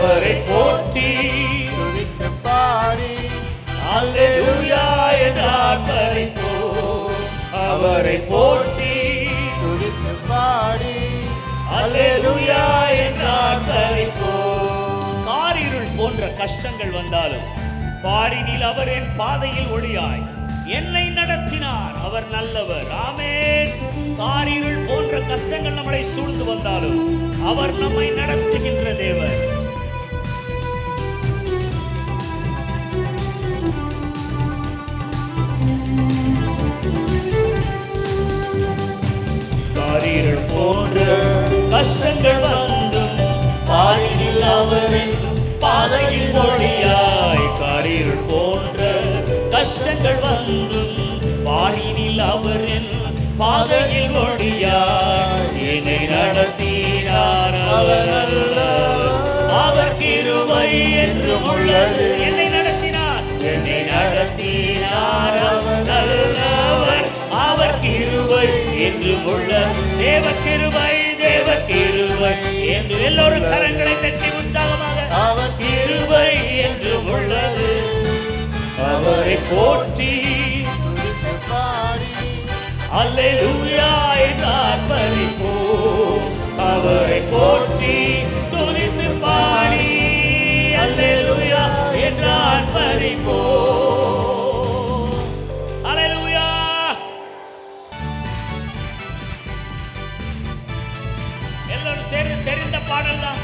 அவரை போற்றி துதித்து பாடி அல்லேலூயா என்று ஆர்ப்பரிப்போம். அவரை போற்றி துதித்து பாடி அல்லேலூயா என்று ஆர்ப்பரிப்போம். காரிருள் போன்ற கஷ்டங்கள் வந்தாலும் பாரினில் அவர் என் பாதையில் ஒளியாய் என்னை நடத்தினார். அவர் நல்லவர். ஆமென். காரிருள் போன்ற கஷ்டங்கள் நம்மளை சூழ்ந்து வந்தாலும் அவர் நம்மை நடத்துகின்ற தேவர். காரிருள் போன்ற கஷ்டங்கள் வந்தும் பாரினில் அவர் என் பாதையில் ஒளியாய். காரிருள் போன்ற கஷ்டங்கள் வந்தும் பாரினில் அவர் என் பாதையில் ஒளியாய் என்னை நடத்தினார். அவர் நல்லவர். அவர் கிருபை என்றும் உள்ளது. என்னை நடத்தினார். என்னை நடத்தினார். அவர் நல்லவர். அவர் கிருபை என்றும் உள்ளது. தேவ கிருபை தேவ கிருபை என்று எல்லோரும் கரங்களை தட்டி உற்சாகமாக அவர் கிருபை என்றும் உள்ளது. அவரை போற்றி துதித்து பாடி அல்லேலூயா என்று ஆர்ப்பரிப்போம். அவரை போற்றி துதித்து பாடி அல்லேலூயா என்று ஆர்ப்பரிப்போம். அல்லேலூயா. எல்லாரும் சேர்ந்து தெரிந்த பாடல் தான்.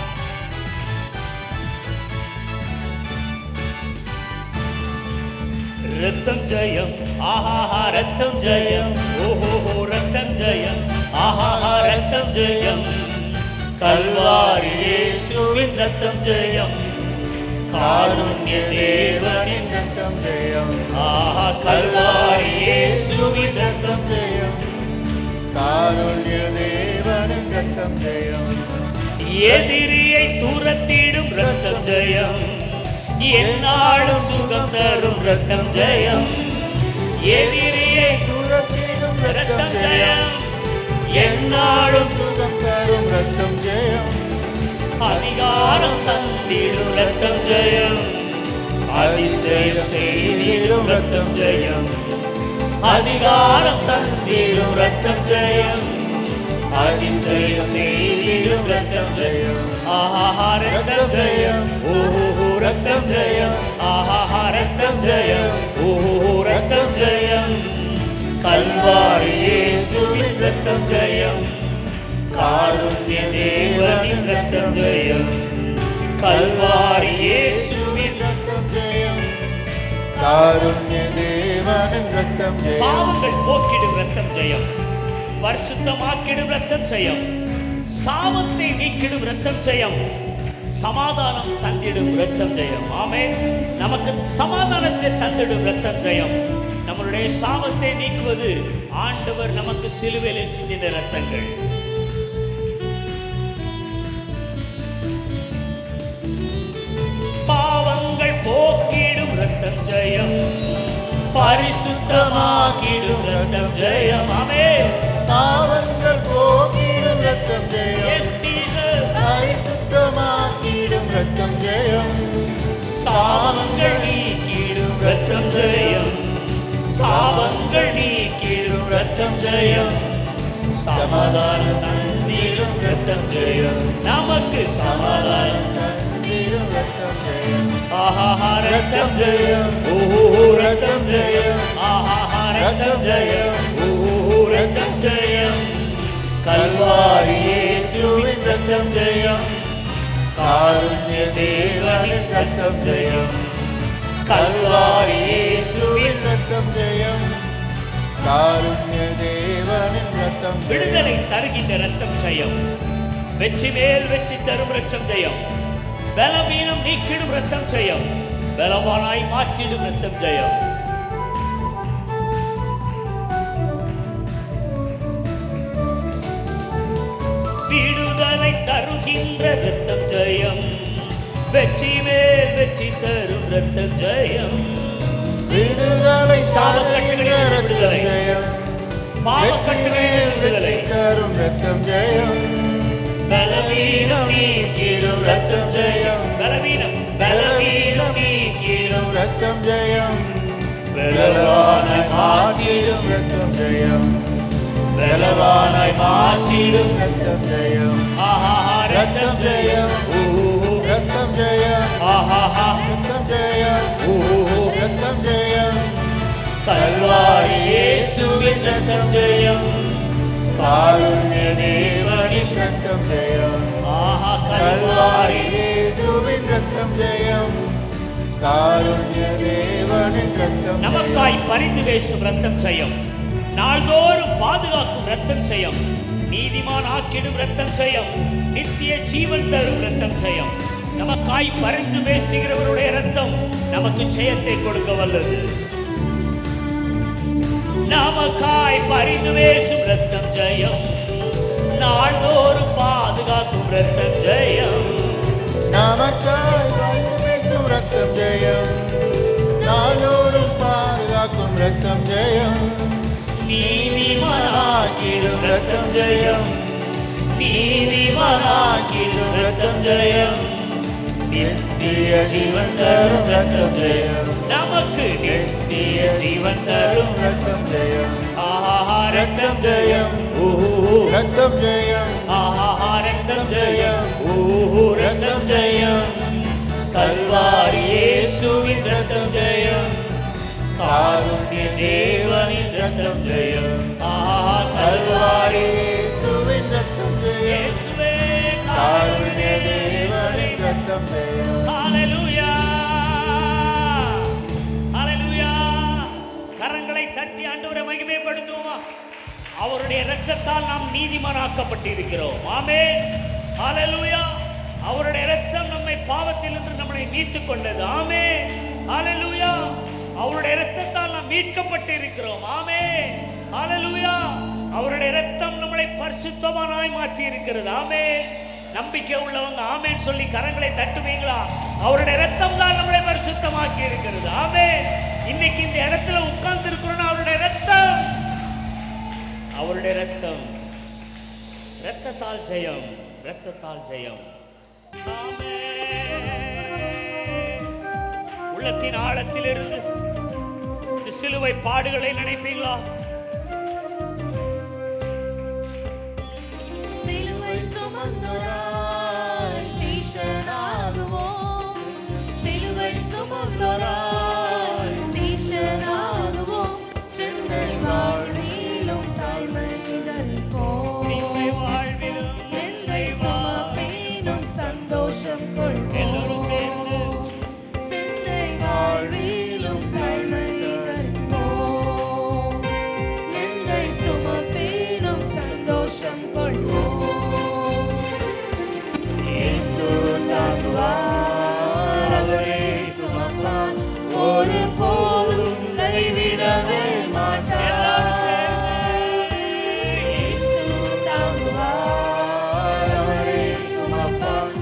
ரத்தம் ஜெயம் ஆஹா ரத்தம் ஜெயம் ஓஹோ ரத்தம் ஜெயம் ஆஹா ரத்தம் ஜெயம் கல்வாரி இயேசுவின் ரத்தம் ஜெயம் காருண்ய தேவனின் ரத்தம் ஜெயம் ஆஹா கல்வாரி இயேசுவின் ரத்தம் ஜெயம் காருண்ய தேவனின் ரத்தம் ஜெயம் எதிரியை துரத்திடும் ரத்தம் ஜெயம் என்னாலும் சுகம் தரும் ரத்தம் ஜெயம் எதிரியை துரத்திடும் ரத்தம் ஜெயம் என்னாலும் சுகம் தரும் ரத்தம் ஜெயம் அதிகாரம் தந்திடும் ரத்தம் ஜெயம் அதிசயம் செய்திடும் ரத்தம் ஜெயம் அதிகாரம் தந்திடும் ரத்தம் ஜெயம் அதிசயம் செய்திடும் ரத்தம் ஜெயம் ஆஹா ரத்தம் ஜெயம் ஓஹோ ரத்தம் ஜெயம் ஆஹா ரத்தம் ஜெயம் ஓஹோ ரத்தம் ஜெயம் கல்வாரி இயேசுவின் ரத்தம் ஜெயம் காருண்ய தேவனின் ரத்தம் ஜெயம் கல்வாரி இயேசுவின் ரத்தம் ஜெயம் காருண்ய தேவனின் ரத்தம் ஜெயம் பாவங்கள் போக்கிடும் ரத்தம் ஜெயம் பரிசுத்தமாக்கிடும் ரத்தம் ஜெயம் சாபத்தை நீக்கிடும் ரத்தம் ஜெயம் சமாதானம் தந்திடும் ரத்தம் ஜெயம். ஆமென். நமக்கு சமாதானத்தை தந்திடும் ரத்தம் ஜெயம். நம்மளுடைய சாபத்தை நீக்குவது ஆண்டவர் நமக்கு சிலுவையில் சிந்தின ரத்தங்கள். பாவங்கள் போக்கிடும் ரத்தம் ஜெயம் பரிசுத்தமாக்கிடும் ரத்தம் ஜெயம். ஆமென். பாவங்கள் போக்கிடும் ரத்தம் ஜெயம் Yes, Jesus. பரிசுத்தமாக்கிடும் ரத்தம் ஜெயம் சாபங்கள் நீக்கிடும் ரத்தம் ஜெயம் சாபங்கள் நீக்கிடும் ரத்தம் ஜெயம் சமாதானம் தந்திடும் ரத்தம் ஜெயம் நமக்கு சமாதானம் தந்திடும் ரத்தம் ஜெயம் ஆஹா ரத்தம் ஜெயம் ஓஹோ ரத்தம் ஜெயம் ஆஹா ரத்தம் ஜெயம் ஓஹோ ரத்தம் ஜெயம் கல்வாரி இயேசுவின் ரத்தம் ஜெயம் காருண்ய தேவனின் ரத்தம் ஜெயம் கல்வாரி இயேசுவின் ரத்தம் ஜெயம் காருண்ய தேவனின் ரத்தம் விடுதலை தருகின்ற ரத்தம் ஜெயம் வெற்றி மேல் வெற்றி தரும் ரத்தம் ஜெயம் பலவீனம் நீக்கிடும் ரத்தம் ஜெயம் பலவானாய் மாற்றிடும் ரத்தம் ஜெயம் விடுதலை தருகின்ற ரத்தம் ஜெயம் வெற்றி மேல் வெற்றி தரும் ரத்தம் ஜெயம் விடுதலை சாபக்கட்டுகளில் ரத்தம் ஜெயம் பாவக்கட்டுகளில் விடுதலை தரும் ரத்தம் ஜெயம் பலவீனம் நீக்கிடும் ரத்தம் ஜெயம் பலவானாய் மாற்றிடும் ரத்தம் ஜெயம், பலவானாய் மாற்றிடும் ரத்தம் ஜெயம், ஆஹா ரத்தம் ஜெயம், ரத்தம் ஜெயம், ஆஹா ரத்தம் ஜெயம், ரத்தம் ஜெயம், கல்வாரி இயேசுவின் ரத்தம் ஜெயம், காருண்ய தேவனின் ரத்தம் ஜெயம், ஆஹா கல்வாரி இயேசுவின் ரத்தம் ஜெயம், காருண்ய தேவனின் ரத்தம் நமக்காய் பரிந்து பேசும் ரத்தம் ஜெயம், நாள்தோறும் பாதுகாக்கும் ரத்தம் ஜெயம், நீதிமான் ஆக்கிடும் ரத்தம் ஜெயம், நித்திய ஜீவன் தரும் ரத்தம் ஜெயம். நமக்காய் பரிந்து பேசுகிறவருடைய ரத்தம் நமக்கு ஜெயத்தை கொடுக்க வல்லது. நமக்காய் பரிந்து பேசும் ரத்தம் ஜெயம், நாள்தோறும் பாதுகாக்கும் ரத்தம் ஜெயம், நமக்காய் பரிந்து பேசும் ரத்தம் ஜெயம், நாளோறும் பாதுகாக்கும் ரத்தம் ஜெயம், நீதிமானாக்கிடும் ரத்தம் ஜெயம், நீதிமானாக்கிடும் ரத்தம் ஜெயம், நித்திய ஜீவன் தரும் ரத்தம் ஜெயம், நமக்கு நித்திய ஜீவன் தரும் ரத்தம் ஜெயம், ஆஹா ரத்தம் ஜெயம், ரத்தம் ஜெயம், ஆஹா ரத்தம் ஜெயம், ரத்தம் ஜெயம், கல்வாரி இயேசுவின் ரத்தம் ஜெயம், காருண்ய தேவனின் ரத்தம் ஜெயம், ஆஹா கல்வாரி இயேசுவின் ரத்தம் ஜெயம், இயேசுவே காருண்ய தேவனின் ரத்தம் ஜெயம். ஹalleluya ஹalleluya. கரங்களை தட்டி ஆண்டவரை மகிமைப்படுத்துவோமா? அவருடைய இரத்தத்தால் நாம் நீதிமானாக்கப்பட்டிருக்கிறோம். ஆமென். ஹalleluya. அவருடைய இரத்தம் நம்மை பாவத்திலிருந்து நம்மை மீட்டுக் கொண்டது. ஆமென். ஹalleluya. அவருடைய இரத்தத்தால் நாம் மீட்கப்பட்டிருக்கிறோம். ஆமென். ஹalleluya. அவருடைய இரத்தம் நம்மை பரிசுத்தமானாய் மாற்றி இருக்கிறது. ஆமென். நம்பிக்கை உள்ளவங்க ஆமென் சொல்லி கரங்களை தட்டுவீங்களா? அவருடைய இரத்தம் தான் நம்மளை பரிசுத்தமாக்கி இருக்கிறது. ஆமென். இன்னைக்கு இந்த இடத்துல உட்கார்ந்து இருக்கிறோம். அவருடைய இரத்தம், அவருடைய இரத்தம், இரத்தத்தால் ஜெயம், இரத்தத்தால் ஜெயம். ஆமென். உள்ளத்தின் ஆழத்திலிருந்து இந்த சிலுவை பாடுகளை நினைப்பீங்களா? சிலுவை சுமந்தோராய் சீஷனாகுவோம், சிலுவை சுமந்தோராய் சீஷனாகுவோம், சிந்தை வாழ்விலும் தாழ்மை தரிப்போம், சிந்தை வாழ்விலும் நிந்தை சுமப்பேனும் சந்தோஷம் கொள்வோம், எல்லோரும் சேர்ந்து சிந்தை வாழ்விலும் தாழ்மை தரிப்போம், நிந்தை சுமப்பேனும் சந்தோஷம் கொள்வோம். இயேசு தாங்குவார், அவரே சுமப்பார், ஒரு போதும் கைவிடவே மாட்டார். இயேசு தாங்குவார், அவரே சுமப்பார்,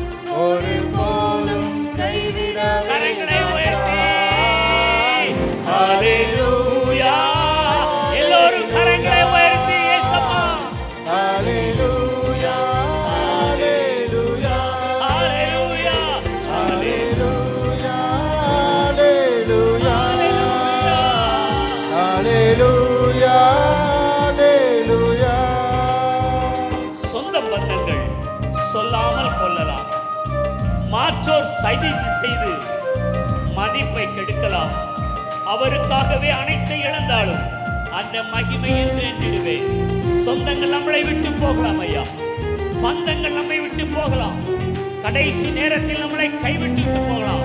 ஒரு போதும் கைவிடவே கரங்களை உயர்த்தி மாட்டார். ஹalleluya. எல்லோரும் கரங்களை உயர்த்தி இயேசப்பா ஹalleluya, ஹalleluya, ஹalleluya ஹalleluya, ஹalleluya, ஹalleluya. சொந்த பந்தங்கள் சொல்லாமல் கொள்ளலாம், மாற்றோர் சதி செய்து மதிப்பை கெடுக்கலாம். அவருக்காகவே அனைத்தை இழந்தாலும் அந்த மகிமையில் வேண்டிடுவேன். சொந்தங்கள் நம்மளை விட்டு போகலாம் ஐயா, பந்தங்கள் நம்மை விட்டு போகலாம், கடைசி நேரத்தில் நம்மளை கைவிட்டு விட்டு போகலாம்.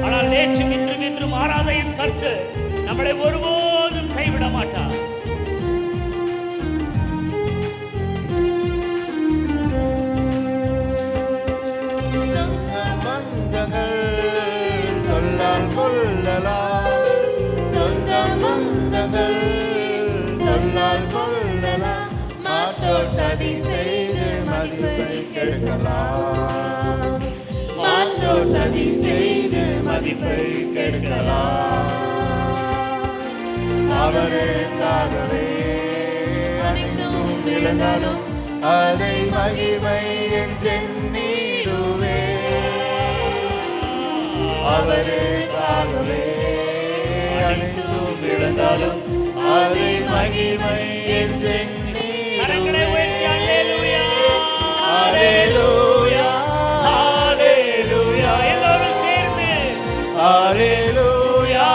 ஆனால் நேற்றும் இன்றும் என்றும் மாறாத என் கர்த்தர் நம்மளை ஒருபோதும் கைவிட மாட்டார். சொந்த பந்தங்கள் சொல்லால் கொள்ளலாம், சொந்த பந்தங்கள் சொல்லால் கொள்ளலாம், மாற்றோர் சதி செய்து மதிப்பை கெடுக்கலாம், மாற்றோர் சதி செய்து மதிப்பை கெடுக்கலாம். அவருக்காகவே அனைத்தும் இழந்தாலும் அதை மகிமை என்றெண்ணிடுவே, அவருக்காகவே அனைத்தும் இழந்தாலும் அதை மகிமை என்று கரங்களை உயர்த்தி அல்லேலூயா அல்லேலூயா அல்லேலூயா எல்லாரும் சேர்ந்து அல்லேலூயா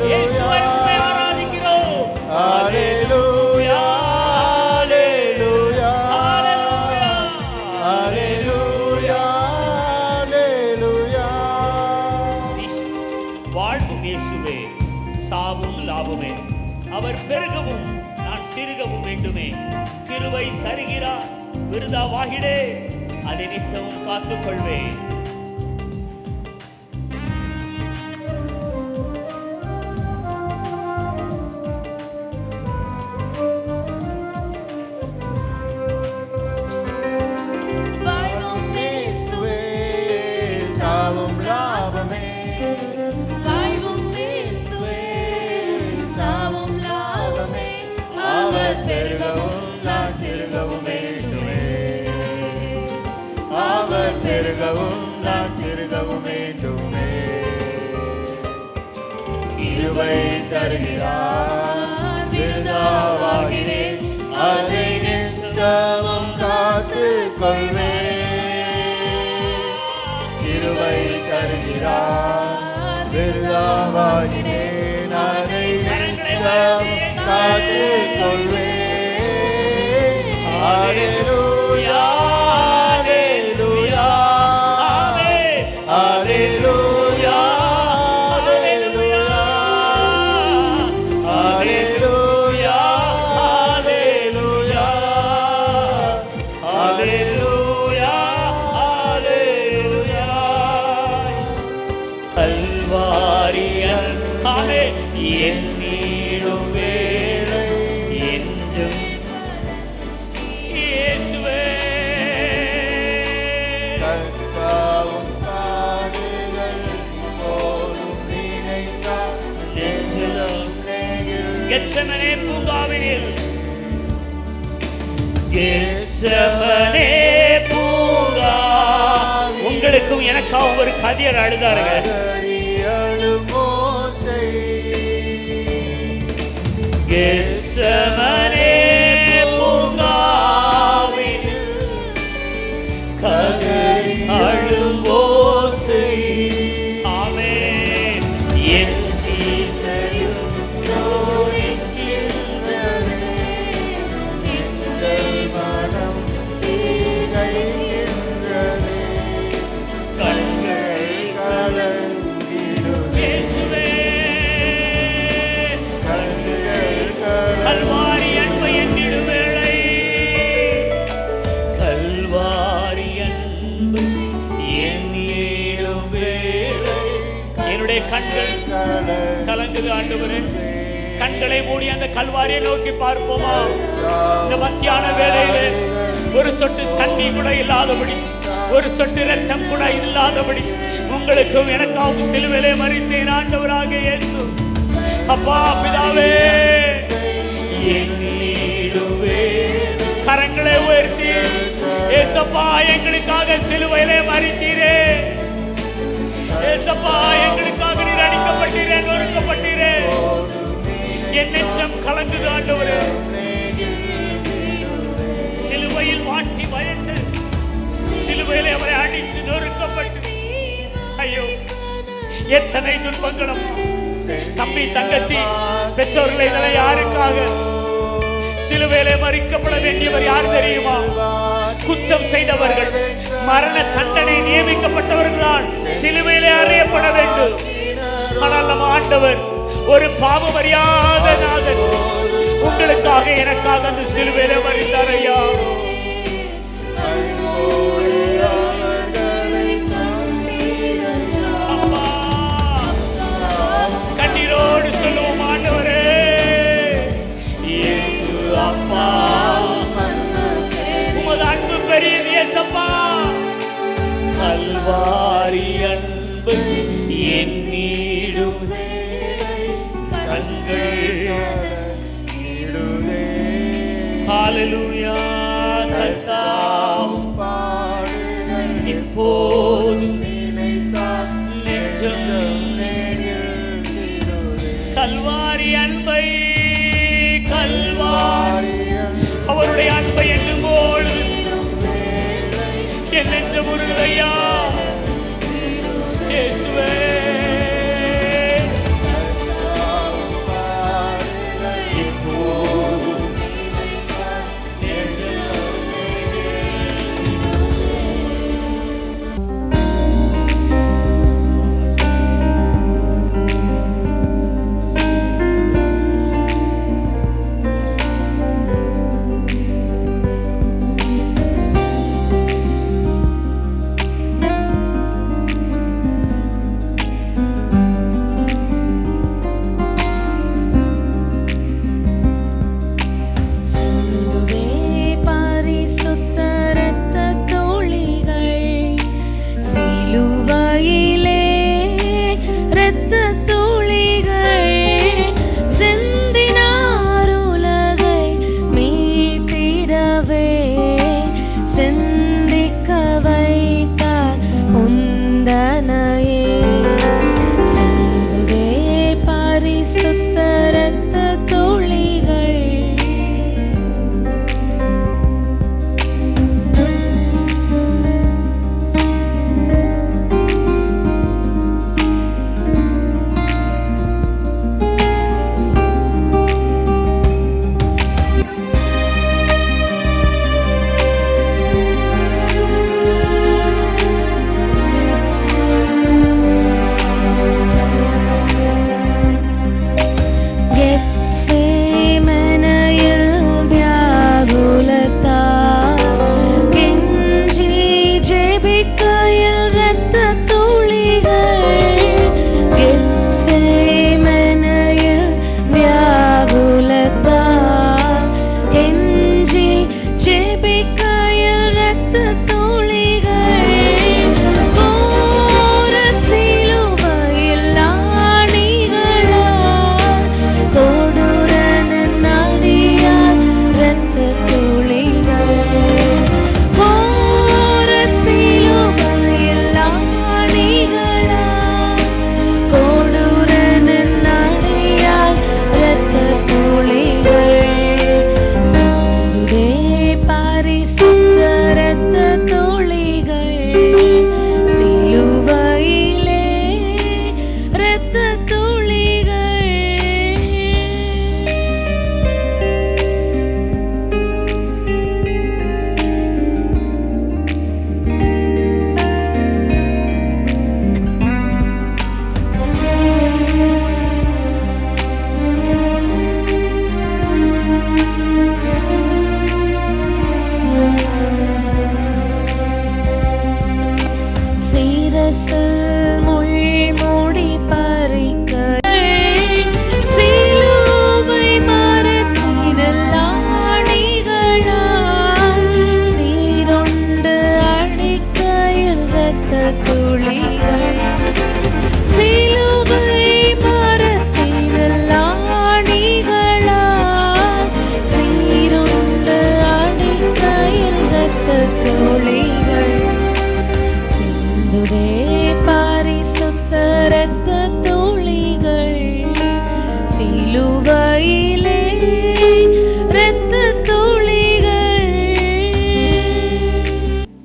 இயேசுவை ஆராதிக்கிறோம். அல்லேலூயா அல்லேலூயா அல்லேலூயா அல்லேலூயா அல்லேலூயா. வாழ்வும் இயேசுவே, சாவும் லாபமே. அவர் பெருகவும் நான் சிறுகவும் வேண்டுமே. கிருபை தருகிறார், விருதாவாகிடே, அதை நித்தமும் காத்துக்கொள்வேன். வாழ்வும் இயேசுவே, சாவும் லாபமே. வாழ்வும் இயேசுவே, சாவும் லாபமே. அவர் பெருகவும் நான் சிறுகவும் வேண்டுமே. அவர் பெருகவும் நான் சிறுகவும் வேண்டுமே. கிருபை தருகிறார், விருதாவாகிறேன், அதை நித்தமும் காத்துக் கொள்வேன். கிருபை தருகிறார், விருதாவாகிறேன், அதை நித்தமும் காத்துக் கொள்வேன். அல்லேலூயா அல்லேலூயா ஆமென். அல்லேலூயா அல்லேலூயா அல்லேலூயா அல்லேலூயா அல்லேலூயா அல்லேலூயா. கல்வாரியில் ஆமென் எண்ணிடும் வேளை என்றும் இயேசுவே. கர்த்தாவும் பாடுகள் போதும் நினைத்தால் நெஞ்சம் நெகிழ். கெத்செமனே பூங்காவினில் கெத்செமனே பூங்கா உங்களுக்கும் எனக்காகவும் ஒரு கதியர் அழுதாருங்க. கதறி அழும் ஓசை. கெத்செமனே பூங்காவினில் கதறி அழும் ஓசை. ஆமென். என் இசையும் தோய்க்கின்றதே. எங்கள் மனம் திகைக்கின்றதே. கண்கள் கலங்கிடுதே. இயேசுவே. கண்கள் கலங்கிடுதே. கல்வாரி அன்பு எண்ணிடும் வேளை. கல்வாரி அன்பு எண்ணிடும் வேளை. என்னுடைய கண்கள் கலங்குது ஆண்டவரே. கண்களை மூடி அந்த கல்வாரியை நோக்கி பார்ப்போமா? இந்த மத்தியான வேளையிலே ஒரு சொட்டு தண்ணி கூட இல்லாதபடி, ஒரு சொட்டு ரத்தம் கூட இல்லாதபடி உங்களுக்கும் எனக்காகவும் சிலுவையிலே மரித்தேன் ஆண்டவராக இயேசு. அப்பா பிதாவே, எண்ணிடுவே கரங்களை உயர்த்தி ஏசப்பா எங்களுக்காக சிலுவையிலே மரித்தீரே. ஏசப்பா எங்களுக்காக நீர் அடிக்கப்பட்டீரே, நொறுக்கப்பட்டீரே. என் நெஞ்சம் கலங்குது ஆண்டவரே. சிலுவையில் வாட்டி பயந்து, சிலுவையிலே அவரை அடித்து நொறுக்கப்பட்டு, ஐயோ எத்தனை துன்பங்களும். தம்பி தங்கச்சி பெற்றோர்களை இதெல்லாம் யாருக்காக? சிலுவையிலே மறிக்கப்பட வேண்டியவர் யார் தெரியுமா? குற்றம் செய்தவர்கள், மரண தண்டனை நியமிக்கப்பட்டவர்கள் தான் சிலுவையிலே அறையப்பட வேண்டும். ஆனால் நம்ம ஆண்டவர் ஒரு பாவம் அறியாத நாதன் உங்களுக்காக எனக்காக அந்த சிலுவையிலே மரித்தார் ஐயா. அப்பா, கண்ணீரோடு சொல்லுவோம் ஆண்டவரே, இயேசு அப்பா உமது அன்பு பெரியது இயேசப்பா. கல்வாரி அன்பு எண்ணிடும் கண்கள். ஹல்லேலூயா. கர்த்தாவும் இப்போதும் நெஞ்சம் தீருதையா இயேசுவே.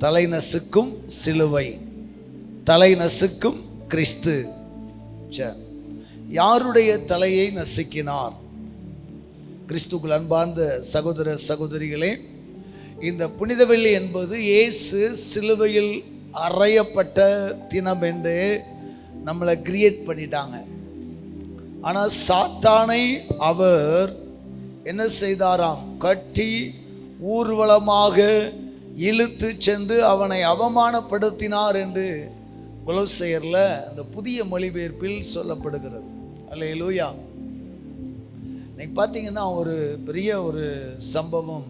தலை நசுக்கும் சிலுவை, தலை நசுக்கும் கிறிஸ்து. யாருடைய தலையை நசுக்கினார்? கிறிஸ்துக்குள் அன்பார்ந்த சகோதர சகோதரிகளே, இந்த புனித வெள்ளி என்பது இயேசு சிலுவையில் அறையப்பட்ட தினம் என்று நம்மளை கிரியேட் பண்ணிட்டாங்க. ஆனால் சாத்தானை அவர் என்ன செய்தாராம்? கட்டி ஊர்வலமாக இழுத்து சென்று அவனை அவமானப்படுத்தினார் என்று கொலோசையரில் அந்த புதிய மொழிபெயர்ப்பில் சொல்லப்படுகிறது. அல்லேலூயா. இன்னைக்கு பார்த்தீங்கன்னா ஒரு பெரிய ஒரு சம்பவம்,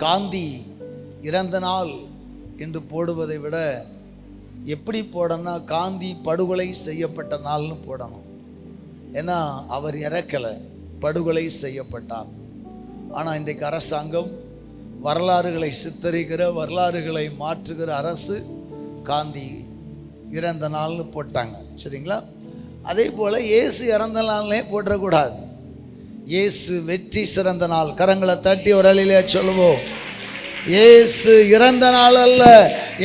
காந்தி இறந்த நாள் என்று போடுவதை விட எப்படி போடணும்னா காந்தி படுகொலை செய்யப்பட்ட நாள்னு போடணும். ஏன்னா அவர் இறக்கலை, படுகொலை செய்யப்பட்டார். ஆனால் இன்றைக்கு அரசாங்கம் வரலாறுகளை சித்தரிக்கிற, வரலாறுகளை மாற்றுகிற அரசு காந்தி இறந்த நாள்னு போட்டாங்க. சரிங்களா? அதே போல் இயேசு இறந்த நாள்னே போட்டுறக்கூடாது. இயேசு வெற்றி சிறந்த நாள். கரங்களை தட்டி ஒரு அலையிலே சொல்லுவோம். இயேசு இறந்த நாள் அல்ல,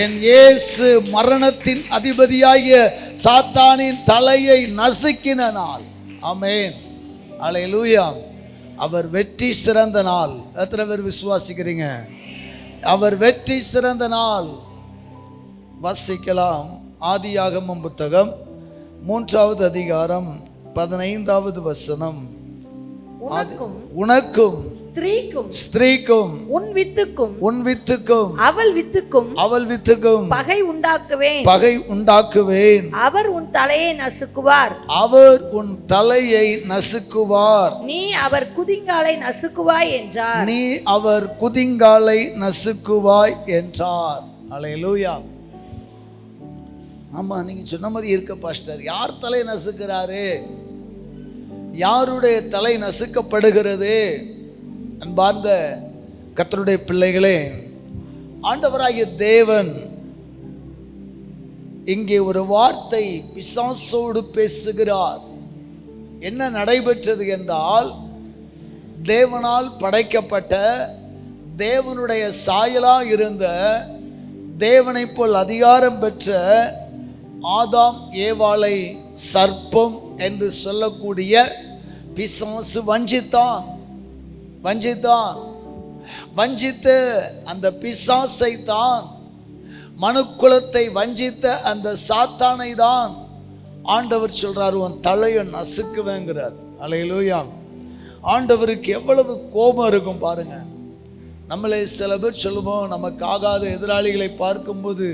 என் இயேசு மரணத்தின் அதிபதியாகிய சாத்தானின் தலையை நசுக்கின நாள். ஆமென், அல்லேலூயா. அவர் வெற்றி சிறந்த நாள். எத்தனை பேர் விசுவாசிக்கிறீங்க? அவர் வெற்றி சிறந்த நாள். வாசிக்கலாம். ஆதியாகமம் புத்தகம் 3வது அதிகாரம் 15வது வசனம். உனக்கும் ஸ்திரீக்கும் உன் வித்துக்கும் அவள் வித்துக்கும் பகை உண்டாக்குவேன். அவர் உன் தலையை நசுக்குவார். நீ அவர் குதிங்காலை நசுக்குவாய் என்றார். அல்லேலூயா. ஆமா, நீங்க சொன்ன மாதிரி இருக்க பாஸ்டர். யார் தலை நசுக்கிறாரு? யாருடைய தலை நசுக்கப்படுகிறது? அன்பார்ந்த கர்த்தருடைய பிள்ளைகளே, ஆண்டவராகிய தேவன் இங்கே ஒரு வார்த்தை பிசாசோடு பேசுகிறார். என்ன நடைபெற்றது என்றால், தேவனால் படைக்கப்பட்ட, தேவனுடைய சாயலாக இருந்த, தேவனை போல் அதிகாரம் பெற்ற ஆதாம் ஏவாளை சர்ப்பம் என்று சொல்லக்கூடிய பிசாசு வஞ்சித்து அந்த பிசாசை தான், மனுக்குலத்தை வஞ்சித்த அந்த சாத்தானை தான் ஆண்டவர் சொல்றார், உன் தலையை நசுக்குவேங்கிறார். அல்லேலூயா. ஆண்டவருக்கு எவ்வளவு கோபம் இருக்கும் பாருங்க. நம்மளே சில பேர் சொல்லுவோம், நமக்கு ஆகாத எதிராளிகளை பார்க்கும்போது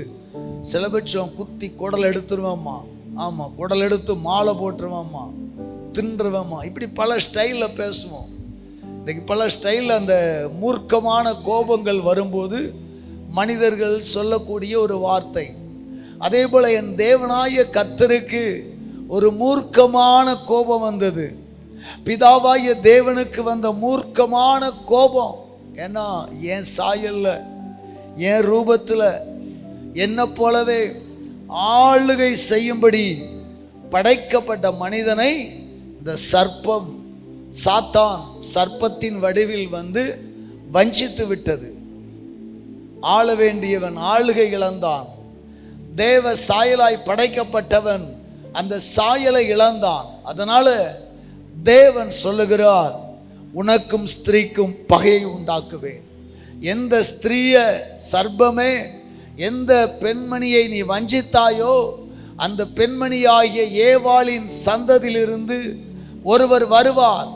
சில பேர் குத்தி குடல் எடுத்துருவேம்மா, ஆமாம் குடல் எடுத்து மாலை போட்டுருவேம்மா, தின்றுவேம்மா, இப்படி பல ஸ்டைலில் பேசுவோம். இன்றைக்கி பல ஸ்டைலில் அந்த மூர்க்கமான கோபங்கள் வரும்போது மனிதர்கள் சொல்லக்கூடிய ஒரு வார்த்தை. அதே போல் என் தேவனாய கர்த்தருக்கு ஒரு மூர்க்கமான கோபம் வந்தது. பிதாவாகிய தேவனுக்கு வந்த மூர்க்கமான கோபம். ஏன்னா என் சாயல்ல, என் ரூபத்தில் என்ன போலவே ஆளுகை செய்யும்படி படைக்கப்பட்ட மனிதனை இந்த சர்ப்பம், சாத்தான் சர்ப்பத்தின் வடிவில் வந்து வஞ்சித்து விட்டது. ஆள வேண்டியவன் ஆளுகை இழந்தான். தேவ சாயலாய் படைக்கப்பட்டவன் அந்த சாயலை இழந்தான். அதனால தேவன் சொல்லுகிறார், உனக்கும் ஸ்திரீக்கும் பகையை உண்டாக்குவேன். எந்த ஸ்திரீய சர்ப்பமே, எந்த பெண்மணியை நீ வஞ்சித்தாயோ அந்த பெண்மணியாகிய ஏவாளின் சந்ததியிலிருந்து ஒருவர் வருவார்.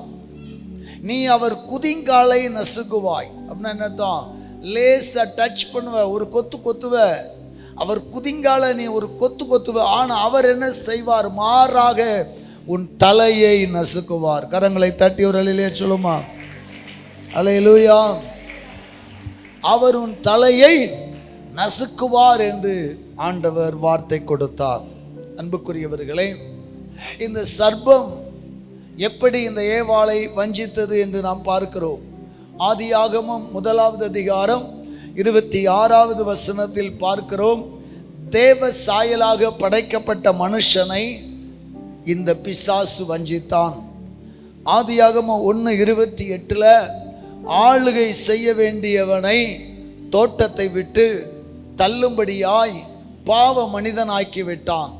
நீ அவர் குதிங்காலை நசுக்குவாய். அப்படின்னா என்னத்தான்? லேசா டச் பண்ணுவ, ஒரு கொத்து கொத்துவ, அவர் குதிங்கால நீ ஒரு கொத்து கொத்துவ. ஆனா அவர் என்ன செய்வார்? மாறாக உன் தலையை நசுக்குவார். கரங்களை தட்டி ஒரு அலையிலே சொல்லுமா, அல்லேலூயா. அவர் உன் தலையை நசுக்குவார் என்று ஆண்டவர் வார்த்தை கொடுத்தார். அன்புக்குரியவர்களே, இந்த சர்ப்பம் எப்படி இந்த ஏவாளை வஞ்சித்தது என்று நாம் பார்க்கிறோம். ஆதியாகமம் 1வது அதிகாரம் 26வது வசனத்தில் பார்க்கிறோம், தேவ சாயலாக படைக்கப்பட்ட மனுஷனை இந்த பிசாசு வஞ்சித்தான். ஆதியாகமம் 1:28 ஆளுகை செய்ய வேண்டியவனை தோட்டத்தை விட்டு தள்ளும்படியாய் பாவ மனிதனாக்கி விட்டான்.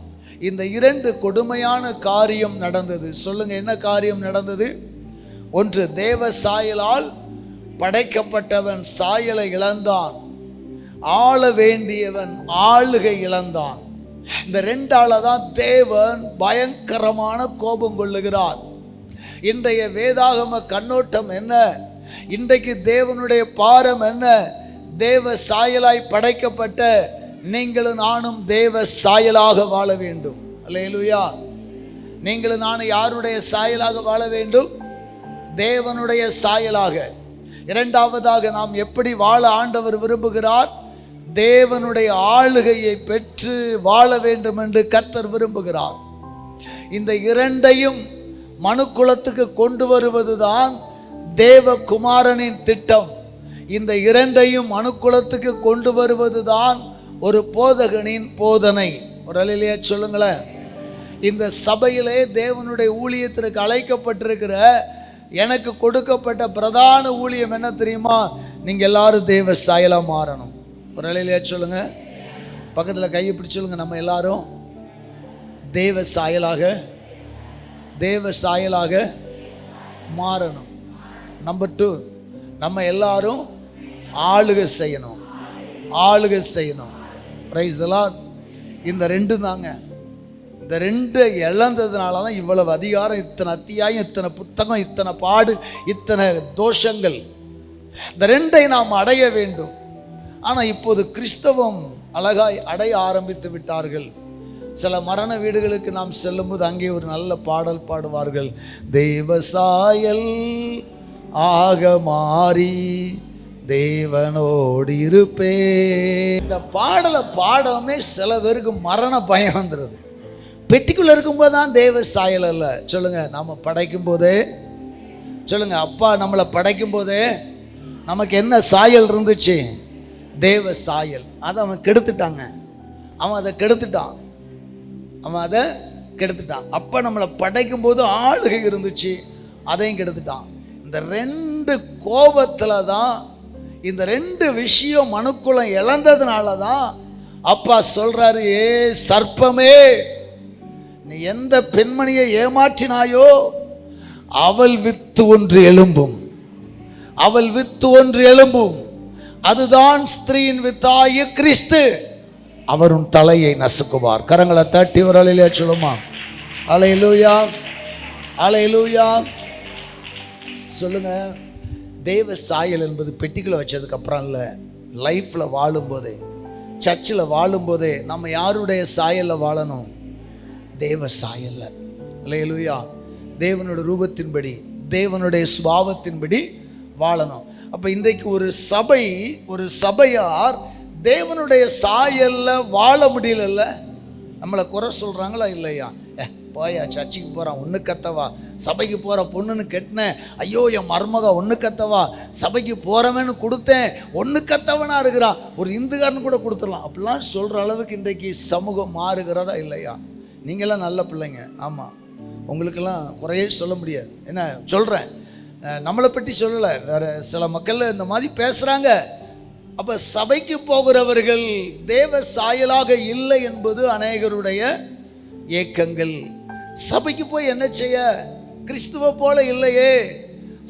இந்த 2 கொடுமையான காரியம் நடந்தது. சொல்லுங்க, என்ன காரியம் நடந்தது? ஒன்று, தேவ சாயலால் படைக்கப்பட்டவன் சாயலை இழந்தான். ஆள வேண்டியவன் ஆளுகை இழந்தான். இந்த 2ஆல தான் தேவன் பயங்கரமான கோபம் கொள்ளுகிறார். இன்றைய வேதாகம கண்ணோட்டம் என்ன? இன்றைக்கு தேவனுடைய பாரம் என்ன? தேவ சாயலாய் படைக்கப்பட்ட நீங்களும் நானும் தேவ சாயலாக வாழ வேண்டும். அல்லேலூயா. நீங்களும் நானும் யாருடைய சாயலாக வாழ வேண்டும்? தேவனுடைய சாயலாக. இரண்டாவதாக நாம் எப்படி வாழ ஆண்டவர் விரும்புகிறார்? தேவனுடைய ஆளுகையை பெற்று வாழ வேண்டும் என்று கர்த்தர் விரும்புகிறார். இந்த 2ஐயும் மனுக்குலத்துக்கு கொண்டு வருவதுதான் தேவகுமாரனின் திட்டம். இந்த 2ஐயும் மனுக்குலத்துக்கு கொண்டு வருவதுதான் ஒரு போதகனின் போதனை. ஒரு அலையிலேயே சொல்லுங்களேன். இந்த சபையிலே தேவனுடைய ஊழியத்திற்கு அழைக்கப்பட்டிருக்கிற எனக்கு கொடுக்கப்பட்ட பிரதான ஊழியம் என்ன தெரியுமா? நீங்கள் எல்லாரும் தேவ சாயலாக மாறணும். ஒரு அலையிலே சொல்லுங்க, பக்கத்தில் கையை பிடிச்சு சொல்லுங்க, நம்ம எல்லாரும் தேவ சாயலாக மாறணும். நம்பர் 2, நம்ம எல்லாரும் ஆளுகை செய்யணும். Praise the Lord. இந்த 2 தாங்க. இந்த 2 இழந்ததுனால தான் இவ்வளவு அதிகாரம், இத்தனை அத்தியாயம், இத்தனை புத்தகம், இத்தனை பாடு, இத்தனை தோஷங்கள். இந்த 2ஐ நாம் அடைய வேண்டும். ஆனால் இப்போது கிறிஸ்தவம் அழகாய் அடைய ஆரம்பித்து விட்டார்கள். சில மரண வீடுகளுக்கு நாம் செல்லும்போது அங்கே ஒரு நல்ல பாடல் பாடுவார்கள், தேவ சாயல் ஆக மாறி தேவனோடு இருப்பே. இந்த பாடலை பாடமே சில பேருக்கு மரண பயம் வந்துடுது. பெட்டிக்குள்ள இருக்கும்போது தான் தேவ சாயல் அல்ல. சொல்லுங்க, நம்ம படைக்கும் போதே சொல்லுங்க, அப்பா நம்மளை படைக்கும் போதே நமக்கு என்ன சாயல் இருந்துச்சு? தேவ சாயல். அதை அவன் கெடுத்துட்டாங்க. அவன் அதை கெடுத்துட்டான். அப்பா நம்மளை படைக்கும் போது ஆளுகை இருந்துச்சு, அதையும் கெடுத்துட்டான். இந்த 2 கோபத்தில் தான், இந்த 2 விஷயம் மனுக்குலம் இழந்ததுனால தான் அப்பா சொல்றாரு, ஏ சர்ப்பமே, நீ எந்த பெண்மணியை ஏமாற்றினாயோ அவள் வித்து ஒன்று எழும்பும், அதுதான் ஸ்திரீயின் வித்தாகிய கிறிஸ்து, அவர் உன் தலையை நசுக்குவார். கரங்களை தட்டி ஒரு அலையிலே சொல்லுமா, அல்லேலூயா, அல்லேலூயா. சொல்லுங்க, தேவ சாயல் என்பது பெட்டிக்குள்ள வச்சதுக்கு அப்புறம் இல்லை, லைஃப்ல வாழும்போதே, சர்ச்சில் வாழும்போதே நம்ம யாருடைய சாயலில் வாழணும்? தேவ சாயல்ல. அல்லேலூயா. தேவனோட ரூபத்தின்படி, தேவனுடைய சுபாவத்தின்படி வாழணும். அப்ப இன்றைக்கு ஒரு சபையார் தேவனுடைய சாயல்ல வாழ முடியல. நம்மளை குறை சொல்றாங்களா இல்லையா? போயா சர்ச்சுக்கு போறான் ஒன்று கத்தவா, சபைக்கு போற பொண்ணுன்னு கெட்டினேன், ஐயோ என் மருமக ஒன்று கத்தவா, சபைக்கு போறவன்னு கொடுத்தேன் ஒன்று கத்தவனா இருக்கிறான், ஒரு இந்துக்காரன் கூட கொடுத்துடலாம். அப்படிலாம் சொல்ற அளவுக்கு இன்றைக்கு சமூகம் மாறுகிறதா இல்லையா? நீங்களாம் நல்ல பிள்ளைங்க, ஆமாம், உங்களுக்கெல்லாம் குறையே சொல்ல முடியாது. என்ன சொல்கிறேன், நம்மளை பற்றி சொல்லலை, வேறு சில மக்கள் இந்த மாதிரி பேசுகிறாங்க. அப்போ சபைக்கு போகிறவர்கள் தேவ சாயலாக இல்லை என்பது அநேகருடைய ஏக்கங்கள். சபைக்கு போய் என்ன செய்ய? கிறிஸ்துவ போல இல்லையே.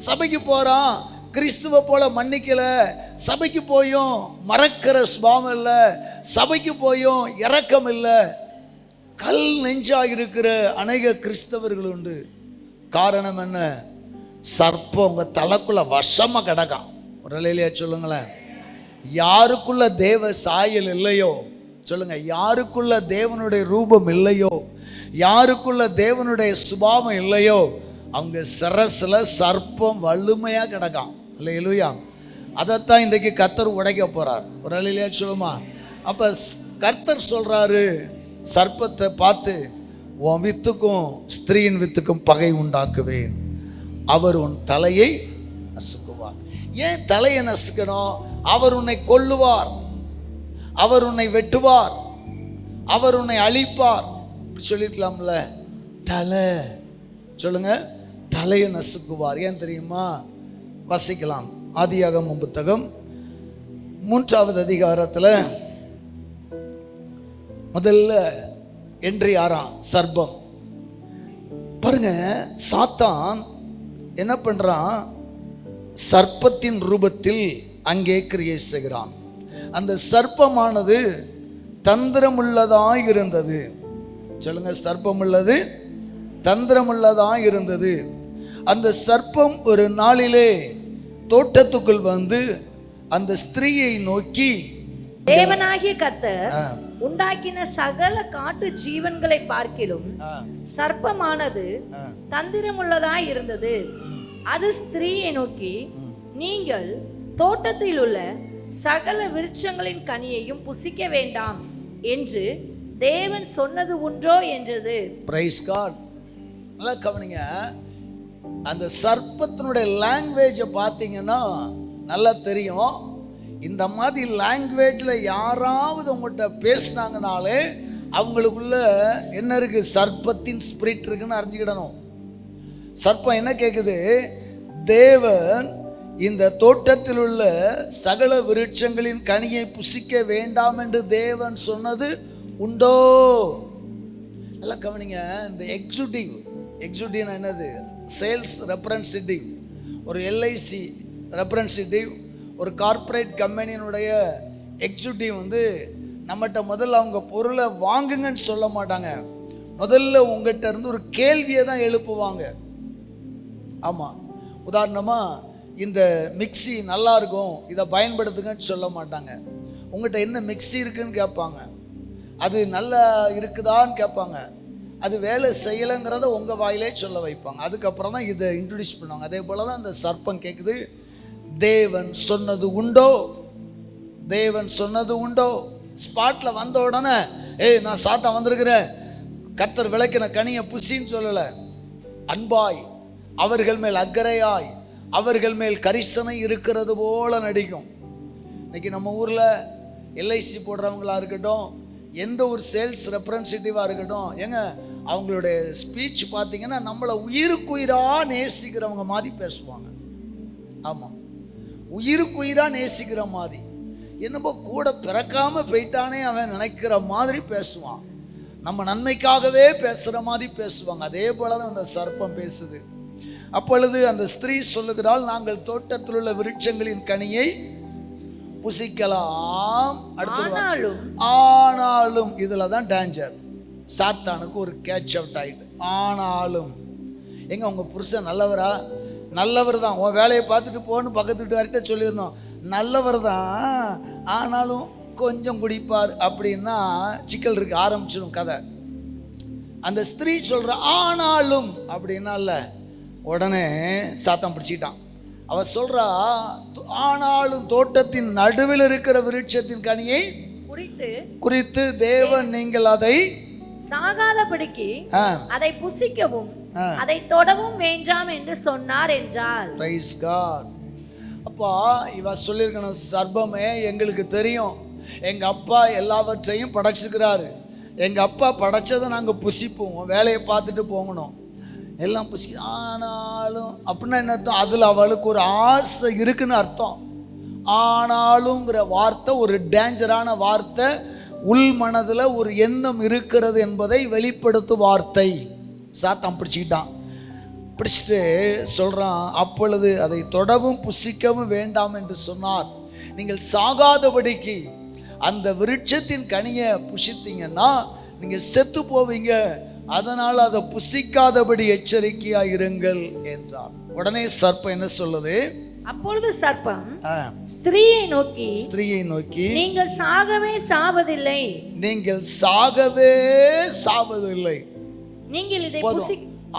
சபைக்கு போகிறான், கிறிஸ்துவ போல மன்னிக்கல. சபைக்கு போயும் மறக்கிற சுபாவம் இல்லை, சபைக்கு போயும் இரக்கம் இல்லை. கல் நெஞ்சாக இருக்கிற அநேக கிறிஸ்தவர்கள் உண்டு. காரணம் என்ன? சர்ப்பம் உங்க தலைக்குள்ள வசமாக கிடக்கான். ஒரு நிலையிலேயே சொல்லுங்களேன், யாருக்குள்ள தேவ சாயல் இல்லையோ, சொல்லுங்க, யாருக்குள்ள தேவனுடைய ரூபம் இல்லையோ, யாருக்குள்ள தேவனுடைய சுபாவம் இல்லையோ, அவங்க சிரசில் சர்ப்பம் வலிமையாக கிடக்கான். அல்லேலூயா. அதைத்தான் இன்றைக்கு கர்த்தர் உடைக்க போறார். ஒரு நிலையிலேயே சொல்லுமா. அப்ப கர்த்தர் சொல்றாரு சர்ப்பத்தை பார்த்து, உன் வித்துக்கும் ஸ்திரீயின் வித்துக்கும் பகை உண்டாக்குவேன், அவர் உன் தலையை நசுக்குவார். ஏன் தலையை நசுக்கணும்? அவர் உன்னை கொல்லுவார், அவர் உன்னை வெட்டுவார், அவர் உன்னை அழிப்பார். சொல்லிருக்கலாம்ல, தலை, சொல்லுங்க, தலையை நசுக்குவார். ஏன் தெரியுமா? வசிக்கலாம். ஆதியாகமம் புத்தகம் 3வது அதிகாரத்தில் முதல்ல என்ட்ரி ஆறாம் சர்ப்பம். பாருங்க, சாத்தான் என்ன பண்றான்? சர்ப்பத்தின் ரூபத்தில் அங்கே கிரியை செய்கிறான். அந்த சர்ப்பமானது தந்திரமுள்ளதாய் இருந்தது. சொல்லுங்க, சர்ப்பமுள்ளது தந்திரமுள்ளதாய் இருந்தது. அந்த சர்ப்பம் ஒரு நாளிலே தோட்டத்துக்குள் வந்து அந்த ஸ்திரீயை நோக்கி, தேவனாகிய கர்த்தர் உண்டாக்கின சகல காட்டு ஜீவன்களை பார்க்கிலும் சர்ப்பமானது தந்திரமுள்ளதாய் இருந்தது. அது ஸ்திரீயை நோக்கி, நீங்கள் தோட்டத்தில் உள்ள சகல விருட்சங்களின் கனியையும் புசிக்க வேண்டாம் என்று தேவன் சொன்னது உண்டோ என்றது. Praise God. நல்லா கவனிங்க, அந்த சர்ப்பத்தினுடைய லாங்குவேஜை பார்த்தீங்கன்னா நல்லா தெரியும். இந்த மாதிரி லாங்குவேஜில் யாராவது உங்கள்கிட்ட பேசினாங்கனாலே அவங்களுக்குள்ள என்ன இருக்கு? சர்ப்பத்தின் ஸ்பிரிட் இருக்குன்னு அறிஞ்சுக்கிடணும். சர்ப்பம் என்ன கேட்குது? தேவன் இந்த தோட்டத்தில் உள்ள சகல விருட்சங்களின் கனியை புசிக்க வேண்டாம் என்று தேவன் சொன்னது உண்டோ? நல்லா கவனிங்க. இந்த எக்ஸிக்யூட்டிவ் என்னது? சேல்ஸ் ரெப்ரசன்டேட்டிவ், ஒரு எல்ஐசி ரெப்ரசன்டேட்டிவ், ஒரு கார்ப்பரேட் கம்பெனியினுடைய எக்ஸிக்யூட்டிவ் நம்மகிட்ட முதல்ல அவங்க பொருளை வாங்குங்கன்னு சொல்ல மாட்டாங்க. முதல்ல உங்ககிட்ட இருந்து ஒரு கேள்வியை தான் எழுப்புவாங்க. ஆமாம், உதாரணமாக இந்த மிக்சி நல்லா இருக்கும், இதை பயன்படுத்துங்கன்னு சொல்ல மாட்டாங்க. உங்கள்கிட்ட என்ன மிக்சி இருக்குன்னு கேட்பாங்க, அது நல்லா இருக்குதான்னு கேட்பாங்க, அது வேலை செய்யலைங்கிறத உங்கள் வாயிலே சொல்ல வைப்பாங்க. அதுக்கப்புறம் தான் இதை இன்ட்ரடியூஸ் பண்ணுவாங்க. அதே போல் தான் இந்த சர்ப்பம் கேட்குது, தேவன் சொன்னது உண்டோ? தேவன் சொன்னது உண்டோ? ஸ்பாட்டில் வந்த உடனே நான் சாத்தான் வந்திருக்கிறேன், கர்த்தர் விளக்கின கனியை புசின்னு சொல்லலை. அன்பாய், அவர்கள் மேல் அக்கறையாய், அவர்கள் மேல் கரிசனை இருக்கிறது போல நடிக்கும். இன்னைக்கு நம்ம ஊரில் எல்ஐசி போடுறவங்களா இருக்கட்டும், எந்த ஒரு சேல்ஸ் ரெப்ரசன்டேட்டிவாக இருக்கட்டும், ஏங்க அவங்களுடைய ஸ்பீச் பார்த்தீங்கன்னா நம்மளை உயிருக்குயிராக நேசிக்கிறவங்க மாதிரி பேசுவாங்க. ஆமாம், உயிருக்குயிராக நேசிக்கிற மாதிரி, என்னப்போ கூட பிறக்காமல் போயிட்டானே அவன் நினைக்கிற மாதிரி பேசுவான். நம்ம நன்மைக்காகவே பேசுகிற மாதிரி பேசுவாங்க. அதே போல தான் அந்த சர்ப்பம் பேசுது. அப்பொழுது அந்த ஸ்திரீ சொல்லுகிறாள், நாங்கள் தோட்டத்தில் உள்ள விருட்சங்களின் கனியை புசிக்கலாம். அடுத்து ஆனாலும், இதில் தான் டேஞ்சர். சாத்தானுக்கு ஒரு கேட்ச் அவுட் ஆகிட்டு. ஆனாலும், எங்க உங்கள் புருஷன் நல்லவரா? நல்லவர் தான், உன் வேலையை பார்த்துட்டு போன்னு பக்கத்து வீட்டுக்கார்கிட்ட சொல்லிடணும். நல்லவர் தான், ஆனாலும் கொஞ்சம் குடிப்பார் அப்படின்னா சிக்கல் இருக்கு, ஆரம்பிச்சிடும் கதை. அந்த ஸ்திரீ சொல்கிற ஆனாலும் அப்படின்னா இல்லை, உடனே சாத்தான் பிடிச்சிட்டான். அவ சொல்றா, ஆனாலும் தோட்டத்தின் நடுவில் இருக்கிற விருட்சத்தின் கனியை குறித்து தேவன் நீங்கள் அதை சாகாதபடிக்கு அதை புசிக்கவும் அதை தொடவும் வேண்டாம் என்று சொன்னார் என்றார். Praise God. அப்பா, இவ சொல்லியிருக்கணும், சர்ப்பமே எங்களுக்கு தெரியும், எங்க அப்பா எல்லாவற்றையும் படைச்சிருக்கிறாரு, எங்க அப்பா படைச்சதை நாங்கள் புசிப்போம், வேலையை பார்த்துட்டு போகணும், எல்லாம் புசி. ஆனாலும் அப்படின்னா என்ன அர்த்தம்? அதில் அவளுக்கு ஒரு ஆசை இருக்குன்னு அர்த்தம். ஆனாலுங்கிற வார்த்தை ஒரு டேஞ்சரான வார்த்தை. உள் மனதில் ஒரு எண்ணம் இருக்கிறது என்பதை வெளிப்படுத்தும் வார்த்தை. சாத்தான் பிடிச்சிக்கிட்டான். பிடிச்சிட்டு சொல்கிறான், அப்பொழுது அதை தொடவும் புசிக்கவும் வேண்டாம் என்று சொன்னார். நீங்கள் சாகாதபடிக்கு அந்த விருட்சத்தின் கனியை புசித்தீங்கன்னா நீங்கள் செத்து போவீங்க, அதனால் அதை புசிக்காதபடி எச்சரிக்கையாக இருங்கள் என்றார். உடனே சர்ப்பம் என்ன சொல்லுது? அப்பொழுது சர்ப்பம் ஸ்திரீயை நோக்கி நீங்கள் சாகவே சாவதில்லை, நீங்கள் இதை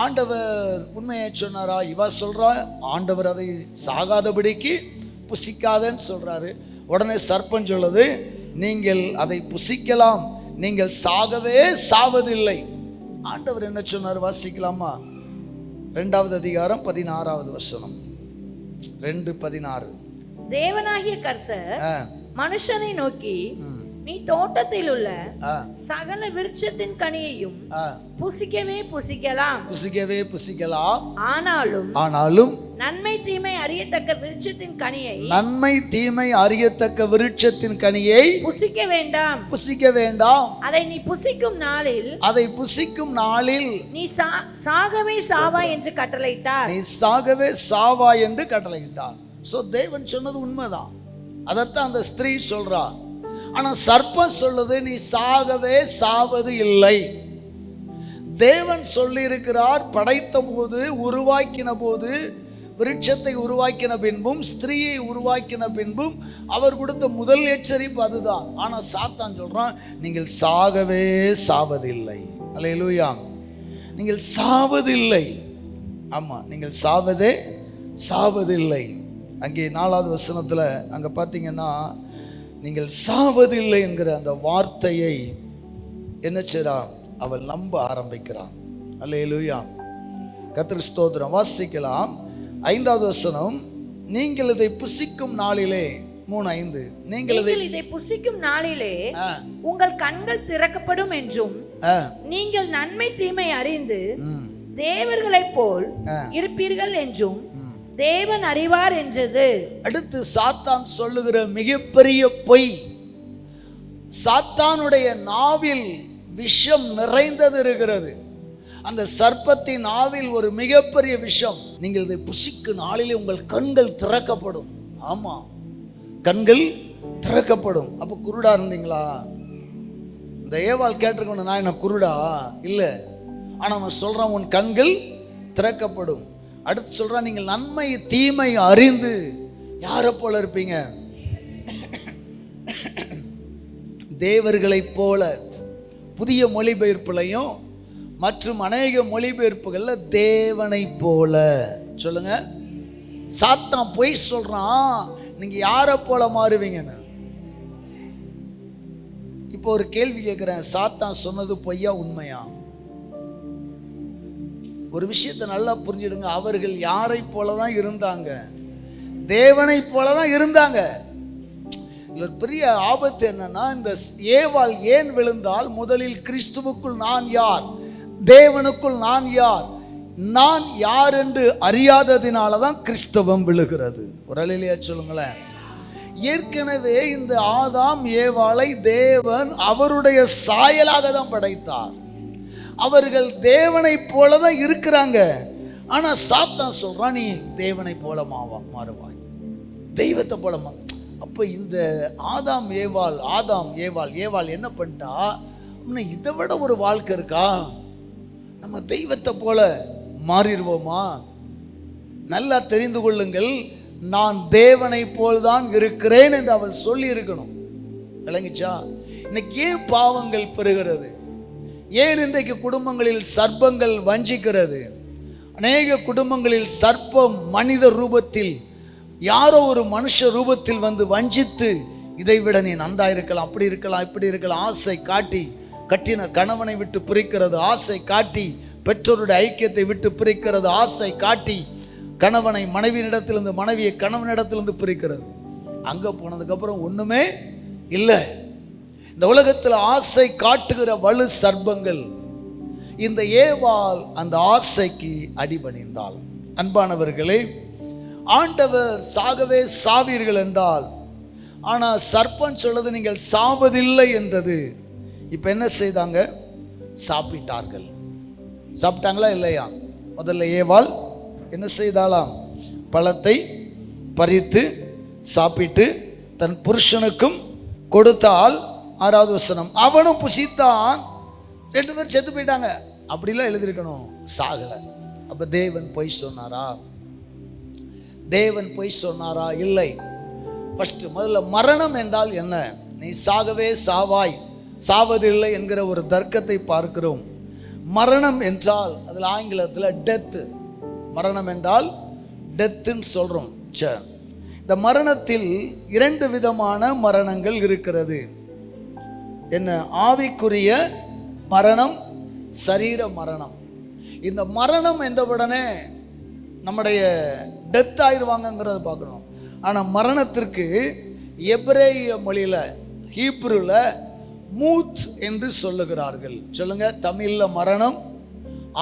ஆண்டவர் உண்மையை சொன்னாரா? இவ சொல்றா, ஆண்டவர் அதை சாகாதபடிக்கு புசிக்காதன்னு சொல்றாரு. உடனே சர்ப்பம் சொல்லுது, நீங்கள் அதை புசிக்கலாம், நீங்கள் சாகவே சாவதில்லை. ஆண்டவர் என்ன சொன்னார்? வாசிக்கலாமா? 2வது அதிகாரம் 16வது வசனம். 2:16. தேவனாகிய கர்த்தர் மனுஷனை நோக்கி, நீ தோட்டத்தில் உள்ள சகல விருட்சத்தின் கனியையும் புசிக்கவே புசிக்கலாம், ஆனாலும் நன்மை தீமை அறியத்தக்க விருட்சத்தின் கனியை புசிக்க வேண்டாம். அதை நீ புசிக்கும் நாளில் நீ சாகவே சாவாய் என்று கட்டளையிட்டார். சோ தேவன் சொன்னது உண்மைதான். அதைத்தான் அந்த ஸ்திரீ சொல்றா. ஆனா சர்ப்பம் சொல்லுது, நீ சாகவே சாவது இல்லை. தேவன் சொல்லி இருக்கிறார், படைத்த போது, உருவாக்கின போது, விருட்சத்தை உருவாக்கின பின்பும் ஸ்திரீயை உருவாக்கின பின்பும் அவர் கொடுத்த முதல் எச்சரிப்பு அதுதான். ஆனா சாத்தான் சொல்றான், நீங்கள் சாகவே சாவதில்லை. அல்லேலூயா. நீங்கள் சாவதில்லை. ஆமா, நீங்கள் சாவதில்லை. அங்கே 4வது வசனத்துல அங்க பார்த்தீங்கன்னா, நீங்கள் சாவதில்லை என்கிற அந்த வார்த்தையை என்ன செய்றான்? அவள் நம்ப ஆரம்பிக்கிறான். அல்லேலூயா. கர்த்தருக்கு ஸ்தோத்திரம். வாசிக்கலாம் 5வது வசனம். நீங்கள் இதை புசிக்கும் நாளிலே, 3:5, நீங்கள் இதை புசிக்கும் நாளிலே உங்கள் கண்கள் திறக்கப்படும் என்றும் நீங்கள் நன்மை தீமை அறிந்து தேவர்களைப் போல் இருப்பீர்கள் என்றும் தேவன் அறிவார் என்றது. அடுத்து சாத்தான் சொல்லுகிற மிகப்பெரிய பொய், சாத்தானுடைய நாவில் விஷம் நிறைந்தது இருக்கிறது. அந்த சர்ப்பத்தின் நாவில் ஒரு மிகப்பெரிய விஷம். நீங்கள் இதை புசிக்கும் நாளிலே உங்கள் கண்கள் திறக்கப்படும். ஆமா, கண்கள் திறக்கப்படும். அப்போ குருடா இருந்தீங்களா? இந்த ஏவாள் கேட்டிருக்கணும், நான் என்ன குருடா? இல்லை. ஆனால் அவன் சொல்கிறான், உன் கண்கள் திறக்கப்படும். அடுத்து சொல்கிறான், நீங்கள் நன்மை தீமை அறிந்து யாரை போல இருப்பீங்க? தேவர்களைப் போல. புதிய மொழிபெயர்ப்புலையும் மற்றும் அநேக மொழிபெயர்ப்புகளில் தேவனை போல சொல்லுங்க. சாத்தான் பொய் சொல்றான், நீங்க யாரை போல மாறுவீங்கன்னு. இப்போ ஒரு கேள்வி கேட்கிறேன், சாத்தான் சொன்னது பொய்யா உண்மையா? ஒரு விஷயத்தை நல்லா புரிஞ்சிடுங்க. அவர்கள் யாரை போலதான் இருந்தாங்க? தேவனை போலதான் இருந்தாங்க. ஒரு பெரிய ஆபத்து என்னன்னா, இந்த ஏவாள் ஏன் விழுந்தால், முதலில் கிறிஸ்துவுக்குள் நான் யார், தேவனுக்குள் நான் யார், நான் யார் என்று அறியாததினால தான் கிறிஸ்தவம் விழுகிறது. ஒரு அலையிலேயே சொல்லுங்களேன். ஏற்கனவே இந்த ஆதாம் ஏவாளை தேவன் அவருடைய சாயலாக தான் படைத்தார். அவர்கள் தேவனை போல தான் இருக்கிறாங்க. ஆனா சாத்தான் சொல்றான், நீ தேவனை போல மாறுவாய், தெய்வத்தை போல. அப்ப இந்த ஆதாம் ஏவாள் என்ன பண்ணிட்டா, இதை விட ஒரு வாழ்க்கை இருக்கா, நம்ம தெய்வத்தை போல மாறிடுவோமா? நல்லா தெரிந்து கொள்ளுங்கள், நான் தேவனை போல்தான் இருக்கிறேன் என்று அவள் சொல்லி இருக்கணும். விளங்கிச்சா? இன்னைக்கு ஏன் பாவங்கள் பெறுகிறது? ஏன் இன்றைக்கு குடும்பங்களில் சர்ப்பங்கள் வஞ்சிக்கிறது? அநேக குடும்பங்களில் சர்ப்பம் மனித ரூபத்தில், யாரோ ஒரு மனுஷ ரூபத்தில் வந்து வஞ்சித்து, இதை விட நீ நன்றா இருக்கலாம், அப்படி இருக்கலாம், இப்படி இருக்கலாம், ஆசை காட்டி கட்டின கணவனை விட்டு பிரிக்கிறது, ஆசை காட்டி பெற்றோருடைய ஐக்கியத்தை விட்டு பிரிக்கிறது, ஆசை காட்டி கணவனை மனைவியிடத்திலிருந்து, மனைவியை கணவனிடத்திலிருந்து பிரிக்கிறது. அங்க போனதுக்கு அப்புறம் ஒண்ணுமே இல்லை. இந்த உலகத்தில் ஆசை காட்டுகிற வலு சர்ப்பங்கள். இந்த ஏவாள் அந்த ஆசைக்கு அடிபணிந்தாள். அன்பானவர்களே, ஆண்டவர் சாகவே சாவீர்கள் என்றால், ஆனா சர்ப்பம் சொல்றது நீங்கள் சாவதில்லை என்றது. இப்ப என்ன செய்தாங்க? சாப்பிட்டார்கள். சாப்பிட்டாங்களா இல்லையா? முதல்ல ஏவாள் என்ன செய்தாலாம்? பழத்தை பறித்து சாப்பிட்டு தன் புருஷனுக்கும் கொடுத்தால். 6வது வசனம், அவனும் புசித்தான், 2 பேர் செத்து போயிட்டாங்க. அப்படிலாம் எழுதியிருக்கணும், சாகல. அப்ப தேவன் பொய் சொன்னாரா? தேவன் பொய் சொன்னாரா? இல்லை. முதல்ல மரணம் என்றால் என்ன? நீ சாகவே சாவாய், சாவதில்லை என்கிற ஒரு தர்க்கத்தை பார்க்கிறோம். மரணம் என்றால் அதில் ஆங்கிலத்தில் டெத்து. மரணம் என்றால் டெத்துன்னு சொல்றோம். இந்த மரணத்தில் 2 விதமான மரணங்கள் இருக்கிறது. என்ன? ஆவிக்குரிய மரணம், சரீர மரணம். இந்த மரணம் என்றவுடனே நம்முடைய டெத் ஆயிடுவாங்கங்கிறத பார்க்கணும். ஆனால் மரணத்திற்கு எபிரேய மொழியில், ஹீப்ருல மூத் என்று சொல்லுகிறார்கள். சொல்லுங்க. தமிழ்ல மரணம்,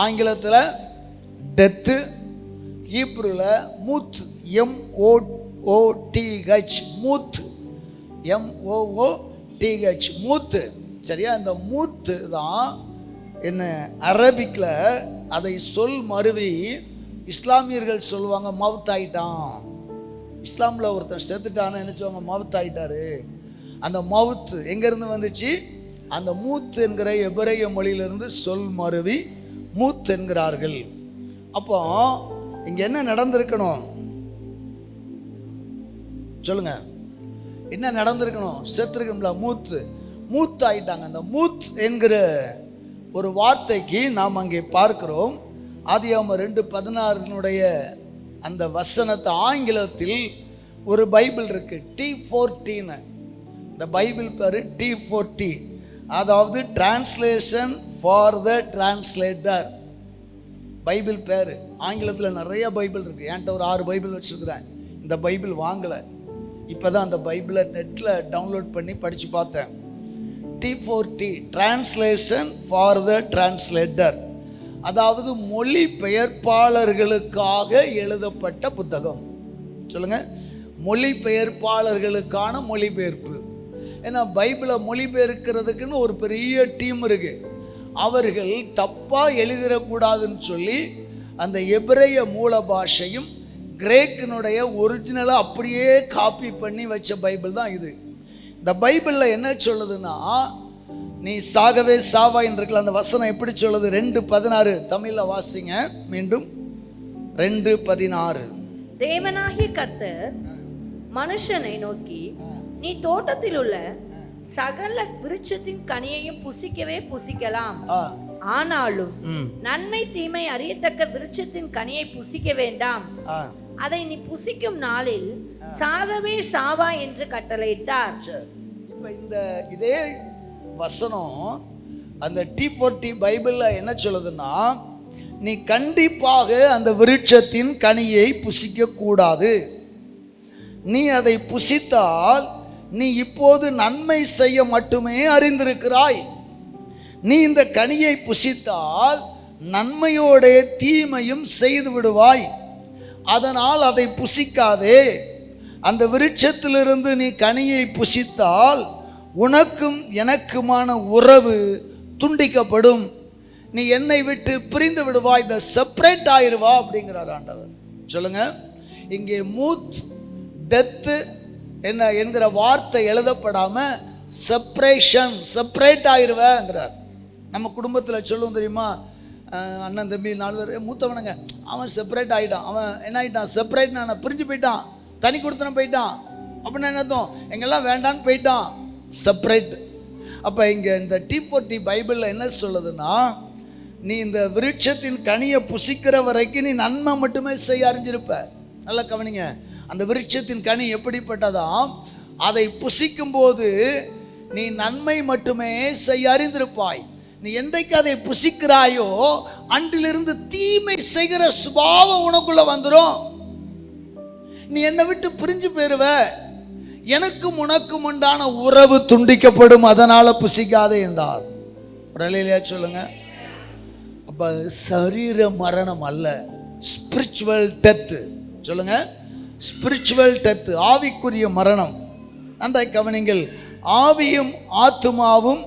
ஆங்கிலத்தில் டெத்து, ஹீப்ருல மூத், MOOTH, மூத், MOOTH, மூத்து. சரியா? இந்த மூத்து தான் என்ன, அரபிக்ல அதை சொல் மருவி இஸ்லாமியர்கள் சொல்லுவாங்க மவுத் ஆயிட்டான். இஸ்லாமில் ஒருத்தன் செத்துட்டான்னு என்ன சொல்லுவாங்க? மவுத் ஆயிட்டாரு. அந்த மவுத் எங்கேருந்து வந்துச்சு? அந்த மூத் என்கிற எபிரேய மொழியிலிருந்து சொல் மருவி மூத் என்கிறார்கள். அப்போ இங்க என்ன நடந்திருக்கணும் சொல்லுங்க? என்ன நடந்திருக்கணும்? செத்துருக்கணும்ல, மூத் ஆயிட்டாங்க. அந்த மூத் என்கிற ஒரு வார்த்தைக்கு நாம் அங்கே பார்க்கிறோம். ஆதியாகமம் 2:16 அந்த வசனத்தை ஆங்கிலத்தில் ஒரு பைபிள் இருக்கு, T14. இந்த பைபிள் பேரு T40, அதாவது translation for the translator. Bible பேரு. ஆங்கிலத்தில் நிறைய பைபிள் இருக்கு. என்கிட்ட ஒரு 6 பைபிள் வச்சிருக்கிறேன். இந்த பைபிள் வாங்கலை, இப்போதான் அந்த பைபிளை நெட்டில் டவுன்லோட் பண்ணி படித்து பார்த்தேன். T40, translation for the translator. அதாவது மொழிபெயர்ப்பாளர்களுக்காக எழுதப்பட்ட புத்தகம். சொல்லுங்க, மொழிபெயர்ப்பாளர்களுக்கான மொழிபெயர்ப்பு. ஏன்னா பைபிளை மொழிபெயர்க்கிறதுக்குன்னு ஒரு பெரிய டீம் இருக்கு. அவர்கள் தப்பாக எழுதிடக்கூடாதுன்னு சொல்லி அந்த எபிரேய மூல பாஷையும் கிரேக்கினுடைய ஒரிஜினலை அப்படியே காப்பி பண்ணி வச்ச பைபிள் தான் இது. இந்த பைபிளில் என்ன சொல்லுதுன்னா, நீ சாகவே சாவாயின்னு இருக்குல்ல, அந்த வசனம் எப்படி சொல்லுது? 2:16 தமிழில் வாசிங்க மீண்டும். 2:16. தேவனாகிய கர்த்தர் மனுஷனை நோக்கி, நீ தோட்டத்தில் உள்ள சகல விருட்சத்தின் கனியையும் புசிக்கவே புசிக்கலாம், ஆனாலும் நன்மை தீமை அறியத்தக்க விருட்சத்தின் கனியை புசிக்க வேண்டாம், அதை நீ புசிக்கும் நாளில் சாகவே சாவா என்று கட்டளையிட்டார். இப்ப இந்த இதே வசனம் அந்த T40 பைபிள்ல என்ன சொல்லுதுன்னா, நீ கண்டிப்பாக அந்த விருட்சத்தின் கனியை புசிக்க கூடாது. நீ அதை புசித்தால் நீ இப்போது நன்மை செய்ய மட்டுமே அறிந்திருக்கிறாய். நீ இந்த கனியை புசித்தால் நன்மையோட தீமையும் செய்து விடுவாய். அதனால் அதை புசிக்காதே. அந்த விருட்சத்திலிருந்து நீ கனியை புசித்தால் உனக்கும் எனக்குமான உறவு துண்டிக்கப்படும். நீ என்னை விட்டு பிரிந்து விடுவாய், இந்த செப்பரேட் ஆயிருவா அப்படிங்கிறார் ஆண்டவர். சொல்லுங்க, இங்கே மூத் டெத்து என்ன என்கிற வார்த்தை எழுதப்படாம செப்பரேஷன், செப்பரேட் ஆயிருவேங்கிறார். நம்ம குடும்பத்தில் சொல்லுவோம் தெரியுமா, அண்ணன் தம்பி 4 பேர் மூத்தவனுங்க, அவன் செப்பரேட் ஆகிட்டான், அவன் என்ன ஆகிட்டான், செப்பரேட் நான் பிரிஞ்சு போயிட்டான், தனி கொடுத்தன போயிட்டான் அப்படின்னா என்ன அர்த்தம்? எங்கெல்லாம் வேண்டான்னு போயிட்டான், செப்பரேட். அப்போ இங்கே இந்த T40 பைபிளில் என்ன சொல்லுதுன்னா, நீ இந்த விருட்சத்தின் கனியை புசிக்கிற வரைக்கும் நீ நன்மை மட்டுமே செய்ய அறிஞ்சிருப்ப. நல்லா கவனிங்க, அந்த விருட்சத்தின் கனி எப்படிப்பட்டதாம், அதை புசிக்கும் போது நீ நன்மை மட்டுமே செய்ய அறிந்திருப்பாய். நீ என்றைக்கு அதை புசிக்கிறாயோ அன்றிலிருந்து தீமை செய்கிற சுபாவம் உனக்குள்ள வந்துடும். நீ என்னை விட்டு பிரிஞ்சு போயிருவ, எனக்கும் உனக்கும் உண்டான உறவு துண்டிக்கப்படும், அதனால புசிக்காதே என்றார். பிரலையிலே சொல்லுங்க. அப்ப சரீர மரணம் அல்ல, ஸ்பிரிச்சுவல் டெத். சொல்லுங்க, ஸ்பிரிச்சுவல் டெத், ஆவிக்குரிய மரணம். நன்றாய் கவனிங்கள். ஆவியும் ஆத்துமாவும்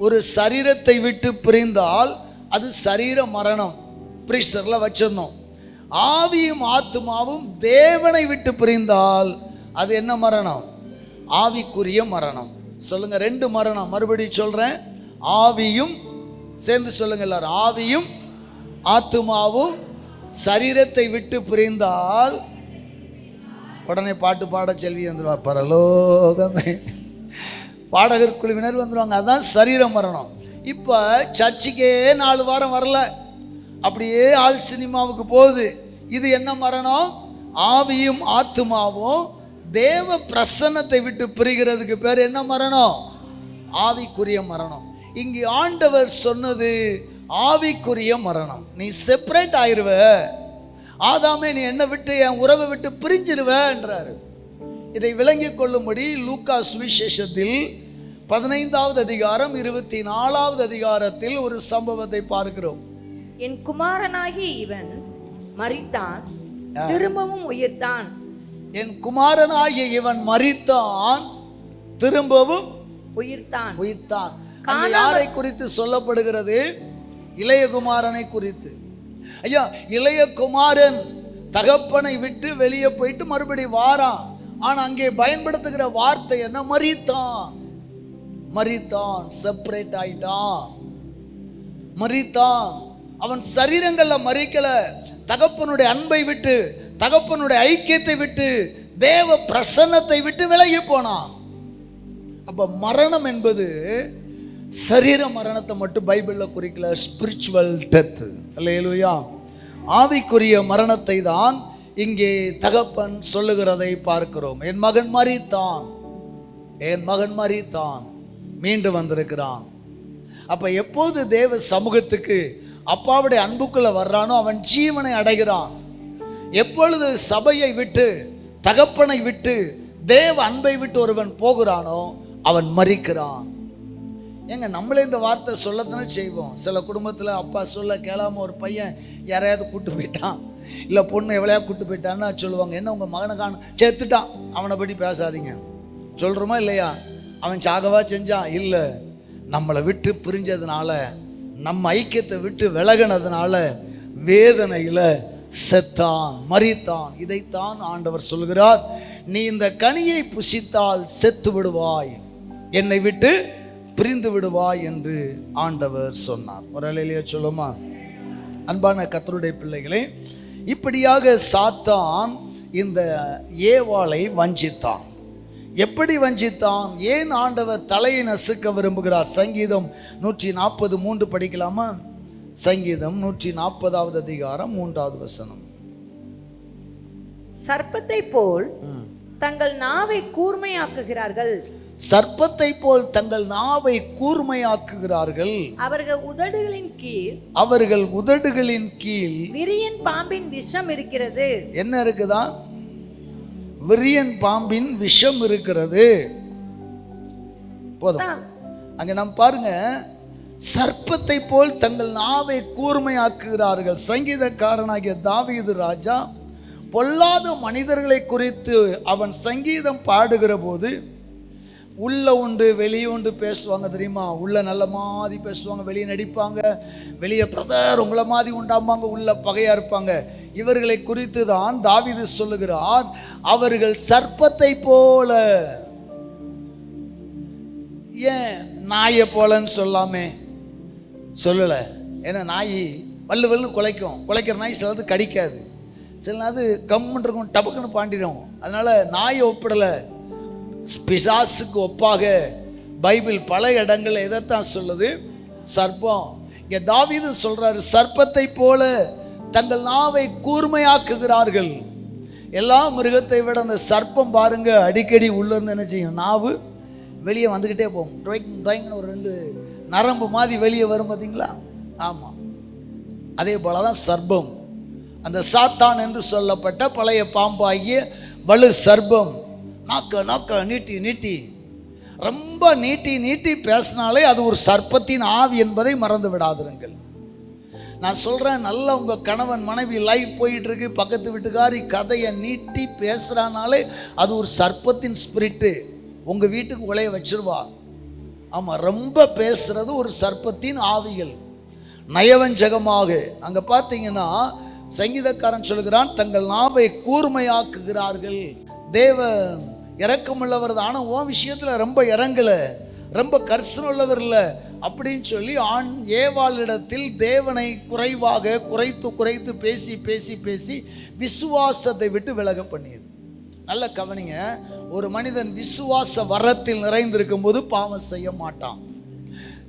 ஒரு சரீரத்தை விட்டு பிரிந்தால் அது சரீர மரணம், பிரீஸ்டர்ல வச்சிடணும். ஆவியும் ஆத்துமாவும் தேவனை விட்டு பிரிந்தால் அது என்ன மரணம்? ஆவிக்குரிய மரணம். சொல்லுங்க, 2 மரணம். மறுபடியும் சொல்றேன், ஆவியும், சேர்ந்து சொல்லுங்க எல்லாரும், ஆவியும் ஆத்துமாவும் சரீரத்தை விட்டு பிரிந்தால், உடனே பாட்டு பாட செல்வி வந்துடுவா, பரலோகமே, பாடகர் குழுவினர் வந்துடுவாங்க. அதுதான் சரீர மரணம். இப்போ சர்ச்சுக்கே 4 வாரம் வரல, அப்படியே ஆள் சினிமாவுக்கு போகுது. இது என்ன மரணம்? ஆவியும் ஆத்துமாவும் தேவ பிரசன்னத்தை விட்டு பிரிகிறதுக்கு பேர் என்ன மரணம்? ஆவிக்குரிய மரணம். இங்கே ஆண்டவர் சொன்னது ஆவிக்குரிய மரணம். நீ செப்பரேட் ஆயிருவ, ஆதாமே நீ என்னை விட்டு என் உறவை விட்டு பிரிஞ்சிருவ என்றாரு. இதை விளங்கிக் கொள்ளும்படி லூக்கா சுவிசேஷத்தில் 15வது அதிகாரம் 24வது அதிகாரத்தில் ஒரு சம்பவத்தை பார்க்கிறோம். என் குமாரனாகிய இவன் மரித்தான், திரும்பவும் உயிர்த்தான். என் குமாரனாகிய இவன் மரித்தான், திரும்பவும் உயிர்த்தான். உயிர்த்தான். அங்கே யாரை குறித்து சொல்லப்படுகிறது? இளைய குமாரனை குறித்து. ஐயா, இளைய குமாரன் தகப்பனை விட்டு வெளியே போயிட்டு மறுபடி வாரான். ஆனா அங்கே பயன்படுத்துகிற வார்த்தை என்ன? மரித்தான். மரித்தான், செப்பரேட் ஆயிட்டான், மரித்தான். அவன் சரீரங்கள்ல மரிக்கல, தகப்பனுடைய அன்பை விட்டு, தகப்பனுடைய ஐக்கியத்தை விட்டு, தேவ பிரசன்னத்தை விட்டு விலகி போனான். அப்ப மரணம் என்பது சரீர மரணத்தை மட்டும் பைபிள்ல குறிக்கல, ஸ்பிரிச்சுவல் டெத். அல்லேலூயா. ஆவிக்குரிய மரணத்தை தான் இங்கே தகப்பன் சொல்லுகிறதை பார்க்கிறோம். என் மகன் மரித்தான், என் மகன் மரித்தான், மீண்டு வந்திருக்கிறான். அப்ப எப்போது தேவ சமூகத்துக்கு அப்பாவுடைய அன்புக்குள்ள வர்றானோ அவன் ஜீவனை அடைகிறான். எப்பொழுது சபையை விட்டு, தகப்பனை விட்டு, தேவ அன்பை விட்டு ஒருவன் போகிறானோ அவன் மரிக்கிறான். ஏங்க நம்மளே இந்த வார்த்தை சொல்லத்தானே செய்வோம். சில குடும்பத்தில் அப்பா சொல்ல கேளாமல் ஒரு பையன் யாரையாவது கூட்டு போயிட்டான், இல்லை பொண்ணு எவ்வளையா கூட்டு போயிட்டான்னா சொல்லுவாங்க, என்ன உங்கள் மகனை காணும், செத்துட்டான், அவனை பற்றி பேசாதீங்க சொல்கிறோமா இல்லையா? அவன் சாகவா செஞ்சான்? இல்லை, நம்மளை விட்டு பிரிஞ்சதுனால, நம்ம ஐக்கியத்தை விட்டு விலகினதுனால வேதனையில் செத்தான், மரித்தான். இதைத்தான் ஆண்டவர் சொல்கிறார், நீ இந்த கனியை புசித்தால் செத்து விடுவாய், என்னை விட்டு பிரிந்து விடுவாய் என்று ஆண்டவர் சொன்னார். ஒரு அலையிலேயே சொல்லுமா? அன்பான கர்த்தருடைய பிள்ளைகளே, இப்படியாக சாத்தான் இந்த ஏவாளை வஞ்சித்தான். எப்படி வஞ்சித்தான்? ஏன் ஆண்டவர் தலையை நசுக்க விரும்புகிறார்? சங்கீதம் 143 படிக்கலாமா? சங்கீதம் 140வது அதிகாரம் 3வது வசனம். சர்ப்பத்தை போல் தங்கள் நாவை கூர்மையாக்குகிறார்கள், சர்ப்பத்தை போல் தங்கள் நாவை கூர்மையாக்குகிறார்கள், அவர்கள் உதடுகளின் கீழ், அவர்கள் உதடுகளின் கீழ் விரியன் பாம்பின் விஷம் இருக்கிறது. என்ன இருக்குதா? விரியன் பாம்பின் விஷம் இருக்கிறது. போதும். அங்க நாம் பாருங்க, சர்ப்பத்தை போல் தங்கள் நாவை கூர்மையாக்குகிறார்கள். சங்கீதக்காரனாகிய தாவீது ராஜா பொல்லாத மனிதர்களை குறித்து அவன் சங்கீதம் பாடுகிற போது, உள்ள உண்டு வெளியே உண்டு பேசுவாங்க தெரியுமா? உள்ள நல்ல மாதிரி பேசுவாங்க, வெளியே நடிப்பாங்க, வெளியே பிரதர் உங்களை மாதிரி உண்டாமாங்க, உள்ள பகையா இருப்பாங்க. இவர்களை குறித்து தான் தாவீது சொல்லுகிறார், அவர்கள் சர்ப்பத்தை போல. ஏன் நாயை போலன்னு சொல்லாமே? சொல்லலை. ஏன்னா நாய் வல்லு வல்லு குலைக்கும், குலைக்கிற நாய் சிலது கடிக்காது, சில அது கம்முன்னு இருக்கும், டபக்குன்னு பாண்டிடும். அதனால நாயை ஒப்பிடலை, பிசாசுக்கு ஒப்பாக பைபிள் பல இடங்கள் எதைத்தான் சொல்லுது? சர்ப்பம். இங்கே தாவீது சொல்றாரு, சர்ப்பத்தை போல தங்கள் நாவை கூர்மையாக்குகிறார்கள். எல்லா மிருகத்தை விட அந்த சர்ப்பம் பாருங்க, அடிக்கடி உள்ள இருந்து என்ன செய்யும்? நாவு வெளியே வந்துக்கிட்டே போகும். ட்ராயிங்னு ஒரு 2 நரம்பு மாதிரி வெளியே வரும் பார்த்தீங்களா? ஆமாம், அதே போல தான் சர்ப்பம். அந்த சாத்தான் என்று சொல்லப்பட்ட பழைய பாம்பாகிய வலு சர்ப்பம் நாக்க நீட்டி நீட்டி ரொம்ப நீட்டி நீட்டி பேசினாலே அது ஒரு சர்ப்பத்தின் ஆவி என்பதை மறந்து விடாதிருங்கள். நான் சொல்கிறேன், நல்லா உங்கள் கணவன் மனைவி லைவ் போயிட்டு இருக்கு, பக்கத்து வீட்டுக்காரி கதையை நீட்டி பேசுகிறானாலே அது ஒரு சர்ப்பத்தின் ஸ்பிரிட்டு உங்கள் வீட்டுக்கு உலைய வச்சிருவா. ஆமாம், ரொம்ப பேசுகிறது ஒரு சர்ப்பத்தின் ஆவிகள் நயவஞ்சகமாக. அங்கே பார்த்தீங்கன்னா சங்கீதக்காரன் சொல்கிறான், தங்கள் நாவை கூர்மையாக்குகிறார்கள். தேவன் இரக்கமுள்ளவர் தான், ஆனால் உன் விஷயத்தில் ரொம்ப இறங்கலை, ரொம்ப கர்சனம் உள்ளவர் இல்லை அப்படின்னு சொல்லி ஏவாளிடத்தில் தேவனை குறைவாக குறைத்து பேசி பேசி பேசி விசுவாசத்தை விட்டு விலக பண்ணியது. நல்ல கவனிங்க, ஒரு மனிதன் விசுவாச வரத்தில் நிறைந்திருக்கும் போது பாவம் செய்ய மாட்டான்.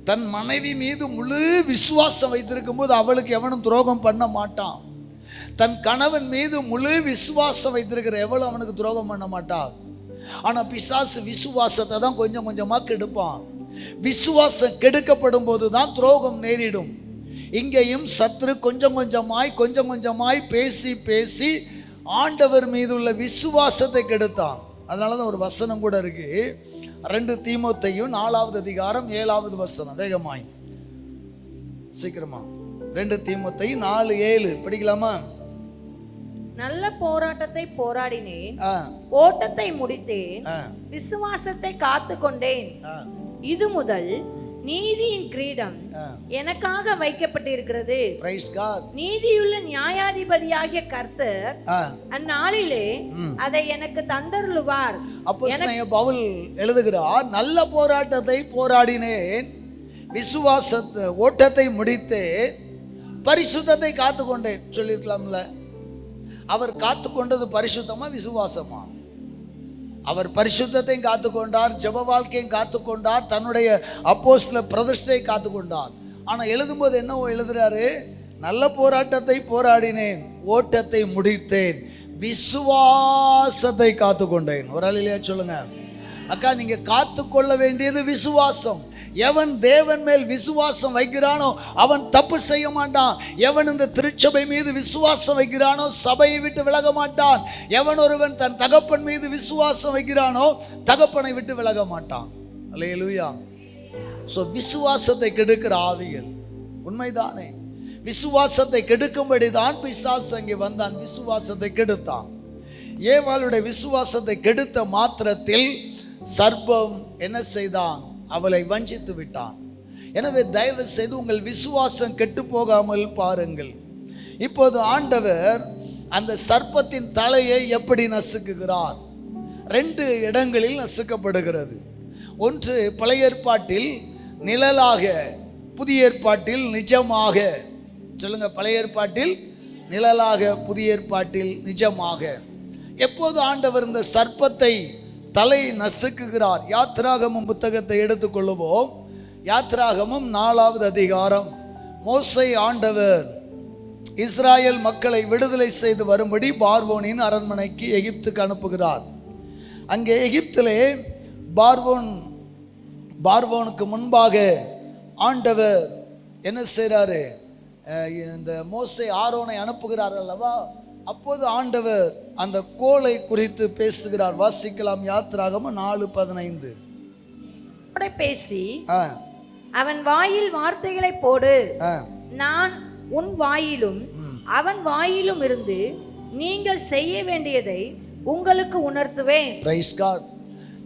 தன் மனைவி மீது முழு விசுவாசம் வைத்திருக்கும் போது அவளுக்கு எவனும் துரோகம் பண்ண மாட்டான். தன் கணவன் மீது முழு விசுவாசம் வைத்திருக்கிற எவளும் அவனுக்கு துரோகம் பண்ண மாட்டான். ஆனால் பிசாசு விசுவாசத்தை தான் கொஞ்சம் கொஞ்சமாக கெடுப்பான். விசுவாசம் கெடுக்கப்படும் போது தான் துரோகம் நேரிடும். இங்கேயும் சத்துரு கொஞ்சம் கொஞ்சமாய் பேசி பேசி ஆண்டவர் மீது உள்ள விசுவாசத்தை கெடுத்தான். அதனால தான் ஒரு வசனம் கூட இருக்கு, 2 தீமோத்தேயு 4வது அதிகாரம் 7வது வசனம். வேகமாய் சீக்கிரமா 2 தீமோத்தேயு 4:7 படிக்கலாமா? நல்ல போராட்டத்தை போராடினேன், ஓட்டத்தை முடித்தேன், விசுவாசத்தை காத்து கொண்டேன். இது முதல் நீதியின் கிரீடம் எனக்காக வைக்கப்பட்டிருக்கிறது. நீதியுள்ள நியாயாதிபதியாகிய கர்த்தர் அந்நாளிலே அதை எனக்கு தந்தருளுவார். அப்போஸ்தலனாகிய பவுல் எழுதுகிறார், நல்ல போராட்டத்தை போராடினேன், விசுவாசத்தை ஓட்டத்தை முடித்தேன், பரிசுத்தத்தை காத்து கொண்டேன். சொல்லியிருக்கலாம்ல, அவர் காத்து கொண்டது பரிசுத்தமா விசுவாசமா? அவர் பரிசுத்தத்தையும் காத்துக்கொண்டார், ஜெப வாழ்க்கையும் காத்துக்கொண்டார், தன்னுடைய அப்போஸ்தல பிரதிஷ்டையை காத்துக்கொண்டார். ஆனால் எழுதும்போது என்ன எழுதுறாரு? நல்ல போராட்டத்தை போராடினேன், ஓட்டத்தை முடித்தேன், விசுவாசத்தை காத்துக்கொண்டேன். ஒரு அலையிலேயே சொல்லுங்க அக்கா, நீங்க காத்துக்கொள்ள வேண்டியது விசுவாசம். எவன் தேவன் மேல் விசுவாசம் வைக்கிறானோ அவன் தப்பு செய்ய மாட்டான். எவன் இந்த திருச்சபை மீது விசுவாசம் வைக்கிறானோ சபையை விட்டு விலக மாட்டான். எவன் ஒருவன் தன் தகப்பன் மீது விசுவாசம் வைக்கிறானோ தகப்பனை விட்டு விலக மாட்டான். அல்லேலூயா. ஸோ விசுவாசத்தை கெடுக்கிற ஆவிகள், உண்மைதானே? விசுவாசத்தை கெடுக்கும்படி தான் பிசாசு அங்கே வந்தான், விசுவாசத்தை கெடுத்தான். ஏவாளுடைய விசுவாசத்தை கெடுத்த மாத்திரத்தில் சர்ப்பம் என்ன செய்தான்? அவளை வஞ்சித்து விட்டான். எனவே தயவு செய்து உங்கள் விசுவாசம் கெட்டு போகாமல் பாருங்கள். இப்போது ஆண்டவர் அந்த சர்ப்பத்தின் தலையை எப்படி நசுக்குகிறார்? 2 இடங்களில் நசுக்கப்படுகிறது. ஒன்று பழைய ஏற்பாட்டில் நிழலாக, புதிய ஏற்பாட்டில் நிஜமாக. சொல்லுங்க, பழைய ஏற்பாட்டில் நிழலாக, புதிய ஏற்பாட்டில் நிஜமாக. எப்போது ஆண்டவர் இந்த சர்ப்பத்தை தலை நசுக்குகிறார்? யாத்திராகமம் புத்தகத்தை எடுத்துக்கொள்ளுவோம். யாத்திராகமம் 4வது அதிகாரம். மோசே ஆண்டவர் இஸ்ராயேல் மக்களை விடுதலை செய்து வரும்படி பார்வோனின் அரண்மனைக்கு எகிப்துக்கு அனுப்புகிறார். அங்கே எகிப்திலே பார்வோனுக்கு முன்பாக ஆண்டவர் என்ன செய்கிறாரு? இந்த மோசே ஆரோனை அனுப்புகிறார் அல்லவா? அப்போது ஆண்டவர் அந்த கோலை குறித்து பேசுகிறார். வாசிக்கலாம், யாத்திராகமம் 4:15. பேசி அவன் வாயில் வார்த்தைகளை போடு, நான் உன் வாயிலும் அவன் வாயிலும் இருந்து நீங்கள் செய்ய வேண்டியதை உங்களுக்கு உணர்த்துவேன். Price God.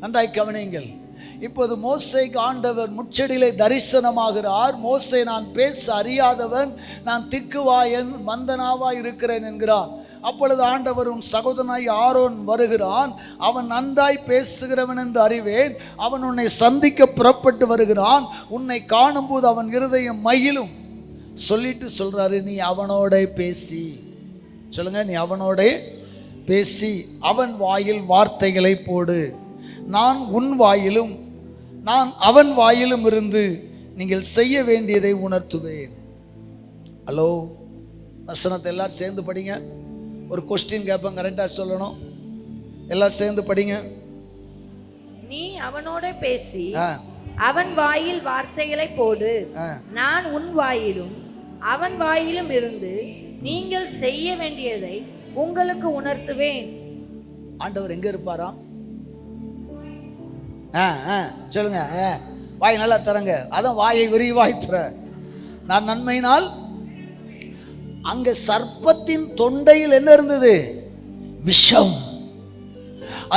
நன்றாய் கவனியுங்கள். இப்போது மோசேக்கு ஆண்டவர் முச்செடியிலே தரிசனமாகிறார். மோசே, நான் பேச அறியாதவன், நான் திக்குவாயன் மந்தனாவாய் இருக்கிறேன் என்கிறான். அப்பொழுது ஆண்டவர், உன் சகோதரனாய் ஆரோன் வருகிறான், அவன் நன்றாய் பேசுகிறவன் என்று அறிவேன், அவன் உன்னை சந்திக்க புறப்பட்டு வருகிறான், உன்னை காணும்போது அவன் இருதயம் மகிழும். சொல்லிட்டு சொல்றாரு, நீ அவனோட பேசி, சொல்லுங்க, நீ அவனோட பேசி அவன் வாயில் வார்த்தைகளை போடு, நான் உன் வாயிலும் நான் அவன் வாயிலும் இருந்து நீங்கள் செய்ய வேண்டியதை உணர்த்துவேன். ஹலோ, வசனத்தை எல்லாரும் சேர்ந்து படிங்க. ஒரு கொஸ்டின் கேட்பேன், கரெக்டாக சொல்லணும். எல்லாரும் சேர்ந்து படிங்க. நீ அவனோட பேசி அவன் வாயில் வார்த்தைகளை போடு, நான் உன் வாயிலும் அவன் வாயிலும் இருந்து நீங்கள் செய்ய வேண்டியதை உங்களுக்கு உணர்த்துவேன். ஆண்டவர் எங்க இருப்பாராம்? சொல்லுங்க, வாய் நல்லா தரங்க. அதான் வாயை விரிவாய் தர, நான் நன்மையினால். அங்க சர்ப்பத்தின் தொண்டையில் என்ன இருந்தது? விஷம்.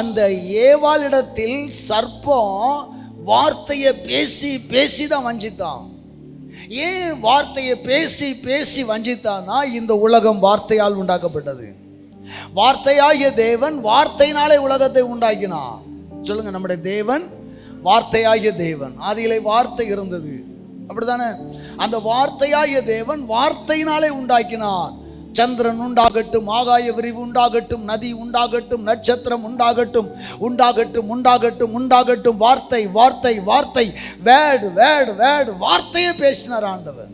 அந்த ஏவாளிடத்தில் சர்ப்பம் வார்த்தையை பேசி பேசி தான் வஞ்சித்தான். ஏன் வார்த்தையை பேசி பேசி வஞ்சித்தான்னா, இந்த உலகம் வார்த்தையால் உண்டாக்கப்பட்டது. வார்த்தையாகிய தேவன் வார்த்தையினாலே உலகத்தை உண்டாக்கினான். சொல்லுங்க, நம்முடைய தேவன் வார்த்தையாகிய தேவன். ஆதியிலே வார்த்தை இருந்தது, அப்படித்தானே? அந்த வார்த்தையாகிய தேவன் வார்த்தையினாலே உண்டாக்கினார். சந்திரன் உண்டாகட்டும், ஆகாய விரிவு உண்டாகட்டும், நதி உண்டாகட்டும், நட்சத்திரம் உண்டாகட்டும், உண்டாகட்டும் உண்டாகட்டும் உண்டாகட்டும். வார்த்தை வார்த்தை வார்த்தை, வேர்டு வேர்டு வேர்டு, வார்த்தையே பேசினார் ஆண்டவர்.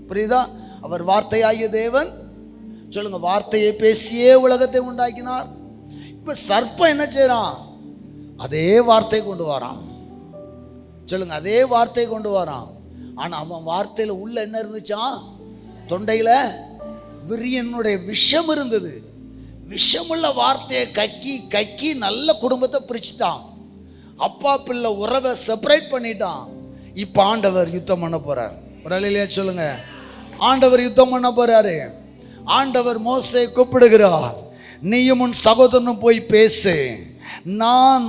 புரியுதா? அவர் வார்த்தையாகிய தேவன். சொல்லுங்க, வார்த்தையை பேசியே உலகத்தை உண்டாக்கினார். இப்ப சர்ப்பம் என்ன செய்யறான்? அதே வார்த்தை கொண்டு வரான். சொல்லுங்க, அதே வார்த்தை கொண்டு வரான். ஆனா அவன் வார்த்தையில உள்ள என்ன இருந்துச்சான்? தொண்டையில விரியனுடைய விஷம் இருந்தது. விஷமுள்ள வார்த்தையை கக்கி கக்கி நல்ல குடும்பத்தை பிரிச்சுட்டான். அப்பா பிள்ளை உறவை செப்பரேட் பண்ணிட்டான். இப்ப ஆண்டவர் யுத்தம் பண்ண போறார். ஒரு அலையிலே சொல்லுங்க, ஆண்டவர் யுத்தம் பண்ண போறாரு. ஆண்டவர் மோசே கூப்பிடுகிறார், நீயும் உன் சகோதரனும் போய் பேசு, நான்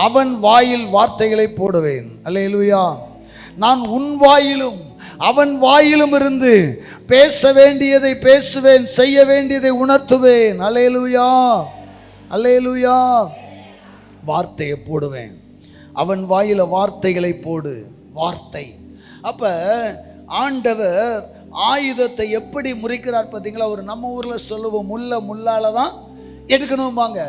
அவன் வாயில் வார்த்தைகளை போடுவேன். அல்லேலூயா. நான் உன் வாயிலும் அவன் வாயிலும் இருந்து பேச வேண்டியதை பேசுவேன், செய்ய வேண்டியதை உணர்த்துவேன். அல்லேலூயா, அல்லேலூயா. வார்த்தையை போடுவேன், அவன் வாயில வார்த்தைகளை போடு. வார்த்தை. அப்ப ஆண்டவர் ஆயுதத்தை எப்படி முறிக்கிறார் பார்த்தீங்களா? ஒரு நம்ம ஊர்ல சொல்லுவோம், முள்ள முள்ளால தான் எடுக்கணும்பாங்க.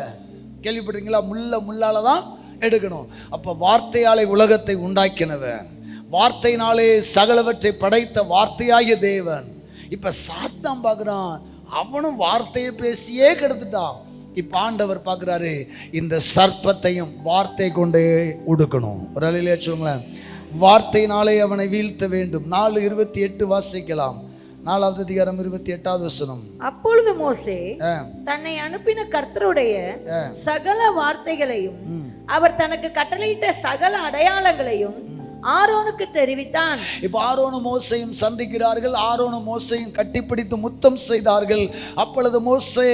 கேள்விப்பட்டீங்களா? முள்ளால தான் எடுக்கணும். அப்ப வார்த்தையாலே உலகத்தை உண்டாக்கினவன், வார்த்தையினாலே சகலவற்றை படைத்த வார்த்தையாகிய தேவன். இப்ப சாத்தான் பார்க்குறான், அவனும் வார்த்தையை பேசியே கெடுத்துட்டான். இப்ப ஆண்டவர் பார்க்குறாரு, இந்த சர்ப்பத்தையும் வார்த்தை கொண்டே உடுக்கணும். ஒரு அலையிலே சொல்லுங்களேன், வார்த்தையினாலே அவனை வீழ்த்த வேண்டும். 4:28 வாசிக்கலாம். 4வது அதிகாரம் 28வது வசனம். அப்பொழுது மோசே தன்னை அனுப்பின கர்த்தருடைய சகல வார்த்தைகளையும் அவர் தனக்கு கட்டளையிட்ட சகல அடையாளங்களையும் ஆரோனுக்கு தெரிவித்தான். இப்போ ஆரோனும் மோசேயும் சந்திக்கிறார்கள். ஆரோனும் மோசேயும் கட்டிப்பிடித்து முத்தம் செய்தார்கள். அப்பொழுது மோசே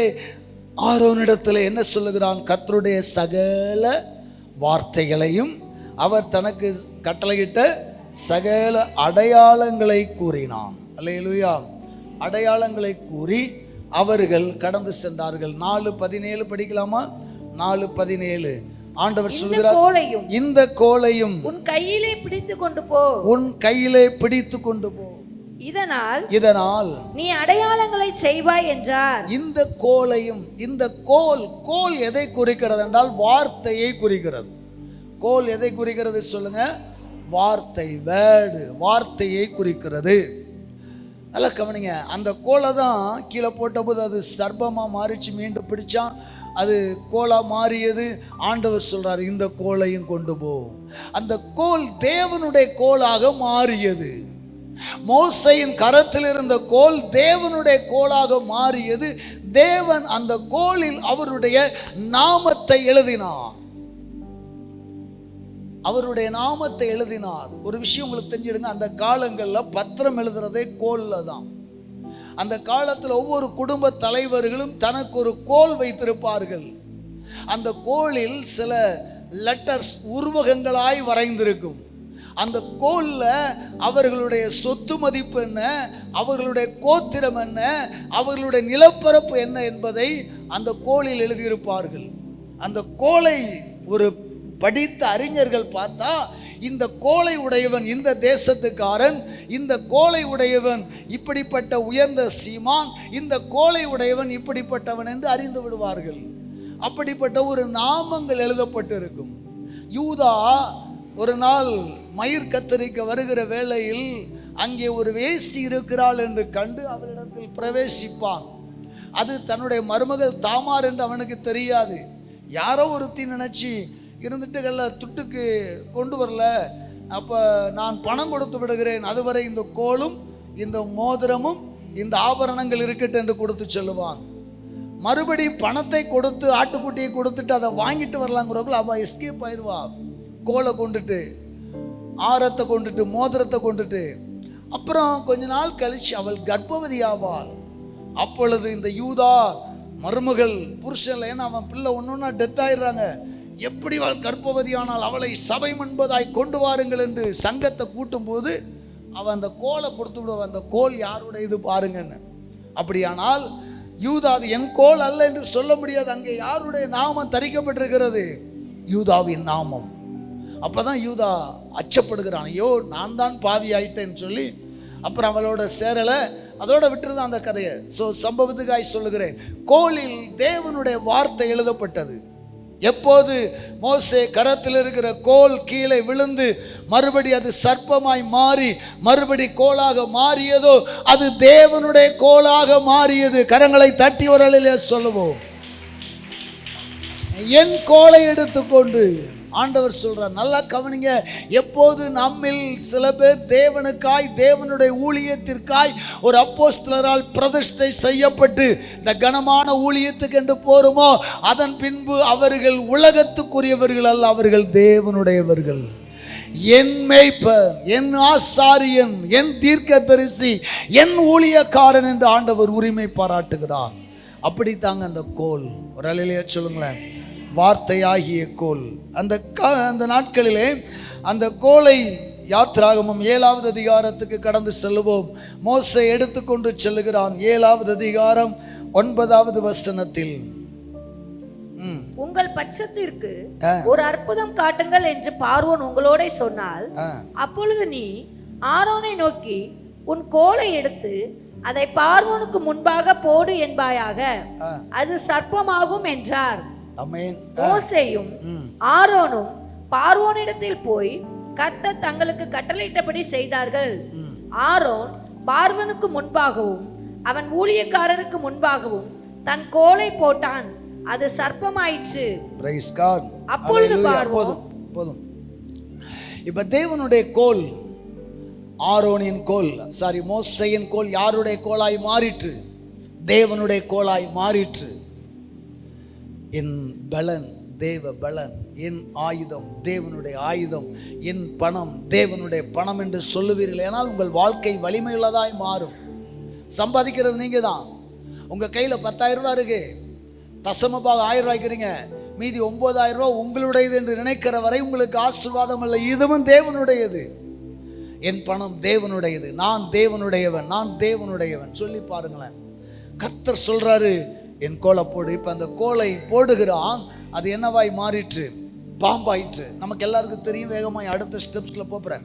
ஆரோனிடத்தில் என்ன சொல்லுகிறான்? கர்த்தருடைய சகல வார்த்தைகளையும் அவர் தனக்கு கட்டளையிட்ட சகல அடையாளங்களை கூறினான். அல்லேலூயா. அடையாளங்களை கூறி அவர்கள் கடந்து சென்றார்கள். 4:17 படிக்கலாமா? 4:17 ஆண்டவர் சொல்கிறார், இந்த கோலையும் உன் கையிலே பிடித்து கொண்டு போ, உன் கையிலே பிடித்து கொண்டு போ, இதனால் நீ அடையாளங்களை செய்வாய் என்றார். இந்த கோலையும், இந்த கோல் எதை குறிக்கிறது என்றால் வார்த்தையை குறிக்கிறது. கோல் எதை குறிக்கிறது சொல்லுங்க? வார்த்தை, வேர்டு, வார்த்தையை குறிக்கிறது. நல்லா கவனிங்க. அந்த கோலை தான் கீழே போட்டபோது அது சர்ப்பமாக மாறிச்சு, மீண்டும் பிடிச்சான், அது கோலா மாறியது. ஆண்டவர் சொல்றார், இந்த கோலையும் கொண்டு போ. அந்த கோல் தேவனுடைய கோலாக மாறியது. மோசேயின் கரத்தில் இருந்த கோல் தேவனுடைய கோலாக மாறியது. தேவன் அந்த கோலில் அவருடைய நாமத்தை எழுதினார். அவருடைய நாமத்தை எழுதினார். ஒரு விஷயம் உங்களுக்கு தெரிஞ்சிடுங்க, அந்த காலங்களில் பத்திரம் எழுதுறதே கோல்ல தான். அந்த காலத்தில் ஒவ்வொரு குடும்ப தலைவர்களும் தனக்கு ஒரு கோல் வைத்திருப்பார்கள். அந்த கோலில் சில லெட்டர்ஸ் உருவகங்களாய் வரைந்திருக்கும். அந்த கோல்ல அவர்களுடைய சொத்து மதிப்பு என்ன, அவர்களுடைய கோத்திரம் என்ன, அவர்களுடைய நிலப்பரப்பு என்ன என்பதை அந்த கோலில் எழுதியிருப்பார்கள். அந்த கோலை ஒரு படித்த அறிஞர்கள் பார்த்தா, இந்த கோலை உடையவன் இந்த தேசத்துக்காரன், இந்த கோலை உடையவன் இப்படிப்பட்ட உயர்ந்த சீமான், இந்த கோலை உடையவன் இப்படிப்பட்டவன் என்று அறிந்து விடுவார்கள். அப்படிப்பட்ட ஒரு நாமங்கள் எழுதப்பட்டு இருக்கும். யூதா ஒரு நாள் மயிர் கத்தரிக்க வருகிற வேளையில் அங்கே ஒரு வேசி இருக்கிறாள் என்று கண்டு அவளிடத்தில் பிரவேசிப்பான். அது தன்னுடைய மருமகள் தாமார் என்று அவனுக்கு தெரியாது. யாரோ ஒருத்தி நினைச்சு இருந்துட்டுகள்ல துட்டுக்கு கொண்டு வரல, அப்போ நான் பணம் கொடுத்து விடுகிறேன், அதுவரை இந்த கோலும் இந்த மோதிரமும் இந்த ஆபரணங்கள் இருக்கட்டும் என்று கொடுத்து சொல்லுவான். மறுபடி பணத்தை கொடுத்து ஆட்டுக்குட்டியை கொடுத்துட்டு அதை வாங்கிட்டு வரலாங்கிறவர்கள் அவள் எஸ்கேப் ஆயிடுவா. கோலை கொண்டுட்டு, ஆரத்தை கொண்டுட்டு, மோதிரத்தை கொண்டுட்டு. அப்புறம் கொஞ்ச நாள் கழிச்சு அவள் கர்ப்பவதி ஆவாள். அப்பொழுது இந்த யூதா மருமகள் புருஷன்ல, ஏன்னா அவன் பிள்ளை ஒன்னொன்னா டெத் ஆயிடுறாங்க, எப்படி அவள் கர்ப்பவதியானால் அவளை சபை முன்பதாய் கொண்டு வாருங்கள் என்று சங்கத்தை கூட்டும் போது அவன் அந்த கோலை கொடுத்து விடுவான். அந்த கோல் யாருடைய இது பாருங்கன்னு. அப்படியானால் யூதா அது என் கோல் அல்ல என்று சொல்ல முடியாது. அங்கே யாருடைய நாமம் தரிக்கப்பட்டிருக்கிறது? யூதாவின் நாமம். அப்பதான் யூதா அச்சப்படுகிறான், ஐயோ நான் தான் பாவி ஆயிட்டேன்னு சொல்லி. அப்புறம் அவளோட சேரலை, அதோட விட்டுருதான் அந்த கதையை. சம்பவத்துக்காய் சொல்லுகிறேன். கோலில் தேவனுடைய வார்த்தை எழுதப்பட்டது. எப்போது மோசே கரத்தில் இருக்கிற கோல் கீழே விழுந்து மறுபடி அது சர்ப்பமாய் மாறி மறுபடி கோலாக மாறியதோ, அது தேவனுடைய கோலாக மாறியது. கரங்களை தட்டி ஒரு அலையிலே சொல்லுவோம், என் கோலை எடுத்துக்கொண்டு. ஆண்டவர் சொல்றார், நல்லா கவனிங்க. எப்போது நம்மில் சில பேர் தேவனுக்காய், தேவனுடைய ஊழியத்திற்காய் ஒரு அப்போஸ்தலரால் பிரதிஷ்டை செய்யப்பட்டு இந்த கனமான ஊழியத்துக்கு என்று போறோமோ, அதன் பின்பு அவர்கள் உலகத்துக்குரியவர்கள் அல்ல, அவர்கள் தேவனுடையவர்கள். என் மேய்ப்பர், என் ஆசாரியன், என் தீர்க்கதரிசி, என் ஊழியக்காரன் என்று ஆண்டவர் உரிமை பாராட்டுகிறார். அப்படித்தாங்க அந்த கோல். ஒரு அலையிலேயே சொல்லுங்களேன், வார்த்தையாகிய கோல். அந்த நாட்களிலே அந்த கோலை யாத்ராகமம் 7வது அதிகாரத்துக்கு கடந்து செல்லுவோம். மோசே எடுத்துக்கொண்டு செல்லுகிறான். 7வது அதிகாரம் 9வது வசனத்தில், உங்கள் பட்சத்திற்கு ஒரு அற்புதம் காட்டுங்கள் என்று பார்வோன் உங்களோட சொன்னால், அப்பொழுது நீ ஆரோனை நோக்கி உன் கோலை எடுத்து அதை பார்வோனுக்கு முன்பாக போடு என்பாயாக, அது சர்ப்பமாகும் என்றார். மோசேயும் ஆரோனும் பார்வோனிடத்தில் போய் கர்த்தர் தங்களுக்கு கட்டளையிட்டபடி செய்தார்கள். ஆரோன் பார்வோனுக்கு முன்பாகவும் அவன் ஊழியக்காரருக்கு முன்பாகவும் தன் கோலை போட்டான், அது சர்ப்பமாயிற்று. அப்பொழுது பார்வோன், போதும். இப்ப தேவனுடைய கோல், ஆரோனின் கோல், மோசேயின் கோல் யாருடைய கோலாய் மாறிற்று? தேவனுடைய கோலாய் மாறிற்று. என் பலன், தேவ பலன், என் ஆயுதம் தேவனுடைய ஆயுதம், என் பணம் தேவனுடைய பணம் என்று சொல்லுவீர்கள். ஏனால் உங்கள் வாழ்க்கை வலிமையுள்ளதாய் மாறும். சம்பாதிக்கிறது நீங்கள் தான். உங்கள் கையில் 10,000 ரூபா இருக்கு, தசமபாக 1000 ரூபாய்க்கிறீங்க, மீதி 9,000 ரூபா உங்களுடையது என்று நினைக்கிற வரை உங்களுக்கு ஆசீர்வாதம் இல்லை. இதுவும் தேவனுடையது. என் பணம் தேவனுடையது, நான் தேவனுடையவன், நான் தேவனுடையவன் சொல்லி பாருங்களேன். கர்த்தர் சொல்றாரு, என் கோலை போடு. இப்போ அந்த கோலை போடுகிறான், அது என்னவாய் மாறிற்று? பாம்பாயிற்று. நமக்கு எல்லாருக்கும் தெரியும். வேகமாய் அடுத்த ஸ்டெப்ஸில் போகிறேன்.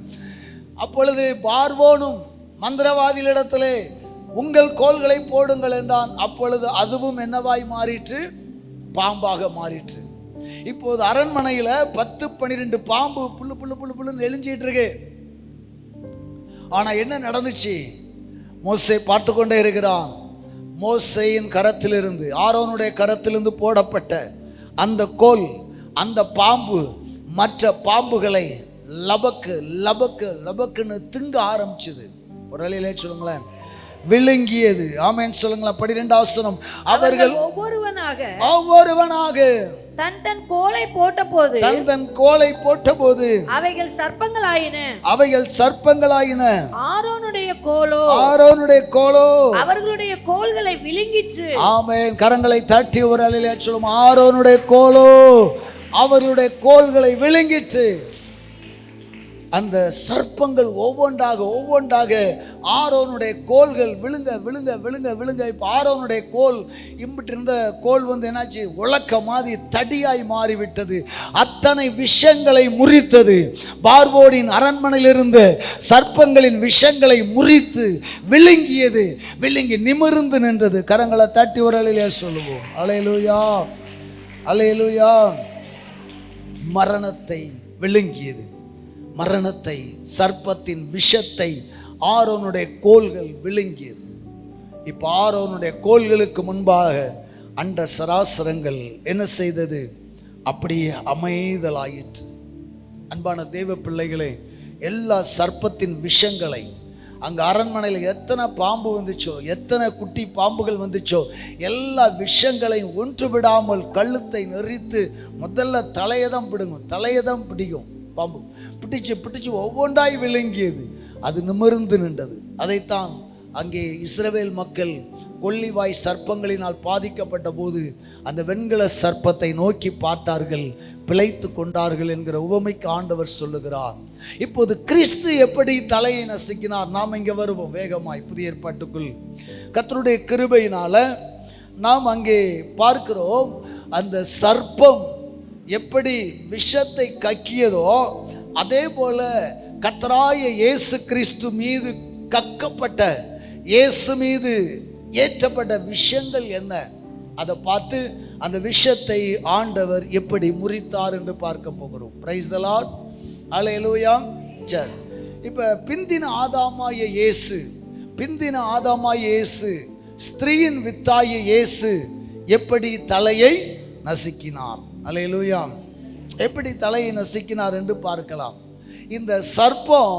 அப்பொழுது பார்வோனும் மந்திரவாதிகளிடத்திலே உங்கள் கோல்களை போடுங்கள் என்றான். அப்பொழுது அதுவும் என்னவாய் மாறிற்று? பாம்பாக மாறிற்று. இப்போது அரண்மனையில் 10-12 பாம்பு புல்லு புல்லு புல்லு புல்லுன்னு எழிஞ்சிட்டு இருக்கு. ஆனா என்ன நடந்துச்சு? மோசே பார்த்து கொண்டே இருக்கிறான். மோசேயின் கரத்திலிருந்து, ஆரோனுடைய கரத்திலிருந்து போடப்பட்ட அந்த கோல், அந்த பாம்பு மற்ற பாம்புகளை லபக்கு லபக்கு லபக்குன்னு திங்க ஆரம்பிச்சது. ஒரு வழியிலே சொல்லுங்களேன், விழுங்கியது. ஆமென் சொல்லுங்களேன். 12வது வசனம், அவர்கள் ஒவ்வொருவனாக தன் தன் கோலை போட்ட போது அவைகள் சர்ப்பங்களாயின. ஆரோனுடைய கோலோ அவர்களுடைய கோல்களை விழுங்கிற்று. ஆமென். கரங்களை தட்டி ஒரு அலையிலே சொல்லும், ஆரோனுடைய கோலோ அவர்களுடைய கோல்களை விழுங்கிற்று. அந்த சர்ப்பங்கள் ஒவ்வொன்றாக ஆரோனுடைய கோல்கள் விழுங்க விழுங்க விழுங்க விழுங்க. இப்போ ஆரோனுடைய கோல் இம்பிட்டு இருந்த கோல் என்னாச்சு? உலக்க மாதிரி தடியாய் மாறிவிட்டது. அத்தனை விஷங்களை முறித்தது. பார்வோனின் அரண்மனையில் இருந்த சர்ப்பங்களின் விஷங்களை முறித்து விழுங்கியது. விழுங்கி நிமிர்ந்து நின்றது. கரங்களை தட்டி ஒரு அலையிலே சொல்லுவோம், அல்லேலூயா அல்லேலூயா. மரணத்தை விழுங்கியது. மரணத்தை, சர்ப்பத்தின் விஷத்தை ஆரோனுடைய கோல்கள் விழுங்கியது. இப்போ ஆரோனுடைய கோல்களுக்கு முன்பாக அண்ட சராசரங்கள் என்ன செய்தது? அப்படியே அமைதலாயிற்று. அன்பான தேவ பிள்ளைகளே, எல்லா சர்ப்பத்தின் விஷங்களை, அங்கே அரண்மனையில் எத்தனை பாம்பு வந்துச்சோ, எத்தனை குட்டி பாம்புகள் வந்துச்சோ, எல்லா விஷங்களையும் ஒன்று விடாமல் கழுத்தை நெறித்து முதல்ல தலையை தான் பிடுங்கும். தலையை தான் பிடிக்கும். பாம்பு பிடிச்சு ஒவ்வொன்றாய் விழுங்கியது. அது நிமிர்ந்து நின்றது. அதைத்தான் அங்கே இஸ்ரவேல் மக்கள் கொள்ளிவாய் சர்ப்பங்களினால் பாதிக்கப்பட்ட போது அந்த வெண்கல சர்ப்பத்தை நோக்கி பார்த்தார்கள், பிழைத்து கொண்டார்கள் என்கிற உவமைக்கு ஆண்டவர் சொல்லுகிறார். இப்போது கிறிஸ்து எப்படி தலையை நசுக்கினார்? நாம் இங்கே வருவோம் வேகமாய். புதிய ஏற்பாட்டுக்குள் கர்த்தருடைய கிருபையினால நாம் அங்கே பார்க்கிறோம், அந்த சர்ப்பம் எப்படி விஷத்தை கக்கியதோ அதே போல கர்த்தராகிய இயேசு கிறிஸ்து மீது கக்கப்பட்ட, இயேசு மீது ஏற்றப்பட்ட விஷயங்கள் என்ன, அதை பார்த்து அந்த விஷத்தை ஆண்டவர் எப்படி முறித்தார் என்று பார்க்க போகிறோம். பிரைஸ் தி லார்ட், அல்லேலூயா. சரி, இப்போ பிந்தின ஆதாமாய இயேசு, ஸ்திரீயின் வித்தாய இயேசு எப்படி தலையை நசுக்கினார்? அல்லேலூயா. எப்படி தலையை நசுக்கினார் என்று பார்க்கலாம். இந்த சர்ப்பம்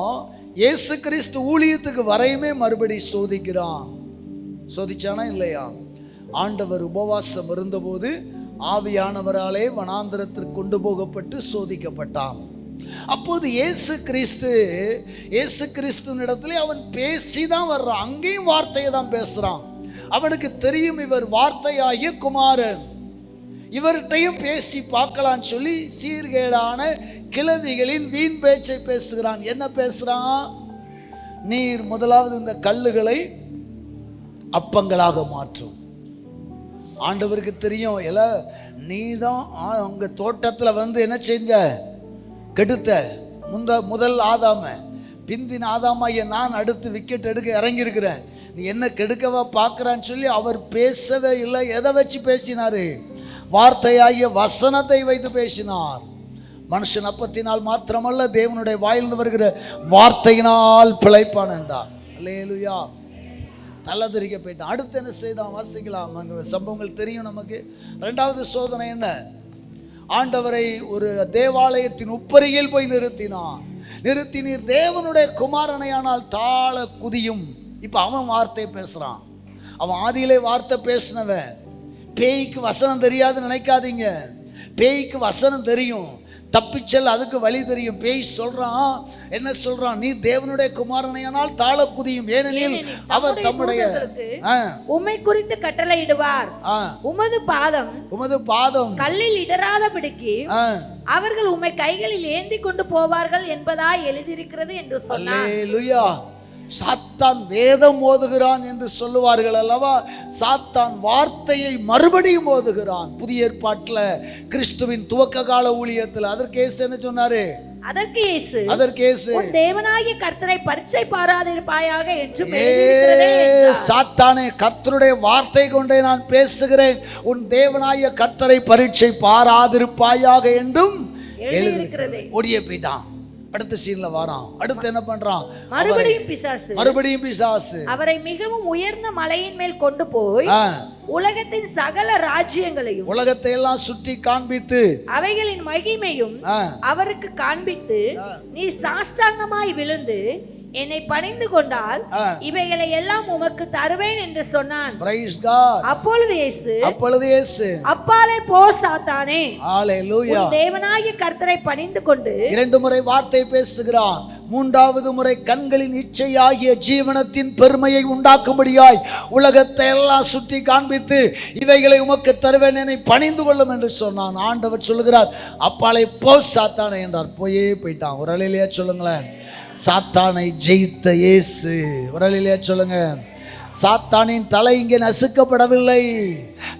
இயேசு கிறிஸ்து ஊழியத்துக்கு வரையுமே மறுபடி சோதிச்சானா இல்லையா? ஆண்டவர் உபவாசம் இருந்தபோது ஆவியானவராலே வனாந்தரத்திற்கு கொண்டு போகப்பட்டு சோதிக்கப்பட்டான். அப்போது இயேசு கிறிஸ்துவினிடத்திலே அவன் பேசிதான் வர்றான். அங்கேயும் வார்த்தையை தான் பேசுறான். அவனுக்கு தெரியும் இவர் வார்த்தையாகிய குமாரன், இவர்கிட்டையும் பேசி பார்க்கலான்னு சொல்லி சீர்கேடான கிழவிகளின் வீண் பேச்சை பேசுகிறான். என்ன பேசுறான்? நீர் முதலாவது இந்த கல்லுகளை அப்பங்களாக மாற்றும். ஆண்டவருக்கு தெரியும், நீ தான் உங்க தோட்டத்தில் என்ன செஞ்ச? கெடுத்த. முதல் ஆதாம, பிந்தின ஆதாமாய நான் அடுத்து விக்கெட் எடுக்க இறங்கியிருக்கிறேன், நீ என்ன கெடுக்கவா பார்க்குறான்னு சொல்லி அவர் பேசவே இல்லை. எதை வச்சு பேசினாரு? வார்த்தையாகிய வசனத்தை வைத்து பேசினார். மனுஷன் அப்பத்தினால் மாத்திரமல்ல, தேவனுடைய வாயிலிருந்து வருகிற வார்த்தையினால் பிழைப்பான் என்றார். அல்லேலூயா. தள்ளதறிக்க போயிட்டான். அடுத்து என்ன செய்தான்? வாசிக்கலாம். அங்கே சம்பவங்கள் தெரியும் நமக்கு. 2வது சோதனை என்ன? ஆண்டவரை ஒரு தேவாலயத்தின் உப்பரியில் போய் நிறுத்தி நீர் தேவனுடைய குமாரனையானால் தாழ குதியும். இப்போ அவன் வார்த்தை பேசுகிறான். அவன் ஆதியிலே வார்த்தை பேசினவன். பேய்க்கு வசனம் தெரியாது நினைக்காதீங்க. பேய்க்கு வசனம் தெரியும், தப்பிச்சல் அதுக்கு வழி தெரியும். பேய் சொல்றான், என்ன சொல்றான், நீ தேவனுடைய குமாரனையானால் தாழ குதியும், ஏனெனில் அவர் தம்முடைய உம்மை குறித்து கட்டளையிடுவார், உமது பாதம் கல்லில் இடராதபடிக்கு அவர்கள் உம்மை கைகளில் ஏந்தி கொண்டு போவார்கள் என்பதாய் எழுதியிருக்கிறது என்று சொன்னார். அல்லேலூயா. சாத்தான் வேதம் ஓதுகிறான் என்று சொல்லுவார்கள் அல்லவா, சாத்தான் வார்த்தையை மறுபடியும் ஓதுகிறான். புதிய ஏற்பாட்டில் கிறிஸ்துவின் துவக்க கால ஊழியத்தில் அதற்கு இயேசு என்ன சொன்னாரு? அதற்கு இயேசு உன் தேவனாகிய கர்த்தரை பரீட்சை பாராதிருப்பாயாக என்று சாத்தானே, கர்த்தருடைய வார்த்தை கொண்டே நான் பேசுகிறேன், உன் தேவனாகிய கர்த்தரை பரீட்சை பாராதிருப்பாயாக என்றும் எழுதியிருக்கிறது. ஓடியே போயிட்டான். அடுத்த சீன்ல வரான். அடுத்து என்ன பண்றான்? மறுபடியும் பிசாசு அவரை மிகவும் உயர்ந்த மலையின் மேல் கொண்டு போய் உலகத்தின் சகல ராஜ்யங்களையும், உலகத்தை எல்லாம் சுற்றி காண்பித்து அவைகளின் மகிமையும் அவருக்கு காண்பித்து, நீ சாஷ்டாங்கமாய் விழுந்து என்னை பணிந்து கொண்டால் இவைகளை எல்லாம் உமக்கு தருவேன் என்று சொன்னான். அப்பொழுது இயேசு அப்பாலே போ சாத்தானே, ஹல்லேலூயா, தேவனாகிய கர்த்தரை பணிந்து கொண்டு 2 முறை வார்த்தை பேசுகிறான். 3வது முறை கண்களின் இச்சையாகிய ஜீவனத்தின் பெருமையை உண்டாக்கும்படியாய் உலகத்தை எல்லாம் சுற்றி காண்பித்து இவைகளை உமக்கு தருவேன், என்னை பணிந்து கொள்ளும் என்று சொன்னான். ஆண்டவர் சொல்லுகிறார், அப்பாலே போ சாத்தானே என்றார். போயிட்டான். ஒரு அலையிலேயே சொல்லுங்களேன், சாத்தானை ஜெயித்த இயேசு. ஒரு அலையிலேயே சொல்லுங்க, சாத்தானின் தலை இங்கே நசுக்கப்படவில்லை.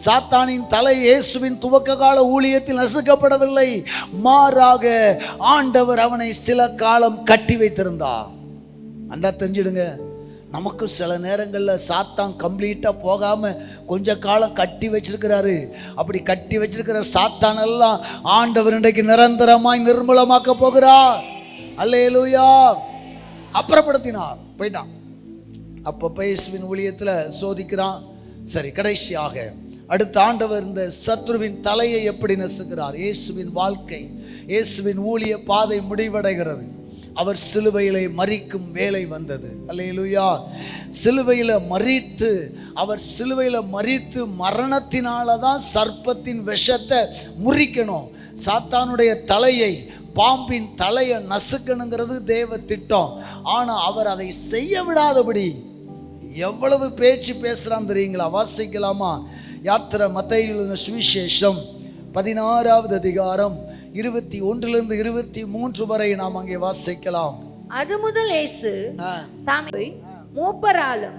சாத்தானின் தலை இயேசுவின் துவக்க கால ஊழியத்தில் நசுக்கப்படவில்லை. மாறாக ஆண்டவர் அவனை சில காலம் கட்டி வைத்திருந்தார். அண்டா தெரிஞ்சிடுங்க, நமக்கு சில நேரங்களில் சாத்தான் கம்ப்ளீட்டாக போகாமல் கொஞ்ச காலம் கட்டி வச்சிருக்கிறாரு. அப்படி கட்டி வச்சிருக்கிற சாத்தான் எல்லாம் ஆண்டவர் இன்றைக்கு நிரந்தரமாய் நிர்மூலமாக்க போகிறார். அல்லேலூயா. அப்புறப்படுத்தினார், போயிட்டான். அப்போ இயேசுவின் ஊழியத்தில் சோதிக்கிறான். சரி, கடைசியாக அடுத்த ஆண்டவர் இந்த சத்ருவின் தலையை எப்படி நசுக்கிறார்? இயேசுவின் வாழ்க்கை, இயேசுவின் ஊழிய பாதை முடிவடைகிறது. அவர் சிலுவையிலே மரிக்கும் வேலை வந்தது. அல்லேலூயா. அவர் சிலுவையில் மரித்து மரணத்தினால தான் சர்ப்பத்தின் விஷத்தை முறிக்கணும். சாத்தானுடைய தலையை, பாம்பின் தலையை நசுக்கணுங்கிறது தேவ திட்டம். ஆனால் அவர் அதை செய்ய விடாதபடி எவ்வளவு பேச்சு பேசுகிறான் தெரியுங்களா? வாசிக்கலாமா? யாத்திரை மத்தேயு எழுதின சுவிசேஷம் 16வது அதிகாரம் 21 23 வரை நாம் அங்கே வாசிக்கலாம். அது முதல் இயேசு தாமே மூப்பராலும்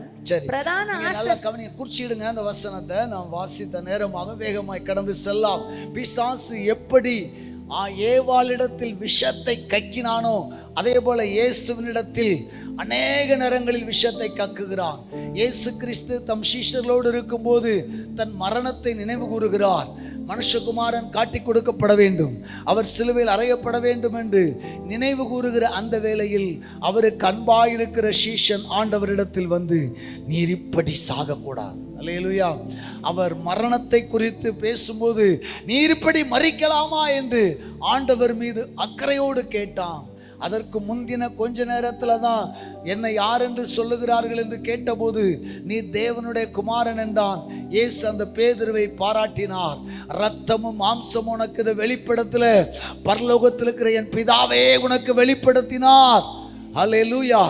பிரதான கவனிய குறிச்சிடுங்க. அந்த வசனத்தை நாம் வாசித்த நேரமாக வேகமாய் கடந்து செல்லாம். பிசாசு எப்படி ஏவாளிடத்தில் விஷத்தை கக்கினானோ அதே போல இயேசுவினிடத்தில் அநேக நேரங்களில் விஷத்தை கக்குகிறான். இயேசு கிறிஸ்து தம் சீஷர்களோடு இருக்கும்போது தன் மரணத்தை நினைவு கூறுகிறார். மனுஷகுமாரன் காட்டி கொடுக்கப்பட வேண்டும், அவர் சிலுவையில் அறையப்பட வேண்டும் என்று நினைவு கூறுகிற அந்த வேளையில் அவருக்கு அன்பாயிருக்கிற சீஷன் ஆண்டவரிடத்தில் வந்து, நீர் இப்படி சாகக்கூடாது. அல்லேலூயா. அவர் மரணத்தை குறித்து பேசும்போது, நீர் இப்படி மரிக்கலாமா என்று ஆண்டவர் மீது அக்கறையோடு கேட்டான். அதற்கு முந்தின கொஞ்ச நேரத்தில் தான் என்னை யார் என்று சொல்லுகிறார்கள் என்று கேட்டபோது, நீ தேவனுடைய குமாரன் என்றான். இயேசு அந்த பேதுருவை பாராட்டினார். இரத்தமும் மாம்சமும் உனக்கு இதை வெளிப்படுத்தல, பரலோகத்தில் இருக்கிற என் பிதாவே உனக்கு வெளிப்படுத்தினார். அல்லேலூயா.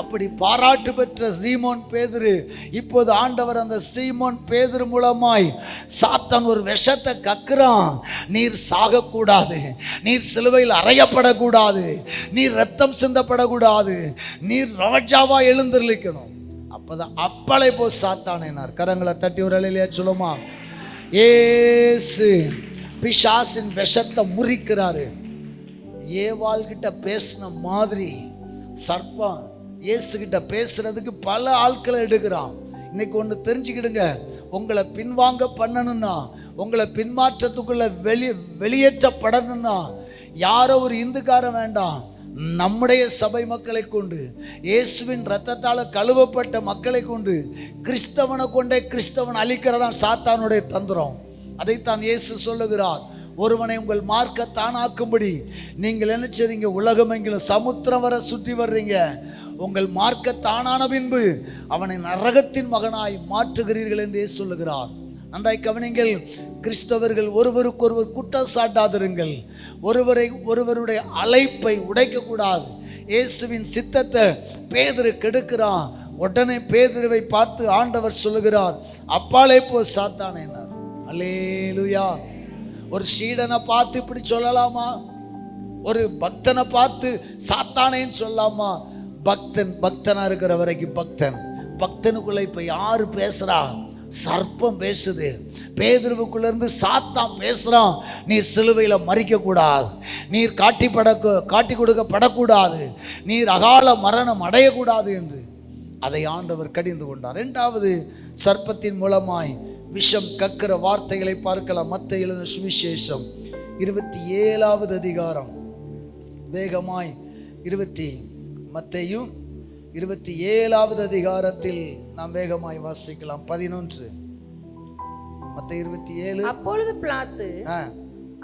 அப்படி பாராட்டு பெற்ற சீமோன் பேதுரு, இப்போது ஆண்டவர் அந்த சீமோன் பேதுரு மூலமாய் சாத்தான் ஒரு விஷத்தை கக்குறான். நீர் சாகக்கூடாது, நீர் சிலுவையில் அறையப்படக்கூடாது, நீர் ரத்தம் சிந்தப்படக்கூடாது, நீர் ராஜாவா எழுந்திருக்கணும். அப்பதான் அப்பளை போ சாத்தானேனார். கரங்களை தட்டி ஒரு அலையிலே சொல்லுமா, ஏசு பிசாசின் விஷத்தை முறிக்கிறாரு. ஏவாள்கிட்ட பேசின மாதிரி சர்ப்பம் இயேசுகிட்ட பேசுறதுக்கு பல ஆட்களை எடுக்கிறான். இன்னைக்கு ஒன்று தெரிஞ்சுக்கிடுங்க, உங்களை பின்வாங்க பண்ணணும்னா, உங்களை பின்மாற்றத்துக்குள்ள வெளியேற்றப்படணும்னா யாரோ ஒரு இந்துக்காரன் வேண்டாம். நம்முடைய சபை மக்களை கொண்டு, இயேசுவின் இரத்தத்தால் கழுவப்பட்ட மக்களை கொண்டு, கிறிஸ்தவனை கொண்டே கிறிஸ்தவன் அழிக்கிறதான் சாத்தானுடைய தந்திரம். அதைத்தான் இயேசு சொல்லுகிறார். ஒருவனை உங்கள் மார்க்க தானாக்கும்படி நீங்கள் என்ன செய்றீங்க? உலகம் எங்கிலும் சமுத்திரம் வர சுற்றி வர்றீங்க. உங்கள் மார்க்க தானான பின்பு அவனை நரகத்தின் மகனாய் மாற்றுகிறீர்கள் என்றே சொல்லுகிறார். நன்றாய் கவனிங்கள். கிறிஸ்தவர்கள் ஒருவருக்கொருவர் குற்றம் சாட்டாதிருங்கள். ஒருவருடைய அழைப்பை உடைக்கக்கூடாது. இயேசுவின் சித்தத்தை பேதுரு கெடுக்கிறான். உடனே பேதுருவை பார்த்து ஆண்டவர் சொல்லுகிறார், அப்பாலே போ சாத்தானே. அல்லேலூயா. ஒரு சீடனை பார்த்து இப்படி சொல்லலாமா? ஒரு பக்தனை பார்த்து சாத்தானேன்னு சொல்லலாமா? பக்தனா இருக்கிற வரைக்கும் பக்தனுக்குள்ள இப்ப யாரு பேசுறா? சர்ப்பம் பேசுது. பேதுருவுக்குள்ள இருந்து சாத்தான் பேசுறான், நீர் சிலுவையில மறிக்க கூடாது, நீர் காட்டி கொடுக்கப்படக்கூடாது, நீர் அகால மரணம் அடையக்கூடாது என்று. அதை ஆண்டவர் கடிந்து கொண்டார். இரண்டாவது, சர்ப்பத்தின் மூலமாய் விஷம் கக்கிற வார்த்தைகளை பார்க்கலாம். மத்தேயு எழுதின சுவிசேஷம் 27வது அதிகாரம், வேகமாய் மத்தேயு 27வது அதிகாரத்தில் நாம் வேகமாய் வாசிக்கலாம். 11 மத்தேயு 27. அப்பொழுது பிலாத்து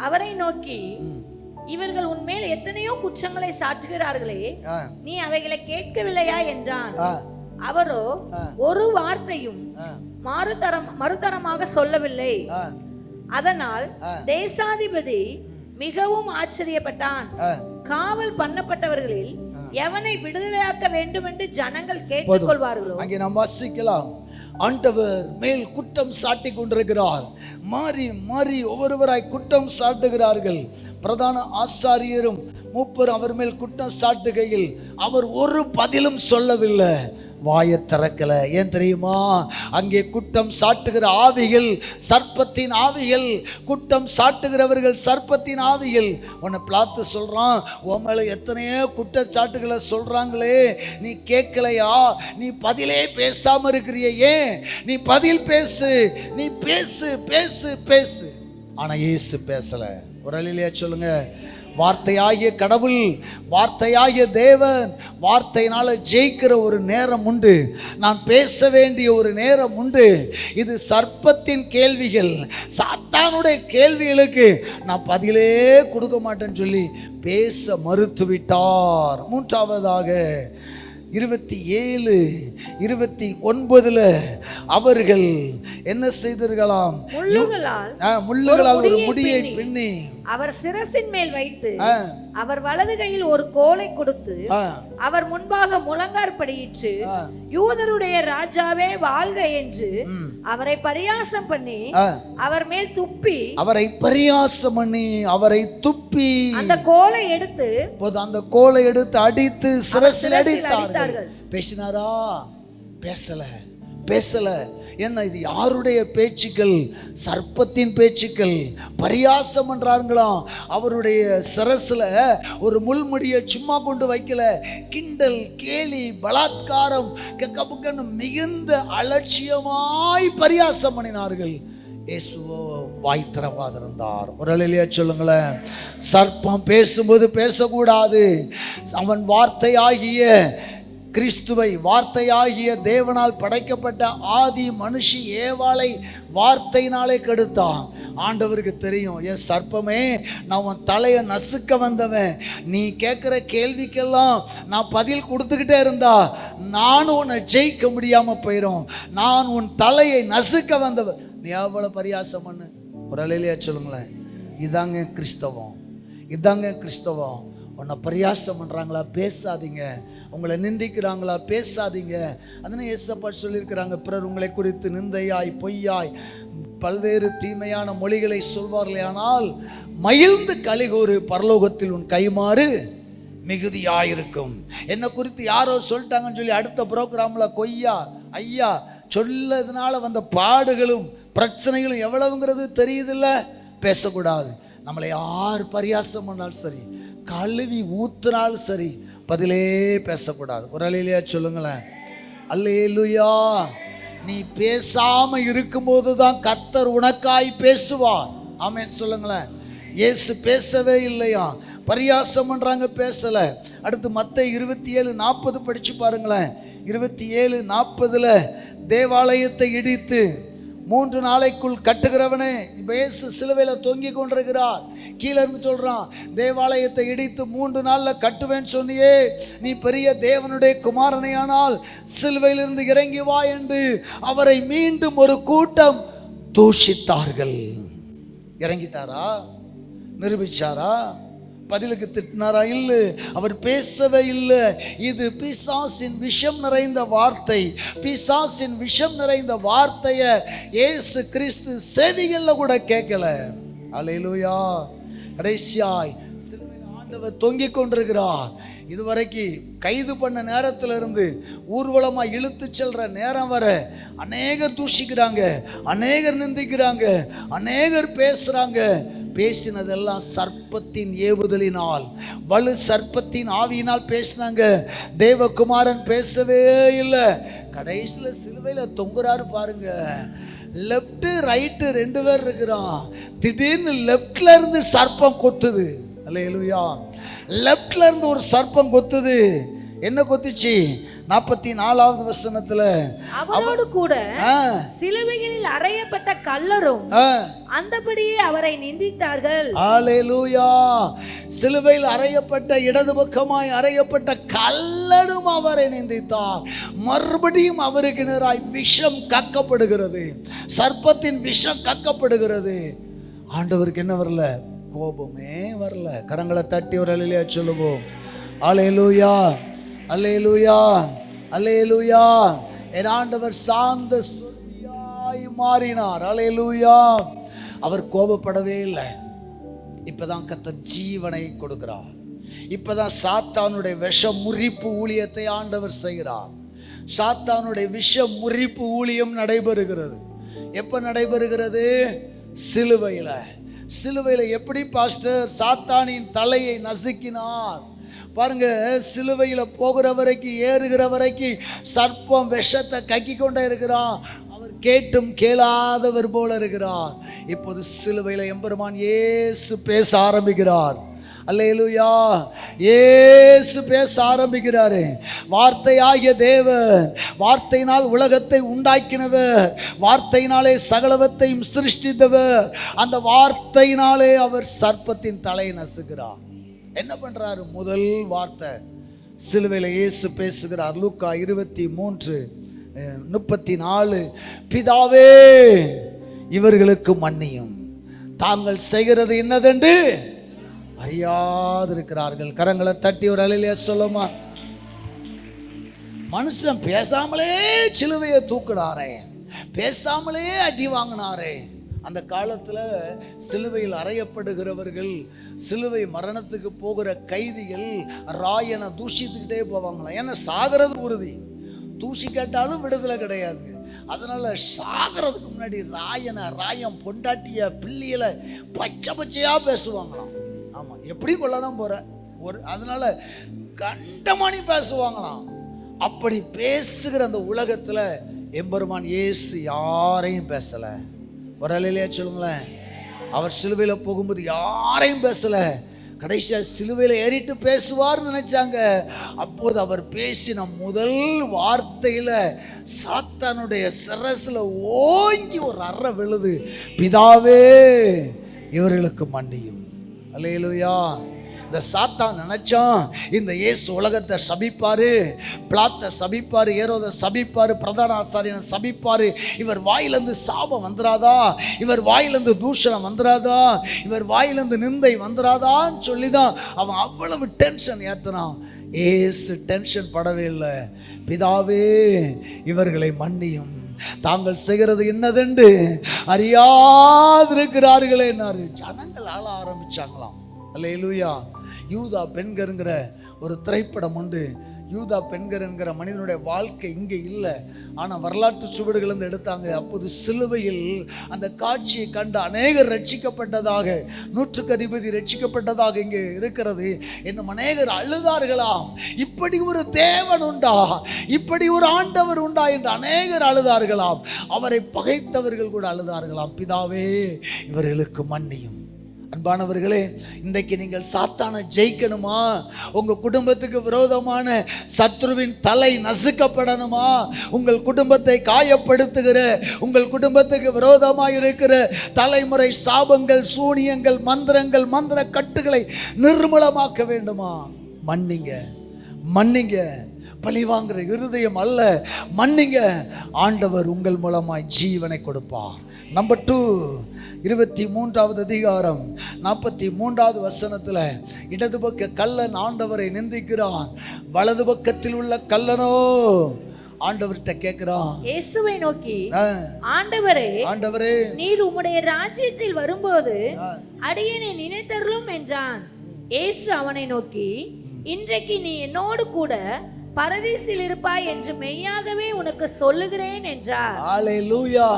அவரை நோக்கி, இவர்கள் உன்மேல் எத்தனையோ குற்றங்களை சாற்றுகிறார்களே, நீ அவைகளை கேட்கவில்லையா என்றான். அவரோ ஒரு வார்த்தையும் மறுதரமாக சொல்லவில்லை. அதனால் தேசாதிபதி மிகவும் ஆச்சரியப்பட்டான். காவல் பண்ணப்பட்டவர்களில் எவனை விடுதலையாக்க வேண்டும் என்று ஜனங்கள் கேட்டுக்கொள்வார்களோ. அங்கே நாம் வாசிக்கலாம், ஆண்டவர் மேல் குற்றம் சாட்டி கொண்டிருக்கிறார். மாறி மாறி ஒவ்வொருவராய் குற்றம் சாட்டுகிறார்கள். பிரதான ஆசாரியரும் மூப்பரும் அவர் மேல் குற்றம் சாட்டுகையில் அவர் ஒரு பதிலும் சொல்லவில்லை, வாயை திறக்கல. ஏன் தெரியுமா? அங்கே குற்றம் சாட்டுகிற ஆவிகள் சர்ப்பத்தின் ஆவிகள், குற்றம் சாட்டுகிறவர்கள் சர்ப்பத்தின் ஆவிகள். உன்னை பிலாத்து சொல்றான், உன் மேல எத்தனையோ குற்றச்சாட்டுகளை சொல்றாங்களே, நீ கேட்கலையா? நீ பதிலே பேசாம இருக்கிறியே, ஏன் நீ பதில் பேசு, நீ பேசு பேசு பேசு. ஆனா இயேசு பேசல. ஒரு அழிலையா சொல்லுங்க, வார்த்தையாகிய கடவுள், வார்த்தையாகிய தேவன், வார்த்தையினால ஜெயிக்கிற ஒரு நேரம் உண்டு, நான் பேச வேண்டிய ஒரு நேரம் உண்டு. இது சர்ப்பத்தின் கேள்விகள், சாத்தானுடைய கேள்விகளுக்கு நான் பதிலே கொடுக்க மாட்டேன்னு சொல்லி பேச மறுத்துவிட்டார். மூன்றாவதாக 27, 29 அவர்கள் என்ன செய்தார்களாம்? முள்ளுகளால் ஒரு முடியை பின்னி அவர் சிரசின் மேல் வைத்து அவர் வலது கையில் ஒரு கோலை கொடுத்து அவர் முன்பாக முழங்காற்படியிட்டு, யூதருடைய ராஜாவே வாழ்க என்று அவரை பரியாசம் பண்ணி அவர் மேல் துப்பி, அவரை பரியாசம் பண்ணி அவரை துப்பி அந்த கோலை எடுத்து அடித்து சிரசில் அடித்தார்கள். பேசினாரா? பேசல. என்ன இது? யாருடைய பேச்சுக்கள்? சர்ப்பத்தின் பேச்சுக்கள். பரியாசம் பண்றாங்களாம். அவருடைய சிரசுல ஒரு முள்முடியை சும்மா கொண்டு வைக்கல, கிண்டல், கேலி, பலாத்காரம், கெக்கபுக்கன்னு மிகுந்த அலட்சியமாய் பரியாசம் பண்ணினார்கள். இயேசுவோ வாய் திறவாதிருந்தார். ஒரு அலையிலேயே சொல்லுங்களேன், சர்ப்பம் பேசும்போது பேசக்கூடாது. அவன் வார்த்தையாகிய கிறிஸ்துவை, வார்த்தையாகிய தேவனால் படைக்கப்பட்ட ஆதி மனுஷி ஏவாளை வார்த்தையினாலே கெடுத்தான். ஆண்டவருக்கு தெரியும், என் சர்ப்பமே, நான் உன் தலையை நசுக்க வந்தவன். நீ கேட்குற கேள்விக்கெல்லாம் நான் பதில் கொடுத்துக்கிட்டே இருந்தா நானும் உன்னை ஜெயிக்க முடியாமல் போயிடும். நான் உன் தலையை நசுக்க வந்தவன். நீ எவ்வளோ பரியாசம் பண்ணு. ஒரு அலையிலேயே சொல்லுங்களேன், இதாங்க கிறிஸ்தவம், இதாங்க கிறிஸ்தவம். உன்னை பரியாசம் பண்ணுறாங்களா? பேசாதீங்க. உங்களை நிந்திக்கிறாங்களா? பேசாதீங்க. அதனால ஏசப்பா சொல்லியிருக்கிறாங்க, பிறர் உங்களை குறித்து நிந்தையாய் பொய்யாய் பல்வேறு தீமையான மொழிகளை சொல்வார்களே, ஆனால் மகிழ்ந்து கலிகூறு, பரலோகத்தில் உன் கைமாறு மிகுதியாயிருக்கும். என்னை குறித்து யாரோ சொல்லிட்டாங்கன்னு சொல்லி அடுத்த ப்ரோக்ராமில் கொய்யா ஐயா சொல்லதுனால வந்த பாடுகளும் பிரச்சனைகளும் எவ்வளவுங்கிறது தெரியுதில்ல. பேசக்கூடாது. நம்மளை யார் பரியாசம் பண்ணாலும் சரி, கழுவி ஊத்துனாலும் சரி, பதிலே பேசக்கூடாது. ஒரு அலையிலேயே சொல்லுங்களேன், அல்லேலூயா. நீ பேசாம இருக்கும்போது தான் கர்த்தர் உனக்காய் பேசுவார். ஆமென் சொல்லுங்களேன். இயேசு பேசவே இல்லையா? பரியாசம் பண்றாங்க, பேசல. அடுத்து மத்தேயு 27:40 படிச்சு பாருங்களேன். 27:40 தேவாலயத்தை இடித்து 3 நாளைக்குள் கட்டுகிறவனே, இப்போ இயேசு சிலுவையில் தொங்கி கொண்டிருக்கிறார். கீழே இருந்து சொல்றான், தேவாலயத்தை இடித்து 3 நாளில் கட்டுவேன்னு சொன்னியே, நீ பெரிய தேவனுடைய குமாரனையானால் சிலுவையிலிருந்து இறங்கி வா என்று அவரை மீண்டும் ஒரு கூட்டம் தூஷித்தார்கள். இறங்கிட்டாரா? நிரூபிச்சாரா? பதிலுக்கு திட்டினாரா? இல்லை, அவர் பேசவே இல்லை. இது பிசாசின் விஷம் நிறைந்த வார்த்தை. பிசாசின் விஷம் நிறைந்த வார்த்தையை இயேசு கிறிஸ்து செவிகள்ல கூட கேட்கல. அல்லேலூயா. கடைசியாய் சிலுவையில் ஆண்டவர் தொங்கிக் கொண்டிருக்கிறார். இதுவரைக்கும் கைது பண்ண நேரத்துல இருந்து ஊர்வலமா இழுத்து செல்ற நேரம் வர அநேகர் தூஷிக்கிறாங்க, அநேகர் நிந்திக்கிறாங்க, அநேகர் பேசுறாங்க. பேசினதெல்லாம் சர்ப்பத்தின் ஏவுதலினால், வலு சர்ப்பத்தின் ஆவியினால் பேசினாங்க. தேவகுமாரன் பேசவே இல்லை. கடைசியில சிலுவையில தொங்குறாரு பாருங்க. லெஃப்ட் ரைட்டு 2 பேர் இருக்கிறான். திடீர்னு லெஃப்ட்ல இருந்து சர்ப்பம் கொத்துது. அல்லேலூயா. லெஃப்ட்ல இருந்து ஒரு சர்ப்பம் கொத்துது. என்ன கொத்துச்சு? 44வது வசனத்துல, அவரோடு கூட சிலுவைகளில் அறையப்பட்ட கல்லரும் அந்தபடியே அவரை நிந்தித்தார்கள். அல்லேலூயா. சிலுவையில் அறையப்பட்ட, இடது பக்கமாய் அறையப்பட்ட கல்லரும் அவரை நிந்தித்தார். மறுபடியும் அவருக்கு நேராய் விஷம் கக்கப்படுகிறது. சர்ப்பத்தின் விஷம் கக்கப்படுகிறது. ஆண்டவருக்கு என்ன வரல? கோபமே வரல. கரங்களை தட்டி ஒரு அல்லேலூயா சொல்லுவோம். அல்லேலூயா, அல்லேலூயா, அல்லேலூயா. என் ஆண்டவர் சாந்த சொற்பியாய் மாறினார். அல்லேலூயா. அவர் கோபப்படவே இல்லை. இப்பதான் கர்த்தர் ஜீவனை கொடுக்கிறார். இப்பதான் சாத்தானுடைய விஷ முறிப்பு ஊழியத்தை ஆண்டவர் செய்கிறார். சாத்தானுடைய விஷ முறிப்பு ஊழியம் நடைபெறுகிறது. எப்ப நடைபெறுகிறது? சிலுவையில். சிலுவையில் எப்படி பாஸ்டர் சாத்தானின் தலையை நசுக்கினார் பாருங்க. சிலுவையில் போகிற வரைக்கும், ஏறுகிற வரைக்கும் சர்ப்பம் விஷத்தை கக்கி கொண்டே இருக்கிறான். அவர் கேட்டும் கேளாதவர் போல இருக்கிறார். இப்போது சிலுவையில் எம்பெருமான் இயேசு பேச ஆரம்பிக்கிறார். அல்லேலூயா. இயேசு பேச ஆரம்பிக்கிறாரு. வார்த்தையாகிய தேவன், வார்த்தையினால் உலகத்தை உண்டாக்கினவர், வார்த்தையினாலே சகலவத்தையும் சிருஷ்டித்தவர். அந்த வார்த்தையினாலே அவர் சர்ப்பத்தின் தலையை நசுக்கிறார். என்ன பண்றாரு? முதல் வார்த்தை சிலுவையில் இயேசு பேசுகிறார். லூக்கா 23:34, பிதாவே இவர்களுக்கு மன்னியும், தாங்கள் செய்கிறது என்னதென்று அறியாதிருக்கிறார்கள். கரங்களை தட்டி ஒரு அல்லேலூயா சொல்லுமா. மனுஷன் பேசாமலே சிலுவையை தூக்குனாரே, பேசாமலே அடி வாங்கினாரே. அந்த காலத்தில் சிலுவையில் அறையப்படுகிறவர்கள், சிலுவை மரணத்துக்கு போகிற கைதிகள் ராயனை தூஷித்துக்கிட்டே போவாங்களாம். ஏன்னா சாகிறது உறுதி. தூசி கேட்டாலும் விடுதலை கிடையாது. அதனால சாகிறதுக்கு முன்னாடி ராயம் பொண்டாட்டிய பிள்ளைகளை பச்சை பச்சையா பேசுவாங்களாம். ஆமாம், எப்படி கொள்ளதான் போற அதனால கண்டமணி பேசுவாங்களாம். அப்படி பேசுகிற அந்த உலகத்தில் எம்பெருமான் இயேசு யாரையும் பேசலை. ஒரு அல்லேலூயா சொல்லுங்களேன். அவர் சிலுவையில் போகும்போது யாரையும் பேசலை. கடைசியாக சிலுவையில் ஏறிட்டு பேசுவார்னு நினைச்சாங்க. அப்போது அவர் பேசின முதல் வார்த்தையில் சாத்தானுடைய சிரசில் ஓங்கி ஒரு அறை விழுது. பிதாவே இவர்களுக்கு மன்னியும். அல்லேலூயா. இந்த சாத்தான் நினைச்சான் இந்த இயேசு உலகத்தை சபிப்பாரு, பிளாத்தை சபிப்பாரு, ஏரோதை சபிப்பாரு, பிரதான ஆசாரியனை சபிப்பாரு. இவர் வாயிலிருந்து சாபம் வந்துராதா, இவர் வாயிலிருந்து தூஷணம் வந்துராதா, இவர் வாயிலிருந்து நிந்தை வந்துராதான்னு சொல்லிதான் அவன் அவ்வளவு டென்ஷன் ஏற்றினான். ஏசு டென்ஷன் படவே இல்லை. பிதாவே இவர்களை மன்னியும், தாங்கள் செய்கிறது என்னதென்று அறியாதிருக்கிறார்களே. ஜனங்கள் ஆள ஆரம்பிச்சாங்களாம். அல்லேலூயா. யூதா பெண்கருங்கிற ஒரு திரைப்படம் உண்டு. யூதா பெண்கர் என்கிற மனிதனுடைய வாழ்க்கை இங்கே இல்லை, ஆனால் வரலாற்று சுவடுகள் வந்து எடுத்தாங்க. அப்போது சிலுவையில் அந்த காட்சியை கண்டு அநேகர் ரட்சிக்கப்பட்டதாக, 100க்கு அதிபதி ரட்சிக்கப்பட்டதாக இங்கே இருக்கிறது. இன்னும் அநேகர் அழுதார்களாம், இப்படி ஒரு தேவன் உண்டா, இப்படி ஒரு ஆண்டவர் உண்டா என்று அநேகர் அழுதார்களாம். அவரை பகைத்தவர்கள் கூட அழுதார்களாம். பிதாவே இவர்களுக்கு மன்னியும். அன்பானவர்களே, இன்றைக்கு நீங்கள் சாத்தானை ஜெயிக்கணுமா, உங்கள் குடும்பத்துக்கு விரோதமான சத்ருவின் தலை நசுக்கப்படணுமா, உங்கள் குடும்பத்தை காயப்படுத்துகிற, உங்கள் குடும்பத்துக்கு விரோதமாக இருக்கிற தலைமுறை சாபங்கள், சூனியங்கள், மந்திரங்கள், மந்திர கட்டுகளை நிர்மூலமாக்க வேண்டுமா, மன்னிங்க, மன்னிங்க. பழி வாங்குற இருதயம் அல்ல, மன்னிங்க. ஆண்டவர் உங்கள் மூலமாய் ஜீவனை கொடுப்பார். நம்பர் 2, 23வது அதிகாரம் 43வது வசனத்துல இடது பக்க கள்ளன் ஆண்டவரை நிந்திக்கிறான், வலது பக்கத்தில் உள்ள கள்ளனோ ஆண்டவர்கிட்ட கேட்கிறான், இயேசுவை நோக்கி, ஆண்டவரே, ஆண்டவரே, நீர் உம்முடைய ராஜ்யத்தில் வரும்போது அடியேனை நினைத்தருளும் என்றான். இயேசு அவனை நோக்கி, இன்றைக்கு நீ என்னோடு கூட பரதீசில் இருப்பாய் என்று மெய்யாகவே உனக்கு சொல்லுகிறேன் என்றார். ஹல்லேலூயா.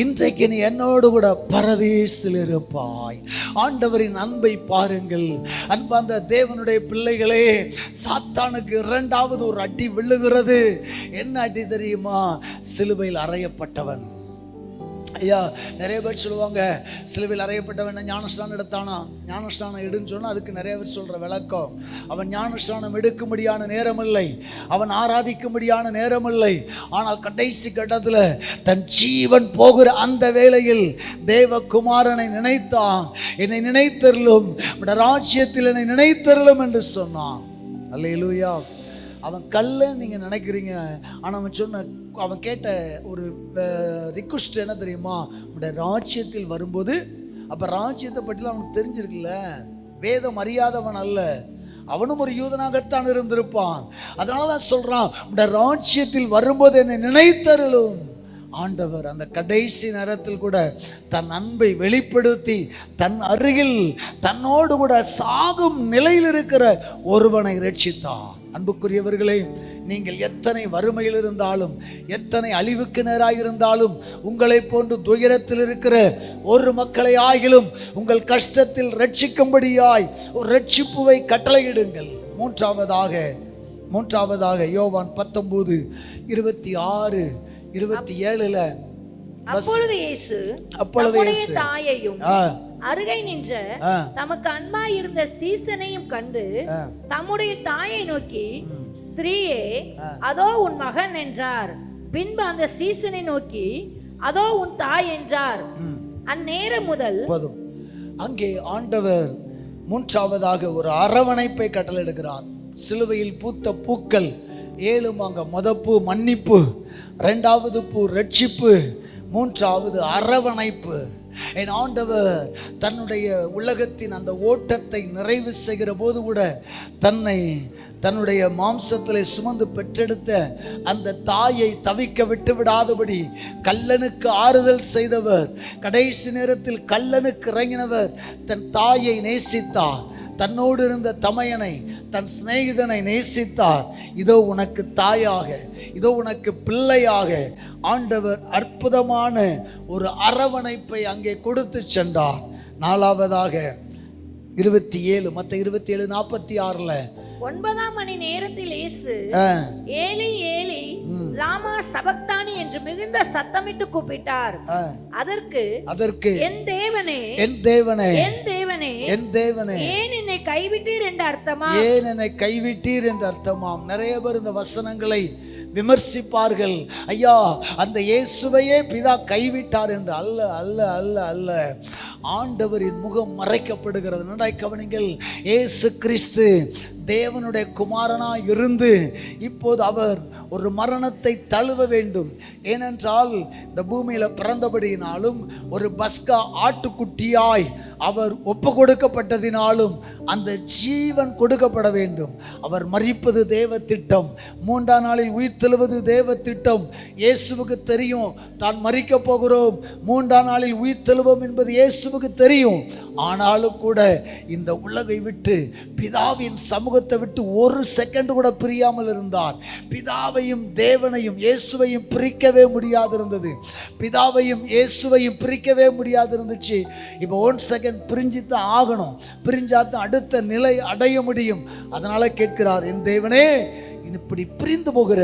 இன்றைக்கு நீ என்னோடு கூட பரதீசில் இருப்பாய். ஆண்டவரின் அன்பை பாருங்கள். அன்பார்ந்த தேவனுடைய பிள்ளைகளே, சாத்தானுக்கு இரண்டாவது ஒரு அடி விழுகிறது. என்ன அடி தெரியுமா? சிலுவையில் அறையப்பட்டவன். ஐயா, நிறைய பேர் சொல்லுவாங்க, சிலுவையில் அறையப்பட்டவன் ஞானஸ்நானம் எடுத்தானா? ஞானஸ்நானம் எடுன்னு சொன்னால் அதுக்கு நிறைய பேர் சொல்கிற விளக்கம், அவன் ஞானஸ்நானம் எடுக்கும்படியான நேரம் இல்லை, அவன் ஆராதிக்கும்படியான நேரம் இல்லை. ஆனால் கடைசி கட்டத்தில் தன் ஜீவன் போகிற அந்த வேளையில் தேவகுமாரனை நினைத்தான். என்னை நினைத்தருளும், ராஜ்யத்தில் என்னை நினைத்தருளும் என்று சொன்னான். அல்லேலூயா. அவன் கல்லன்னு நீங்கள் நினைக்கிறீங்க, ஆனால் அவன் கேட்ட ஒரு ரிக்வெஸ்ட் என்ன தெரியுமா? உடைய ராஜ்யத்தில் வரும்போது. அப்போ ராஜ்யத்தை பற்றிலாம் அவனுக்கு தெரிஞ்சிருக்குல்ல, வேதம் அறியாதவன் அல்ல, அவனும் ஒரு யூதனாகத்தான் இருந்திருப்பான். அதனால தான் சொல்கிறான், உடைய ராஜ்யத்தில் வரும்போது என்னை நினைத்தருளும். ஆண்டவர் அந்த கடைசி நேரத்தில் கூட தன் அன்பை வெளிப்படுத்தி தன் அருகில் தன்னோடு கூட சாகும் நிலையில் இருக்கிற ஒருவனை ரட்சித்தார். அன்புக்குரியவர்களே, நீங்கள் எத்தனை வறுமையில் இருந்தாலும், எத்தனை அழிவுக்கு நேராக இருந்தாலும், உங்களை போன்று துயரத்தில் இருக்கிற ஒரு மக்களை ஆகிலும் உங்கள் கஷ்டத்தில் ரட்சிக்கும்படியாய் ஒரு ரட்சிப்புவை கட்டளையிடுங்கள். மூன்றாவதாக யோவான் 19:26 27 அப்பொழுது இயேசு தாயையும் அருகே நின்ற தமக்கு அன்பாய் இருந்த சீசனையும் கண்டு தம்முடைய தாயை நோக்கி, ஸ்திரீயே, அதோ உன் மகன் என்றார். பின்பு அந்த சீசனை நோக்கி, அதோ உன் தாய் என்றார். அந்நேரம் முதல் அங்கே ஆண்டவர் மூன்றாவதாக ஒரு அரவணைப்பை கட்டளையிடுகிறார். சிலுவையில் பூத்த பூக்கள் 7 அங்க முதப்பூ மன்னிப்பு, 2வது பூ ரட்சிப்பு, 3வது அரவணைப்பு. என் ஆண்டவர் தன்னுடைய உலகத்தின் அந்த ஓட்டத்தை நிறைவு செய்கிற போது கூட தன்னுடைய மாம்சத்திலே சுமந்து பெற்றெடுத்த அந்த தாயை தவிக்க விட்டு விடாதபடி கல்லனுக்கு ஆறுதல் செய்தவர், கடைசி நேரத்தில் கல்லனுக்கு இறங்கினவர் தன் தாயை நேசித்தார். தன்னோடு இருந்த தமையனை, தன் சிநேகிதனை நேசித்தார். இதோ உனக்கு தாயாக, இதோ உனக்கு பிள்ளையாக ஆண்டவர் அற்புதமான ஒரு அரவணைப்பை அங்கே கொடுத்து சென்றார். 4வதாக 27 மத்த 27:46 9ஆம் மணி நேரத்தில் இயேசு, ஏலி ஏலி லாமா சபக்தானி என்று மிகுந்த சத்தமிட்டு கூப்பிட்டார். அதற்கு என் தேவனே, என் தேவனே, என் தேவனே, என் தேவனே, ஏன் என்னை கைவிட்டீர் என்று அர்த்தமா? ஏன் என்னை கைவிட்டீர் என்று அர்த்தமாம். நிறைய பேர் இந்த வசனங்களை விமர்சிப்பார்கள். ஐயா, அந்த இயேசுவையே பிதா கைவிட்டார் என்று. அல்ல அல்ல அல்ல அல்ல, ஆண்டவரின் முகம் மறைக்கப்படுகிறது. நன்றாய் கவனிங்கள். இயேசு கிறிஸ்து தேவனுடைய குமாரனாய் இருந்து இப்போது அவர் ஒரு மரணத்தை தழுவ வேண்டும். ஏனென்றால் இந்த பூமியில் பிறந்தபடியினாலும் ஒரு பஸ்கா ஆட்டுக்குட்டியாய் அவர் ஒப்பு கொடுக்கப்பட்டதினாலும் அந்த ஜீவன் கொடுக்கப்பட வேண்டும். அவர் மரிப்பது தேவ திட்டம், 3ஆம் நாளில் உயிர்த்தெழுவது தேவ திட்டம். இயேசுவுக்கு தெரியும் தான் மரிக்க போகிறோம், 3ஆம் நாளில் உயிர்த்தெழுவோம் என்பது இயேசுவுக்கு தெரியும். ஆனாலும் கூட இந்த உலகை விட்டு, பிதாவின் சமூகத்தை விட்டு ஒரு செகண்ட் கூட பிரியாமல் இருந்தார். பிதாவையும் தேவனையும் இயேசுவையும் பிரிக்கவே முடியாது இருந்தது. பிதாவையும் இயேசுவையும் பிரிக்கவே முடியாது இருந்துச்சு. இப்போ 1 செகண்ட் பிரிஞ்சுதான் ஆகணும், பிரிஞ்சாதான் அடுத்த நிலை அடைய முடியும். அதனால கேட்கிறார், என் தேவனே, இப்படி பிரிந்து போகிற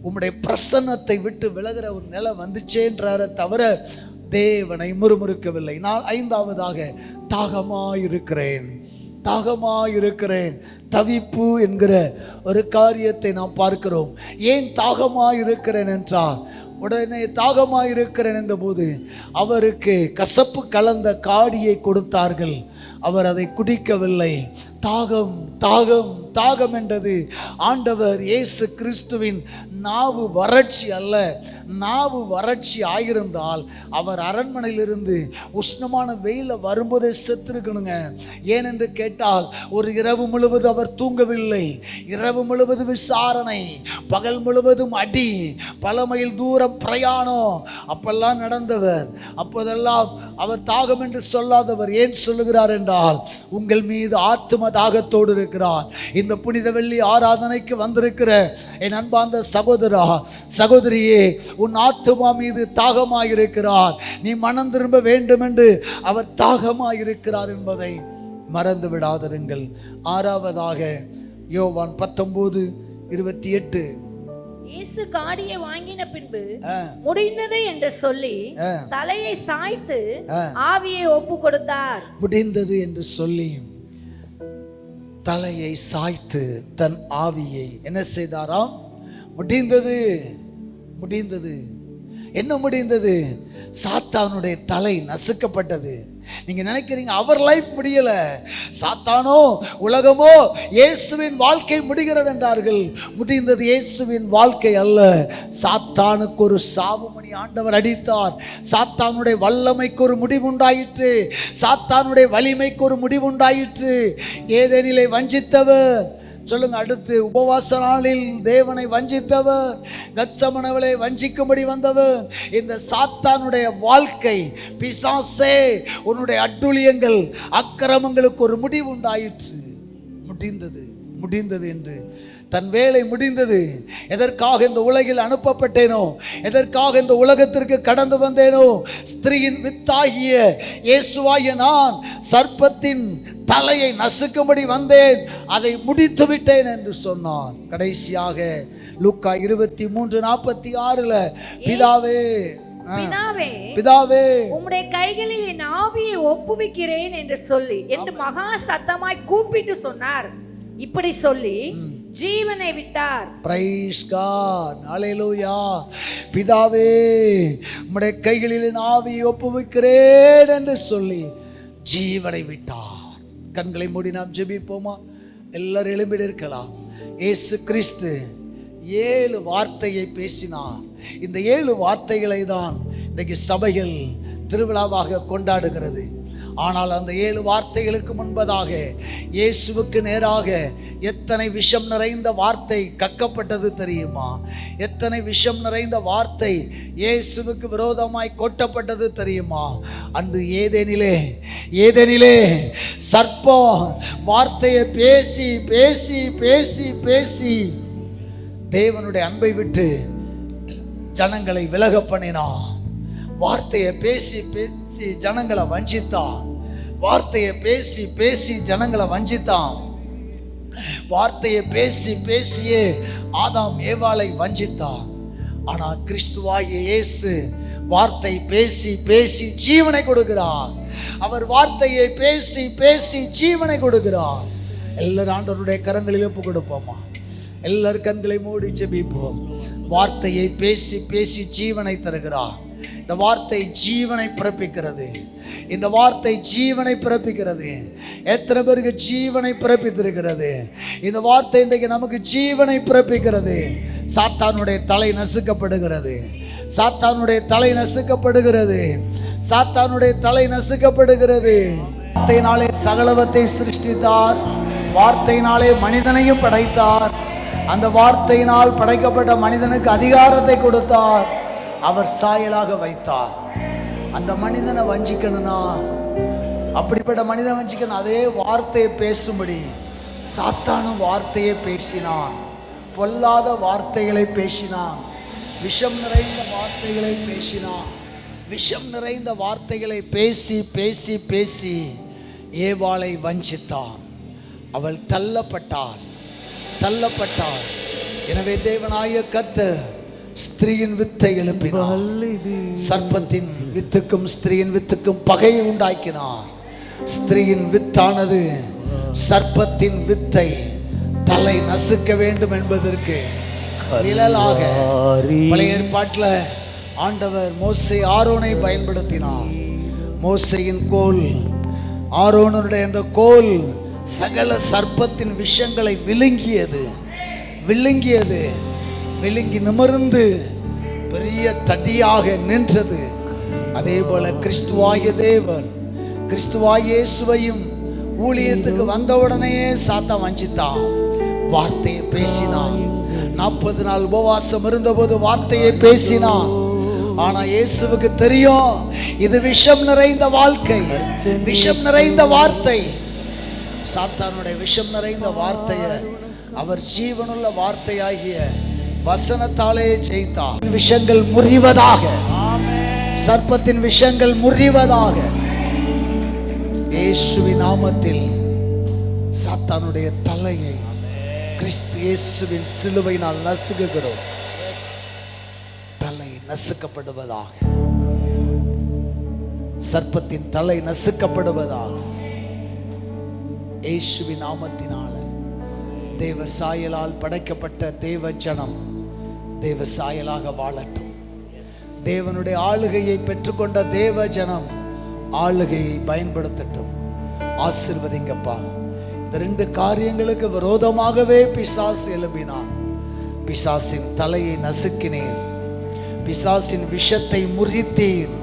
உம்முடைய பிரசன்னத்தை விட்டு விலகிற ஒரு நிலை வந்துச்சேன்றார தவிர தேவனை முறுமுறுக்கவில்லை. நான் 5வதாக தாகமாயிருக்கிறேன், தவிப்பு என்கிற ஒரு காரியத்தை நாம் பார்க்கிறோம். ஏன் தாகமாயிருக்கிறேன் என்றால், உடனே தாகமாயிருக்கிறேன் என்ற போது அவருக்கு கசப்பு கலந்த காடியை கொடுத்தார்கள். அவர் அதை குடிக்கவில்லை. தாகம் தாகம் தாகம் என்றது. ஆண்டவர் இயேசு கிறிஸ்துவின் நாவு வறட்சி அல்ல. நாவு வறட்சி ஆகியிருந்தால் அவர் அரண்மனையிலிருந்து உஷ்ணமான வெயில வரும்போதே செத்துருக்கணுங்க. ஏனென்று கேட்டால் ஒரு இரவு முழுவதும் அவர் தூங்கவில்லை. இரவு முழுவதும் விசாரணை, பகல் முழுவதும் அடி, பல மைல் தூரம் பிரயாணம், அப்பெல்லாம் நடந்தவர். அப்போதெல்லாம் அவர் தாகம் என்று சொல்லாதவர். ஏன் சொல்லுகிறார் என்றால், உங்கள் மீது ஆத்தும தாகத்தோடு இருக்கிறார். இந்த புனித வெள்ளி ஆராதனைக்கு வந்திருக்கிற என் அன்பார்ந்த சகோதரா சகோதரியே, உன் ஆத்துமா மீது தாகமாயிருக்கிறார். நீ மனம் திரும்ப வேண்டும் என்று அவர் தாகமாயிருக்கிறார் என்பதை மறந்து விடாதிருங்கள். ஆறாவதாக யோவான் 19:28. இயேசு காடியை வாங்கின பின்பு முடிந்தது என்று சொல்லி தலையை சாய்த்து ஆவியை ஒப்பு கொடுத்தார். முடிந்தது என்று சொல்லி தலையை சாய்த்து தன் ஆவியை என்ன செய்தாராம்? முடிந்தது. முடிந்தது. என்ன முடிந்தது? சாத்தானுடைய தலை நசுக்கப்பட்டது. நீங்க நினைக்கிறீங்க அவர் லைஃப் முடியல, சாத்தானோ உலகமோ இயேசுவின் வாழ்க்கை முடிகிறது என்றார்கள். முடிந்தது இயேசுவின் வாழ்க்கை அல்ல. சாத்தானுக்கு ஒரு சாவுமணி ஆண்டவர் அடித்தார். சாத்தானுடைய வல்லமைக்கு ஒரு முடிவுண்டாயிற்று. சாத்தானுடைய வலிமைக்கு ஒரு முடிவுண்டாயிற்று. ஏதேனிலே வஞ்சித்தவர் சொல்லுங்க. அடுத்து உபவாச நாளில் தேவனை வஞ்சித்தவர், கத்சமனவளை வஞ்சிக்கும்படி வந்தவர். இந்த சாத்தானுடைய வாழ்க்கை, பிசாசே உன்னுடைய அட்டுழியங்கள் அக்கிரமங்களுக்கு ஒரு முடிவு உண்டாயிற்று. முடிந்தது முடிந்தது என்று தன் வேலை முடிந்தது. எதற்காக இந்த உலகில் அனுப்பப்பட்டேனோ, எதற்காக இந்த உலகத்திற்கு கடந்து வந்தேனோ, ஸ்திரீயின் வித்தாகிய இயேசுவாகிய நான் சர்ப்பத்தின் தலையை நசுக்கும்படி வந்தேன், அதை முடித்து விட்டேன் என்று சொன்னான். கடைசியாக லூக்கா 23:46 பிதாவே பிதாவே உம்முடைய கைகளில் என் ஆவியை ஒப்புவிக்கிறேன் என்று சொல்லி என்று மகா சத்தமாய் கூப்பிட்டு சொன்னார். இப்படி சொல்லி ஜீவனை விட்டார். பிரைஸ் காட், ஹல்லேலூயா. பிதாவே உம்முடைய கைகளில் என் ஆவியை ஒப்புவிக்கிறேன் என்று சொல்லி ஜீவனை விட்டார். கண்களை மூடி நாம் ஜெபிப்போமா? எல்லாரும் எழும்பி இருக்கலாம். இயேசு கிறிஸ்து 7 வார்த்தையை பேசினார். இந்த 7 வார்த்தைகளை தான் இன்றைக்கு சபைகள் திருவிழாவாக கொண்டாடுகிறது. ஆனால் அந்த 7 வார்த்தைகளுக்கு முன்பதாக இயேசுவுக்கு நேராக எத்தனை விஷம் நிறைந்த வார்த்தை கக்கப்பட்டது தெரியுமா? எத்தனை விஷம் நிறைந்த வார்த்தை இயேசுவுக்கு விரோதமாய் கொட்டப்பட்டது தெரியுமா? அன்று ஏதேனிலே சர்ப்பம் வார்த்தையை பேசி பேசி பேசி பேசி தேவனுடைய அன்பை விட்டு ஜனங்களை விலக பண்ணினான். வார்த்தையை பேசி பேசி ஜனங்களை வஞ்சித்தான். வார்த்தையை பேசி பேசி ஜனங்களை வஞ்சித்தான். வார்த்தையை பேசி பேசியே ஆதாம் ஏவாளை வஞ்சித்தான். ஆனால் கிறிஸ்துவாகிய இயேசு வார்த்தை பேசி பேசி ஜீவனை கொடுக்கிறார். அவர் வார்த்தையை பேசி பேசி ஜீவனை கொடுக்கிறார். எல்லாரும் ஆண்டவருடைய கரங்களில் ஒப்பு கொடுப்போமா? எல்லாரும் கண்களை மூடி ஜெபிப்போம். வார்த்தையை பேசி பேசி ஜீவனை தருகிறார். இந்த வார்த்தை ஜீவனை பிறப்பிக்கிறது. இந்த வார்த்தை ஜீவனை பிறப்பிக்கிறது. எத்தனை பேருக்கு ஜீவனை பிறப்பித்திருக்கிறது? இந்த வார்த்தை இன்றைக்கு நமக்கு ஜீவனை பிறப்பிக்கிறது. சாத்தானுடைய தலை நசுக்கப்படுகிறது. சாத்தானுடைய தலை நசுக்கப்படுகிறது. சாத்தானுடைய தலை நசுக்கப்படுகிறது. வார்த்தையினாலே சகலவத்தை சிருஷ்டித்தார். வார்த்தையினாலே மனிதனையும் படைத்தார். அந்த வார்த்தையினால் படைக்கப்பட்ட மனிதனுக்கு அதிகாரத்தை கொடுத்தார். அவர் சாயலாக வைத்தார். அந்த மனிதனை வஞ்சிக்கணும்னா, அப்படிப்பட்ட மனிதனை வஞ்சிக்கணும். அதே வார்த்தையை பேசும்படி சாத்தானும் வார்த்தையை பேசினான். பொல்லாத வார்த்தைகளை பேசினான். விஷம் நிறைந்த வார்த்தைகளை பேசினான். விஷம் நிறைந்த வார்த்தைகளை பேசி பேசி பேசி ஏவாளை வஞ்சித்தான். அவள் தள்ளப்பட்டாள். எனவே தேவனாய கர்த்தர் ஸ்திரீயின் வித்தை எழுப்பினார். சர்ப்பத்தின் வித்துக்கும் ஸ்திரீயின் வித்துக்கும் பகையை உண்டாக்கினார். ஸ்திரீயின் வித்தானது சர்ப்பத்தின் வித்தை தலை நசுக்க வேண்டும் என்பதற்கு நிழலாக பழைய ஏற்பாட்டில் ஆண்டவர் மோசே ஆரோனை பயன்படுத்தினார். மோசேயின் கோல், ஆரோனுடைய அந்த கோல் சகல சர்ப்பத்தின் விஷயங்களை விழுங்கியது, விழுங்கி நிமிர்ந்து பெரிய தடியாக நின்றது. அதே போல கிறிஸ்துவாகிய தேவன், கிறிஸ்துவாகிய இயேசுவையும் ஊழியத்துக்கு வந்தவுடனே சாத்தான் வஞ்சித்தான். வார்த்தையை பேசினான். 40 நாள் உபவாசம் இருந்தபோது வார்த்தையை பேசினான். ஆனா இயேசுவுக்கு தெரியும், இது விஷம் நிறைந்த வாழ்க்கை, விஷம் நிறைந்த வார்த்தை. சாத்தானுடைய விஷம் நிறைந்த வார்த்தையை அவர் ஜீவனுள்ள வார்த்தையாகிய வசனத்தாலே ஜெயித்தார். விஷங்கள் முறிவதாக, சர்ப்பத்தின் விஷங்கள் முறிவதாக. இயேசுவின் நாமத்தில் சாத்தானுடைய தலையை கிறிஸ்து இயேசுவின் சிலுவையினால் நசுக்குகிறோம். தலை நசுக்கப்படுவதாக, சர்ப்பத்தின் தலை நசுக்கப்படுவதாக. இயேசுவின் நாமத்தினால தேவ சாயலால் படைக்கப்பட்ட தேவ ஜனம் தேவ சாயலாக வாழட்டும். தேவனுடைய ஆளுகையை பெற்றுக்கொண்ட தேவ ஜனம் ஆளுகையை பயன்படுத்தட்டும். ஆசீர்வதிங்கப்பா. இந்த 2 காரியங்களுக்கு விரோதமாகவே பிசாசு எழும்பினான். பிசாசின் தலையை நசுக்கினீர், பிசாசின் விஷத்தை முறித்தீர்.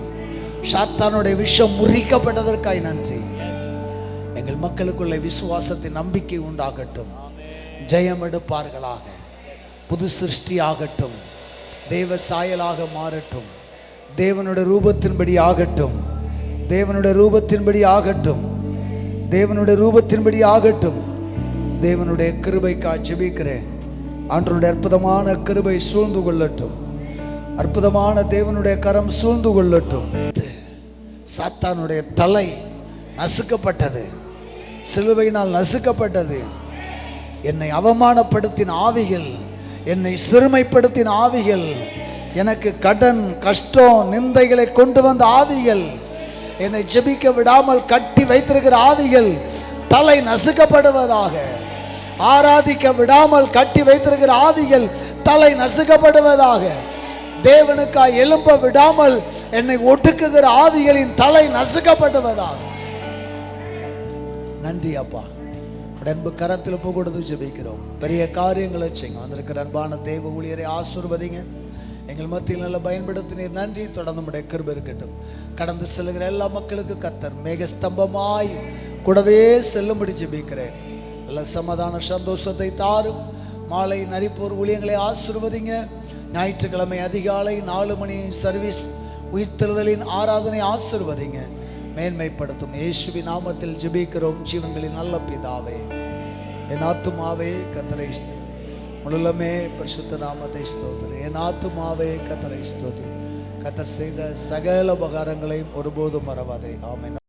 சாத்தானுடைய விஷம் முறிக்கப்பட்டதற்காய் நன்றி. எங்கள் மக்களுக்குள்ள விசுவாசத்தின் நம்பிக்கை உண்டாகட்டும். ஜெயம் எடுப்பார்களாக. புது சிருஷ்டி ஆகட்டும். தேவ சாயலாக மாறட்டும். தேவனுடைய ரூபத்தின்படி ஆகட்டும். தேவனுடைய ரூபத்தின்படி ஆகட்டும். தேவனுடைய ரூபத்தின்படி ஆகட்டும். தேவனுடைய கிருபைக்காய் ஜெபிக்கிறேன். ஆண்டவருடைய அற்புதமான கிருபை சூழ்ந்து கொள்ளட்டும். அற்புதமான தேவனுடைய கரம் சூழ்ந்து கொள்ளட்டும். சாத்தானுடைய தலை நசுக்கப்பட்டது, சிலுவையினால் நசுக்கப்பட்டது. என்னை அவமானப்படுத்தின ஆவிகள், என்னை சிறுமைப்படுத்தின ஆவிகள், எனக்கு கடன் கஷ்டம் நிந்தைகளை கொண்டு வந்த ஆவிகள், என்னை ஜெபிக்க விடாமல் கட்டி வைத்திருக்கிற ஆவிகள் தலை நசுக்கப்படுவதாக. ஆராதிக்க விடாமல் கட்டி வைத்திருக்கிற ஆவிகள் தலை நசுக்கப்படுவதாக. தேவனுக்காய் எழும்ப விடாமல் என்னை ஒடுக்குகிற ஆவிகளின் தலை நசுக்கப்படுவதாக. நன்றி அப்பா. அன்பு கரத்தில் ஒப்பு கொடுத்து ஜெபிக்கிறோம். பெரிய காரியங்களை செய்யுங்க. வந்திருக்கிற அன்பான தேவ ஊழியரை ஆசீர்வதிங்க. எங்கள் மத்தியில் நல்ல பயன்படுத்தினீர். நன்றி. தொடர்ந்து நம்முடைய கிருபை இருக்கட்டும். கடந்து செல்லுகிற எல்லா மக்களுக்கு கர்த்தர் மேகஸ்தம்பமாய் கூடவே செல்லும்படி ஜெபிக்கிறேன். நல்ல சமாதான சந்தோஷத்தை தாரும். மாலை நரிப்போர் ஊழியங்களை ஆசீர்வதிங்க. ஞாயிற்றுக்கிழமை அதிகாலை 4 மணி சர்வீஸ் உயிர்த்தெழுதலின் ஆராதனை ஆசீர்வதிங்க. மேன்மைப்படுத்தும் இயேசுவின் நாமத்தில் ஜெபிக்கிறோம் ஜீவன்களின் நல்ல பிதாவே. என் ஆத்துமாவே கர்த்தரை முழுமே பரிசுத்த நாமத்தை ஸ்தோத்திரி. என் ஆத்துமாவே கர்த்தரை ஸ்தோத்திரி. கர்த்தர் செய்த சகல உபகாரங்களையும் ஒருபோதும் மறவாதே. ஆமென்.